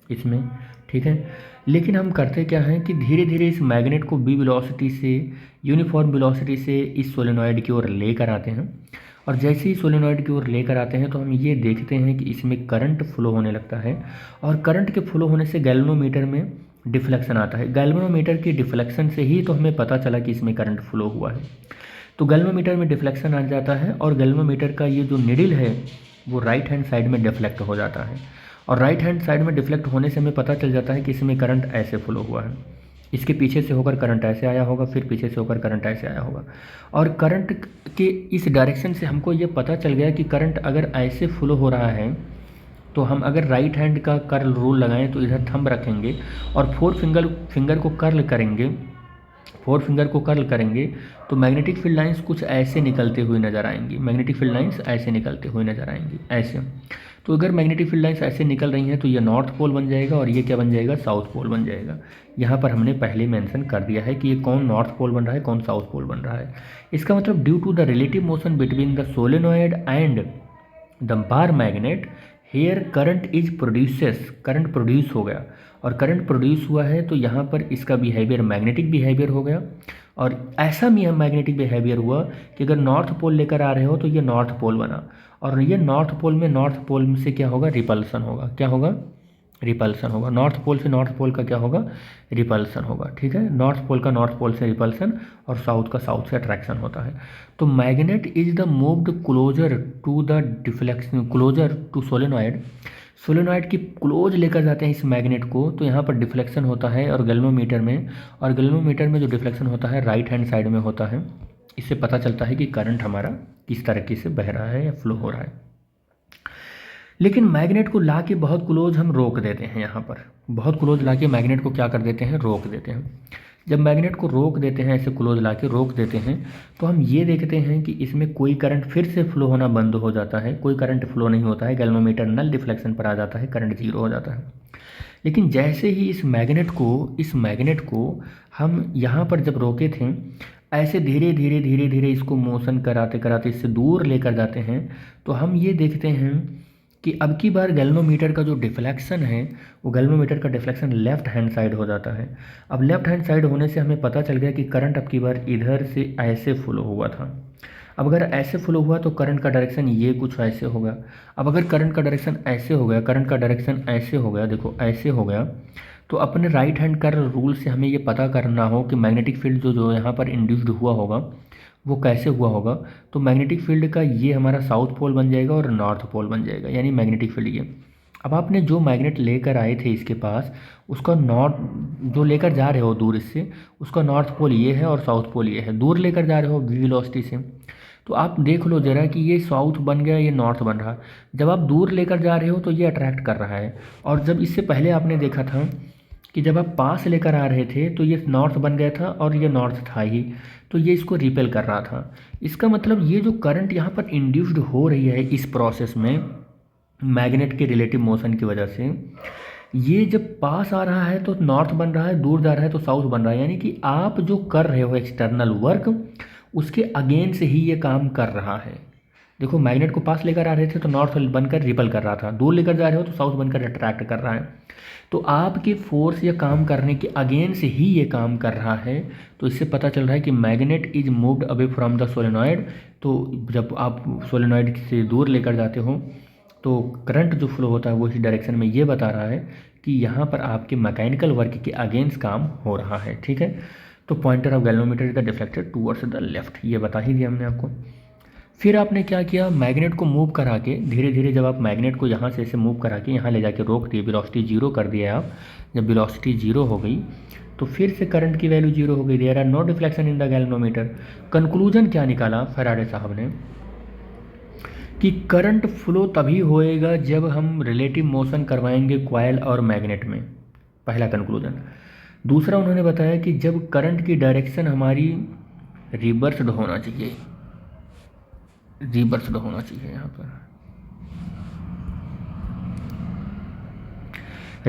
इसमें। ठीक है। लेकिन हम करते क्या हैं कि धीरे धीरे इस मैग्नेट को बी वेलोसिटी से, यूनिफॉर्म वेलोसिटी से इस सोलेनॉइड की ओर लेकर आते हैं। और जैसे ही सोलेनॉइड की ओर लेकर आते हैं तो हम ये देखते हैं कि इसमें करंट फ्लो होने लगता है, और करंट के फ्लो होने से गैल्वेनोमीटर में डिफ्लेक्शन आता है। गैल्वेनोमीटर की डिफ्लेक्शन से ही तो हमें पता चला कि इसमें करंट फ्लो हुआ है। तो गैल्वेनोमीटर में डिफ्लेक्शन आ जाता है, और गैल्वेनोमीटर का ये जो निडल है वो राइट हैंड साइड में डिफ्लेक्ट हो जाता है। और राइट हैंड साइड में डिफ्लेक्ट होने से हमें पता चल जाता है कि इसमें करंट ऐसे फ्लो हुआ है। इसके पीछे से होकर करंट ऐसे आया होगा, फिर पीछे से होकर करंट ऐसे आया होगा। और करंट के इस डायरेक्शन से हमको ये पता चल गया कि करंट अगर ऐसे फ्लो हो रहा है तो हम अगर राइट हैंड का कर्ल रूल लगाएं तो इधर थंब रखेंगे और फोर फिंगर को कर्ल करेंगे तो मैग्नेटिक फील्ड लाइंस कुछ ऐसे निकलते हुए नज़र आएंगी। मैग्नेटिक फील्ड लाइंस ऐसे निकलते हुए नज़र आएंगी, ऐसे। तो अगर मैग्नेटिक फील्ड लाइंस ऐसे निकल रही हैं तो ये नॉर्थ पोल बन जाएगा और ये क्या बन जाएगा, साउथ पोल बन जाएगा। यहाँ पर हमने पहले मेंशन कर दिया है कि ये कौन नॉर्थ पोल बन रहा है, कौन साउथ पोल बन रहा है। इसका मतलब due to the relative motion between the solenoid and the bar magnet here current is produces, current produce हो गया, और करंट प्रोड्यूस हुआ है तो यहाँ पर इसका बिहेवियर मैग्नेटिक बिहेवियर हो गया। और ऐसा भी मैग्नेटिक बिहेवियर हुआ कि अगर नॉर्थ पोल लेकर आ रहे हो तो ये नॉर्थ पोल बना, और ये नॉर्थ पोल में नॉर्थ पोल से क्या होगा, रिपल्सन होगा। क्या होगा, रिपल्सन होगा। नॉर्थ पोल से नॉर्थ पोल का क्या होगा, रिपल्सन होगा। ठीक है, नॉर्थ पोल का नॉर्थ पोल से रिपल्सन और साउथ का साउथ से अट्रैक्शन होता है। तो magnet is the moved closer to the deflection, closer to solenoid, solenoid की क्लोज लेकर जाते हैं इस मैग्नेट को, तो यहाँ पर डिफ्लेक्शन होता है और गैल्वेनोमीटर में, और गैल्वेनोमीटर में जो डिफ्लेक्शन होता है राइट हैंड साइड में होता है। इससे पता चलता है कि करंट हमारा किस तरीके से बह रहा है या फ्लो हो रहा है। लेकिन मैग्नेट को ला के बहुत क्लोज हम रोक देते हैं, यहाँ पर बहुत क्लोज ला के मैग्नेट को क्या कर देते हैं, रोक देते हैं। जब मैग्नेट को रोक देते हैं, ऐसे क्लोज ला के रोक देते हैं, तो हम ये देखते हैं कि इसमें कोई करंट फिर से फ्लो होना बंद हो जाता है, कोई करंट फ्लो नहीं होता है, गैल्वेनोमीटर नल डिफ्लेक्शन पर आ जाता है, करंट जीरो हो जाता है। लेकिन जैसे ही इस मैग्नेट को हम यहाँ पर जब रोके थे, ऐसे धीरे धीरे धीरे धीरे इसको मोशन कराते कराते इससे दूर लेकर जाते हैं, तो हम ये देखते हैं कि अब की बार गैल्वेनोमीटर का जो डिफ्लेक्शन है, वो गैल्वेनोमीटर का डिफ्लेक्शन लेफ्ट हैंड साइड हो जाता है। अब लेफ्ट हैंड साइड होने से हमें पता चल गया कि करंट अब की बार इधर से ऐसे फ्लो हुआ था। अब अगर ऐसे फ्लो हुआ तो करंट का डायरेक्शन ये कुछ ऐसे होगा। अब अगर करंट का डायरेक्शन ऐसे हो गया, करंट का डायरेक्शन ऐसे हो गया, देखो ऐसे हो गया, तो अपने राइट हैंड का रूल से हमें ये पता करना हो कि मैग्नेटिक फील्ड जो यहाँ पर इंड्यूस्ड हुआ होगा वो कैसे हुआ होगा। तो मैग्नेटिक फील्ड का ये हमारा साउथ पोल बन जाएगा और नॉर्थ पोल बन जाएगा, यानी मैग्नेटिक फील्ड ये। अब आपने जो मैग्नेट लेकर आए थे इसके पास, उसका नॉर्थ, जो लेकर जा रहे हो दूर इससे, उसका नॉर्थ पोल ये है और साउथ पोल ये है, दूर लेकर जा रहे हो वी वेलोसिटी से। तो आप देख लो ज़रा कि ये साउथ बन गया, ये नॉर्थ बन रहा। जब आप दूर लेकर जा रहे हो तो ये अट्रैक्ट कर रहा है, और जब इससे पहले आपने देखा था कि जब आप पास लेकर आ रहे थे तो ये नॉर्थ बन गया था और ये नॉर्थ था ही, तो ये इसको रिपेल कर रहा था। इसका मतलब ये जो करंट यहाँ पर इंड्यूस्ड हो रही है इस प्रोसेस में मैग्नेट के रिलेटिव मोशन की वजह से, ये जब पास आ रहा है तो नॉर्थ बन रहा है, दूर जा रहा है तो साउथ बन रहा है। यानी कि आप जो कर रहे हो एक्सटर्नल वर्क, उसके अगेंस्ट ही ये काम कर रहा है। देखो मैग्नेट को पास लेकर आ रहे थे तो नॉर्थ बनकर रिपल कर रहा था, दूर लेकर जा रहे हो तो साउथ बनकर अट्रैक्ट कर रहा है। तो आपके फोर्स या काम करने के अगेंस्ट ही ये काम कर रहा है। तो इससे पता चल रहा है कि magnet is moved away from the solenoid. तो जब आप सोलेनॉइड से दूर लेकर जाते हो तो करंट जो फ्लो होता है वो इस डायरेक्शन में, ये बता रहा है कि यहाँ पर आपके मैकेनिकल वर्क के अगेंस्ट काम हो रहा है। ठीक है, तो pointer of galvanometer is the deflected towards the left, ये बता ही दिया हमने आपको। फिर आपने क्या किया, मैग्नेट को मूव करा के धीरे धीरे, जब आप मैग्नेट को यहाँ से ऐसे मूव करा के यहाँ ले जाके रोक दिए, वेलोसिटी जीरो कर दिया आप। जब वेलोसिटी जीरो हो गई तो फिर से करंट की वैल्यू जीरो हो गई, there are no deflection in the galvanometer. Conclusion क्या निकाला फैराडे साहब ने, कि करंट फ्लो तभी होएगा जब हम रिलेटिव मोशन करवाएंगे कॉइल और मैग्नेट में, पहला कंक्लूजन। दूसरा उन्होंने बताया कि जब करंट की डायरेक्शन हमारी रिवर्स्ड होना चाहिए, रिवर्स्ड होना चाहिए, यहाँ पर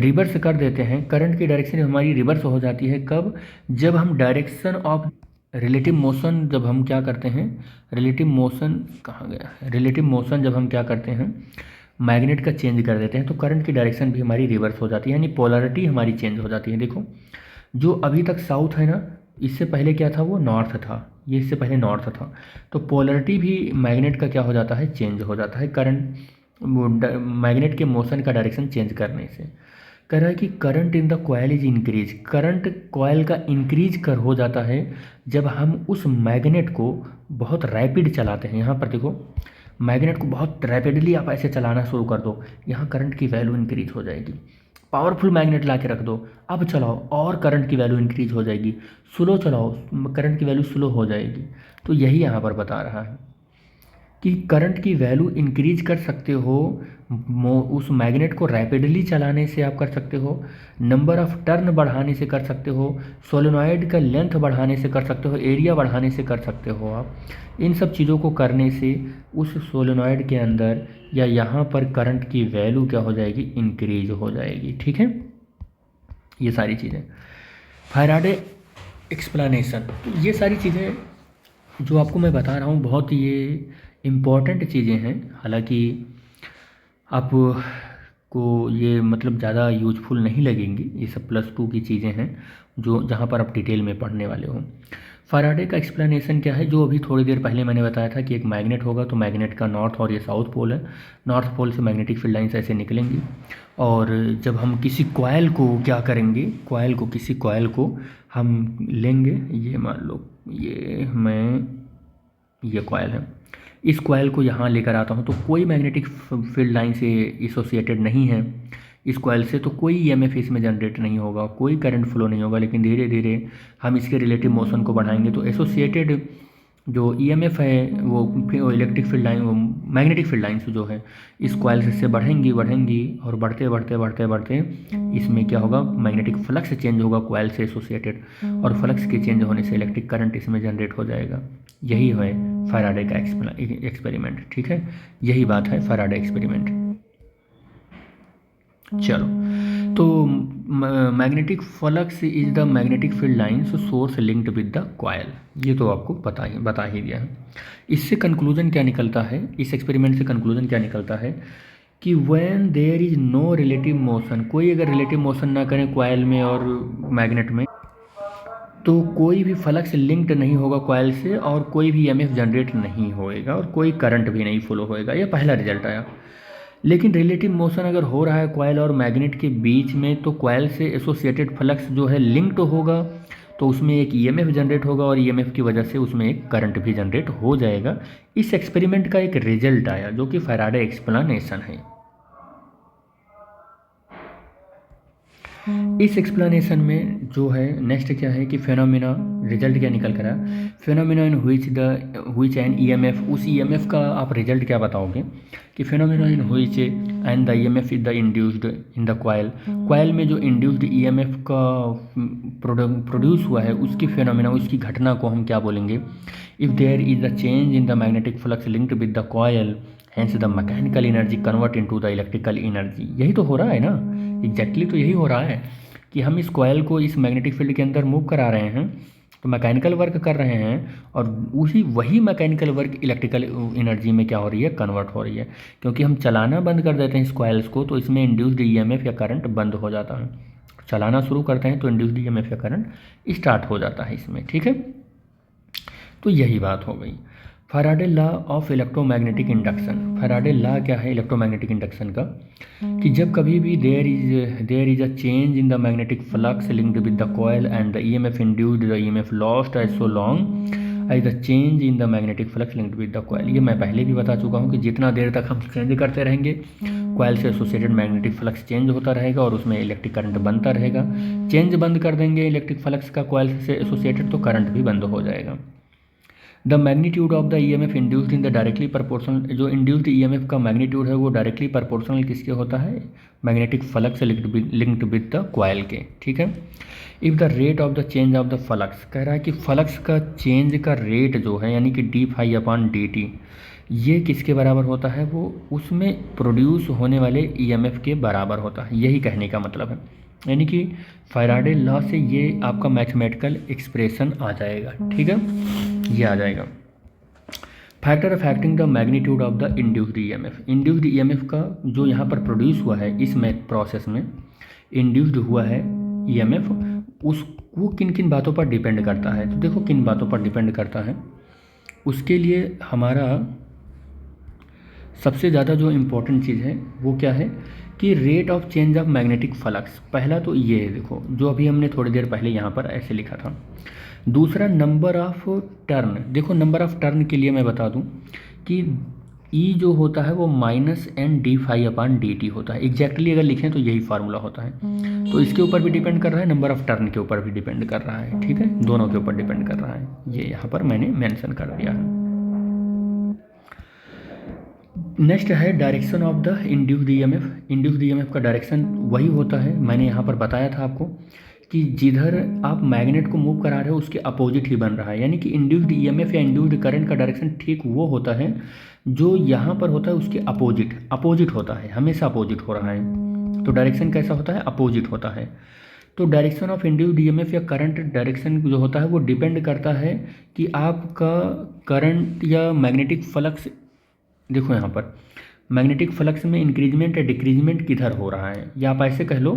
रिवर्स कर देते हैं, करंट की डायरेक्शन हमारी रिवर्स हो जाती है। कब, जब हम डायरेक्शन ऑफ रिलेटिव मोशन, जब हम क्या करते हैं, रिलेटिव मोशन कहाँ गया है, रिलेटिव मोशन जब हम क्या करते हैं मैग्नेट का चेंज कर देते हैं तो करंट की डायरेक्शन भी हमारी रिवर्स हो जाती है, यानी पोलैरिटी हमारी चेंज हो जाती है। देखो जो अभी तक साउथ है ना, इससे पहले क्या था, वो नॉर्थ था, ये इससे पहले नॉर्थ था। तो पोलैरिटी भी मैग्नेट का क्या हो जाता है, चेंज हो जाता है करंट, मैग्नेट के मोशन का डायरेक्शन चेंज करने से। कह रहा है कि current in the coil is increase, current coil का इंक्रीज कर हो जाता है जब हम उस मैग्नेट को बहुत रैपिड चलाते हैं। यहाँ पर देखो मैग्नेट को बहुत रैपिडली आप ऐसे चलाना शुरू कर दो, यहाँ करंट की वैल्यू इंक्रीज हो जाएगी। पावरफुल मैग्नेट ला के रख दो, अब चलाओ और करंट की वैल्यू इंक्रीज हो जाएगी। स्लो चलाओ, करंट की वैल्यू स्लो हो जाएगी। तो यही यहाँ पर बता रहा है। कि करंट की वैल्यू इंक्रीज कर सकते हो, उस मैग्नेट को रैपिडली चलाने से आप कर सकते हो, नंबर ऑफ टर्न बढ़ाने से कर सकते हो, सोलेनॉइड का लेंथ बढ़ाने से कर सकते हो, एरिया बढ़ाने से कर सकते हो। आप इन सब चीज़ों को करने से उस सोलेनॉइड के अंदर या यहाँ पर करंट की वैल्यू क्या हो जाएगी, इंक्रीज हो जाएगी। ठीक है, ये सारी चीज़ें फैराडे एक्सप्लेनेशन। तो ये सारी चीज़ें जो आपको मैं बता रहा हूँ बहुत ये इम्पॉर्टेंट चीज़ें हैं। हालांकि आपको ये मतलब ज़्यादा यूजफुल नहीं लगेंगी, ये सब +2 की चीज़ें हैं जो जहाँ पर आप डिटेल में पढ़ने वाले हो। फैराडे का एक्सप्लेनेशन क्या है, जो अभी थोड़ी देर पहले मैंने बताया था कि एक मैग्नेट होगा, तो मैग्नेट का नॉर्थ और ये साउथ पोल है, नॉर्थ पोल से मैग्नेटिक फील्ड लाइन्स ऐसे निकलेंगी, और जब हम किसी कॉइल को क्या करेंगे, किसी कॉइल को हम लेंगे, ये मान लो ये कॉइल है, इस कॉइल को यहाँ लेकर आता हूँ, तो कोई मैग्नेटिक फील्ड लाइन से एसोसिएटेड नहीं है इस कॉइल से, तो कोई ईएमएफ इसमें जनरेट नहीं होगा, कोई करंट फ्लो नहीं होगा। लेकिन धीरे धीरे हम इसके रिलेटिव मोशन को बढ़ाएंगे तो एसोसिएटेड जो ईएमएफ है वो इलेक्ट्रिक फील्ड लाइन, वो मैग्नेटिक फील्ड लाइन्स जो है इस कॉइल से बढ़ेंगी और बढ़ते बढ़ते बढ़ते बढ़ते इसमें क्या होगा, मैग्नेटिक फ्लक्स चेंज होगा कॉइल से एसोसिएटेड, और फ्लक्स के चेंज होने से इलेक्ट्रिक करंट इसमें जनरेट हो जाएगा। यही है फैराडे का एक्सपेरिमेंट। ठीक है, यही बात है फैराडे एक्सपेरिमेंट। चलो, तो magnetic flux is the magnetic field lines source linked with the coil, ये तो आपको बता ही दिया है। इससे कंक्लूजन क्या निकलता है, इस एक्सपेरिमेंट से कंक्लूजन क्या निकलता है कि when there is no relative motion, कोई अगर रिलेटिव मोशन ना करें कॉइल में और मैग्नेट में, तो कोई भी फ्लक्स लिंक्ड नहीं होगा कॉइल से, और कोई भी ईएमएफ जनरेट नहीं होएगा, और कोई करंट भी नहीं फ्लो होएगा। ये पहला रिजल्ट आया। लेकिन रिलेटिव मोशन अगर हो रहा है कॉइल और मैग्नेट के बीच में, तो कॉइल से एसोसिएटेड फ्लक्स जो है लिंक्ड होगा, तो उसमें एक ईएमएफ जनरेट होगा, और ईएमएफ की वजह से उसमें एक करंट भी जनरेट हो जाएगा। इस एक्सपेरिमेंट का एक रिजल्ट आया जो कि फैराडे एक्सप्लेनेशन है। इस एक्सप्लेनेशन में जो है नेक्स्ट क्या है कि फेनोमेना, रिजल्ट क्या निकल कर आया, phenomena in which N EMF, उस ईएमएफ का आप रिजल्ट क्या बताओगे कि phenomena in which and the EMF is the induced in the coil में जो इंड्यूस्ड ईएमएफ का प्रोड्यूस हुआ है उसकी फेनोमेना, उसकी घटना को हम क्या बोलेंगे, if there is the change in the magnetic flux linked with the coil, hence the mechanical energy convert into the electrical energy. यही तो हो रहा है ना, एग्जैक्टली तो यही हो रहा है कि हम इस कॉइल को इस मैग्नेटिक फील्ड के अंदर मूव करा रहे हैं, तो मैकेनिकल वर्क कर रहे हैं, और वही मैकेनिकल वर्क इलेक्ट्रिकल एनर्जी में क्या हो रही है, कन्वर्ट हो रही है। क्योंकि हम चलाना बंद कर देते हैं इस कॉइल्स को, तो इसमें इंड्यूस्ड ईएमएफ या करंट बंद हो जाता है। चलाना शुरू करते हैं तो इंड्यूस्ड ईएमएफ या करंट स्टार्ट हो जाता है इसमें। ठीक है, तो यही बात हो गई। Faraday law of electromagnetic induction. Faraday law क्या है इलेक्ट्रोमैग्नेटिक इंडक्शन का, कि जब कभी भी there is a change in the magnetic flux linked with the coil and the EMF induced, the EMF lost as so long as the change in the magnetic flux linked with the coil. ये मैं पहले भी बता चुका हूँ कि जितना देर तक हम चेंज करते रहेंगे कॉइल से एसोसिएटेड मैग्नेटिक फ्लक्स चेंज होता रहेगा और उसमें इलेक्ट्रिक करंट बनता रहेगा। चेंज बंद कर देंगे इलेक्ट्रिक फ्लक्स का कॉइल से एसोसिएटेड, तो करंट भी बंद हो जाएगा। The magnitude of the EMF induced in the directly proportional, जो इंड्यूस्ड ईएमएफ का मैग्नीट्यूड है वो डायरेक्टली प्रोपोर्शनल किसके होता है, magnetic flux linked with the coil के। ठीक है, if the rate of the change of the flux, कह रहा है कि फ्लक्स का चेंज का रेट जो है यानी कि d∅/dt, ये किसके बराबर होता है, वो उसमें प्रोड्यूस होने वाले ईएमएफ के बराबर होता है। यही कहने का मतलब है, यानी कि फैराडे लॉ से ये आपका मैथमेटिकल एक्सप्रेशन आ जाएगा। ठीक है, ये आ जाएगा। Factor affecting the magnitude of the induced EMF, induced EMF का जो यहाँ पर प्रोड्यूस हुआ है इस प्रोसेस में इंड्यूस्ड हुआ है ईएमएफ, वो किन किन बातों पर डिपेंड करता है। तो देखो किन बातों पर डिपेंड करता है, उसके लिए हमारा सबसे ज़्यादा जो इम्पोर्टेंट चीज़ है वो क्या है कि rate of change of magnetic flux. पहला तो ये है, देखो जो अभी हमने थोड़ी देर पहले यहाँ पर ऐसे लिखा था। दूसरा नंबर ऑफ टर्न, देखो नंबर ऑफ टर्न के लिए मैं बता दूं कि ई जो होता है वो -n/d∅/dt होता है। एग्जैक्टली अगर लिखें तो यही फार्मूला होता है। तो इसके ऊपर भी डिपेंड कर रहा है, नंबर ऑफ टर्न के ऊपर भी डिपेंड कर रहा है। ठीक है, दोनों के ऊपर डिपेंड कर रहा है, ये यहाँ पर मैंने मेंशन कर दिया है। नेक्स्ट है direction of the induced EMF. Induced EMF का डायरेक्शन वही होता है, मैंने यहाँ पर बताया था आपको कि जिधर आप मैग्नेट को मूव करा रहे हो उसके अपोजिट ही बन रहा है, यानी कि इंड्यूस्ड ईएमएफ या इंड्यूस्ड करंट का डायरेक्शन ठीक वो होता है जो यहाँ पर होता है उसके अपोजिट होता है, हमेशा अपोजिट हो रहा है। तो डायरेक्शन कैसा होता है? अपोजिट होता है। तो डायरेक्शन ऑफ इंड्यूस्ड ईएमएफ या करंट डायरेक्शन जो होता है वो डिपेंड करता है कि आपका करंट या मैग्नेटिक फ्लक्स, देखो यहाँ पर मैग्नेटिक फ्लक्स में इंक्रीजमेंट या डिक्रीजमेंट किधर हो रहा है, या आप ऐसे कह लो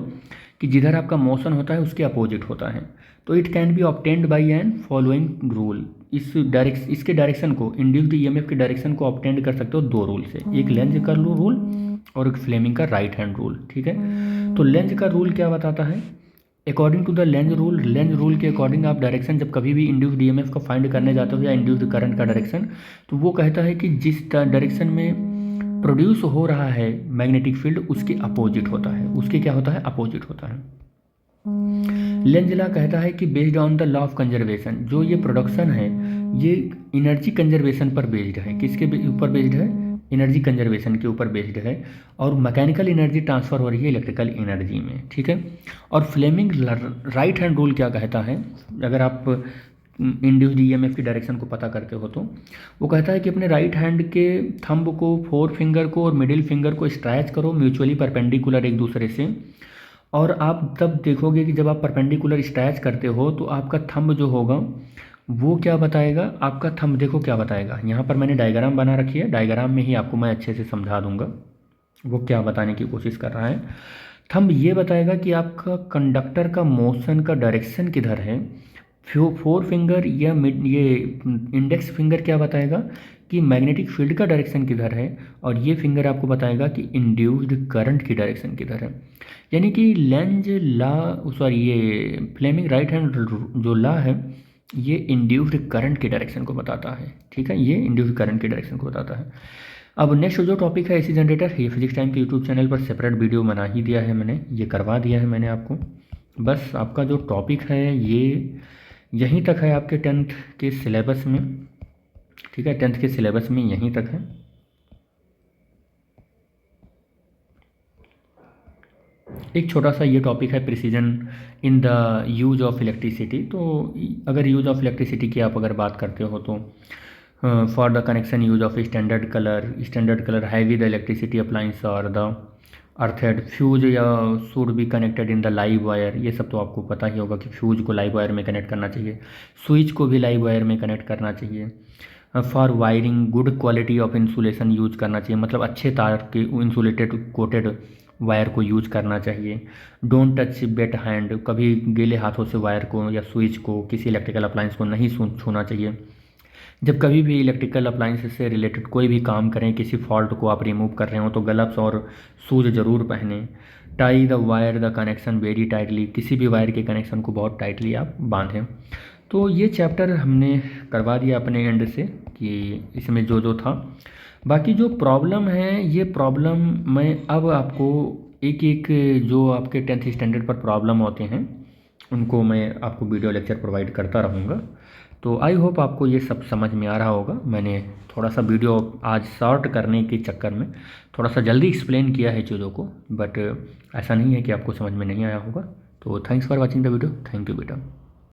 कि जिधर आपका मोशन होता है उसके अपोजिट होता है। तो it can be obtained by an following rule. इसके डायरेक्शन को, इंड्यूस्ड ईएमएफ के डायरेक्शन को ऑब्टेंड कर सकते हो दो रूल से, एक लेंज का रूल और एक फ्लेमिंग का राइट हैंड रूल। ठीक है, तो लेंज का रूल क्या बताता है? According to the Lenz rule के अकॉर्डिंग आप डायरेक्शन जब कभी भी इंड्यूस्ड ईएमएफ को फाइंड करने जाते हो या इंड्यूस्ड करंट का डायरेक्शन, तो वो कहता है कि जिस डायरेक्शन में प्रोड्यूस हो रहा है मैग्नेटिक फील्ड उसके अपोजिट होता है, उसके क्या होता है? अपोजिट होता है। लेंज लॉ कहता है कि based on the law of conservation, जो ये प्रोडक्शन है ये एनर्जी कंजर्वेशन पर बेस्ड है। किसके ऊपर बेस्ड है? एनर्जी कंजर्वेशन के ऊपर बेस्ड है, और मैकेनिकल एनर्जी ट्रांसफ़र हो रही है इलेक्ट्रिकल एनर्जी में। ठीक है, और फ्लेमिंग राइट हैंड रूल क्या कहता है, अगर आप इंड्यूस्ड ईएमएफ की डायरेक्शन को पता करते हो तो वो कहता है कि अपने राइट हैंड के थंब को, फोर फिंगर को और मिडिल फिंगर को स्ट्रेच करो म्यूचुअली परपेंडिकुलर एक दूसरे से, और आप तब देखोगे कि जब आप परपेंडिकुलर स्ट्रेच करते हो तो आपका थंब जो होगा वो क्या बताएगा? आपका थंब देखो क्या बताएगा, यहाँ पर मैंने डायग्राम बना रखी है, डायग्राम में ही आपको मैं अच्छे से समझा दूंगा वो क्या बताने की कोशिश कर रहा है। थंब ये बताएगा कि आपका कंडक्टर का मोशन का डायरेक्शन किधर है। फोर फिंगर या ये इंडेक्स फिंगर क्या बताएगा कि मैग्नेटिक फील्ड का डायरेक्शन किधर है, और ये फिंगर आपको बताएगा कि इंड्यूस्ड करंट की डायरेक्शन किधर है। यानी कि लेंज लॉ, सॉरी ये फ्लेमिंग राइट हैंड जो लॉ है ये इंड्यूस्ड करंट की डायरेक्शन को बताता है। ठीक है, ये इंड्यूस्ड करंट की डायरेक्शन को बताता है। अब नेक्स्ट जो टॉपिक है एसी जनरेटर, ये फिजिक्स टाइम के यूट्यूब चैनल पर सेपरेट वीडियो बना ही दिया है मैंने, ये करवा दिया है मैंने आपको। बस आपका जो टॉपिक है ये यहीं तक है आपके 10th के सिलेबस में। ठीक है, 10th के सिलेबस में यहीं तक है। एक छोटा सा ये टॉपिक है precision in the use of electricity. तो अगर यूज ऑफ इलेक्ट्रिसिटी की आप अगर बात करते हो तो for the connection use of standard colour heavy the electricity appliance और द अर्थेड फ्यूज या should be connected in the live wire. ये सब तो आपको पता ही होगा कि फ्यूज को लाइव वायर में कनेक्ट करना चाहिए, स्विच को भी लाइव वायर में कनेक्ट करना चाहिए। For wiring good quality of insulation use करना चाहिए, मतलब अच्छे तार के इंसुलेटेड कोटेड वायर को यूज करना चाहिए। डोंट टच वेट हैंड, कभी गीले हाथों से वायर को या स्विच को, किसी इलेक्ट्रिकल अप्लायंस को नहीं छूना चाहिए। जब कभी भी इलेक्ट्रिकल अप्लायंस से रिलेटेड कोई भी काम करें, किसी फॉल्ट को आप रिमूव कर रहे हो तो ग्लव्स और शूज ज़रूर पहनें। Tie the wire the connection very tightly, किसी भी वायर के कनेक्शन को बहुत टाइटली आप बांधें। तो ये चैप्टर हमने करवा दिया अपने एंड से कि इसमें जो जो था। बाकी जो प्रॉब्लम है ये प्रॉब्लम मैं अब आपको एक एक जो आपके 10th स्टैंडर्ड पर प्रॉब्लम होते हैं उनको मैं आपको वीडियो लेक्चर प्रोवाइड करता रहूँगा। तो आई होप आपको ये सब समझ में आ रहा होगा। मैंने थोड़ा सा वीडियो आज शॉर्ट करने के चक्कर में थोड़ा सा जल्दी एक्सप्लेन किया है चीज़ों को, बट ऐसा नहीं है कि आपको समझ में नहीं आया होगा। तो thanks for watching the video, thank you बेटा।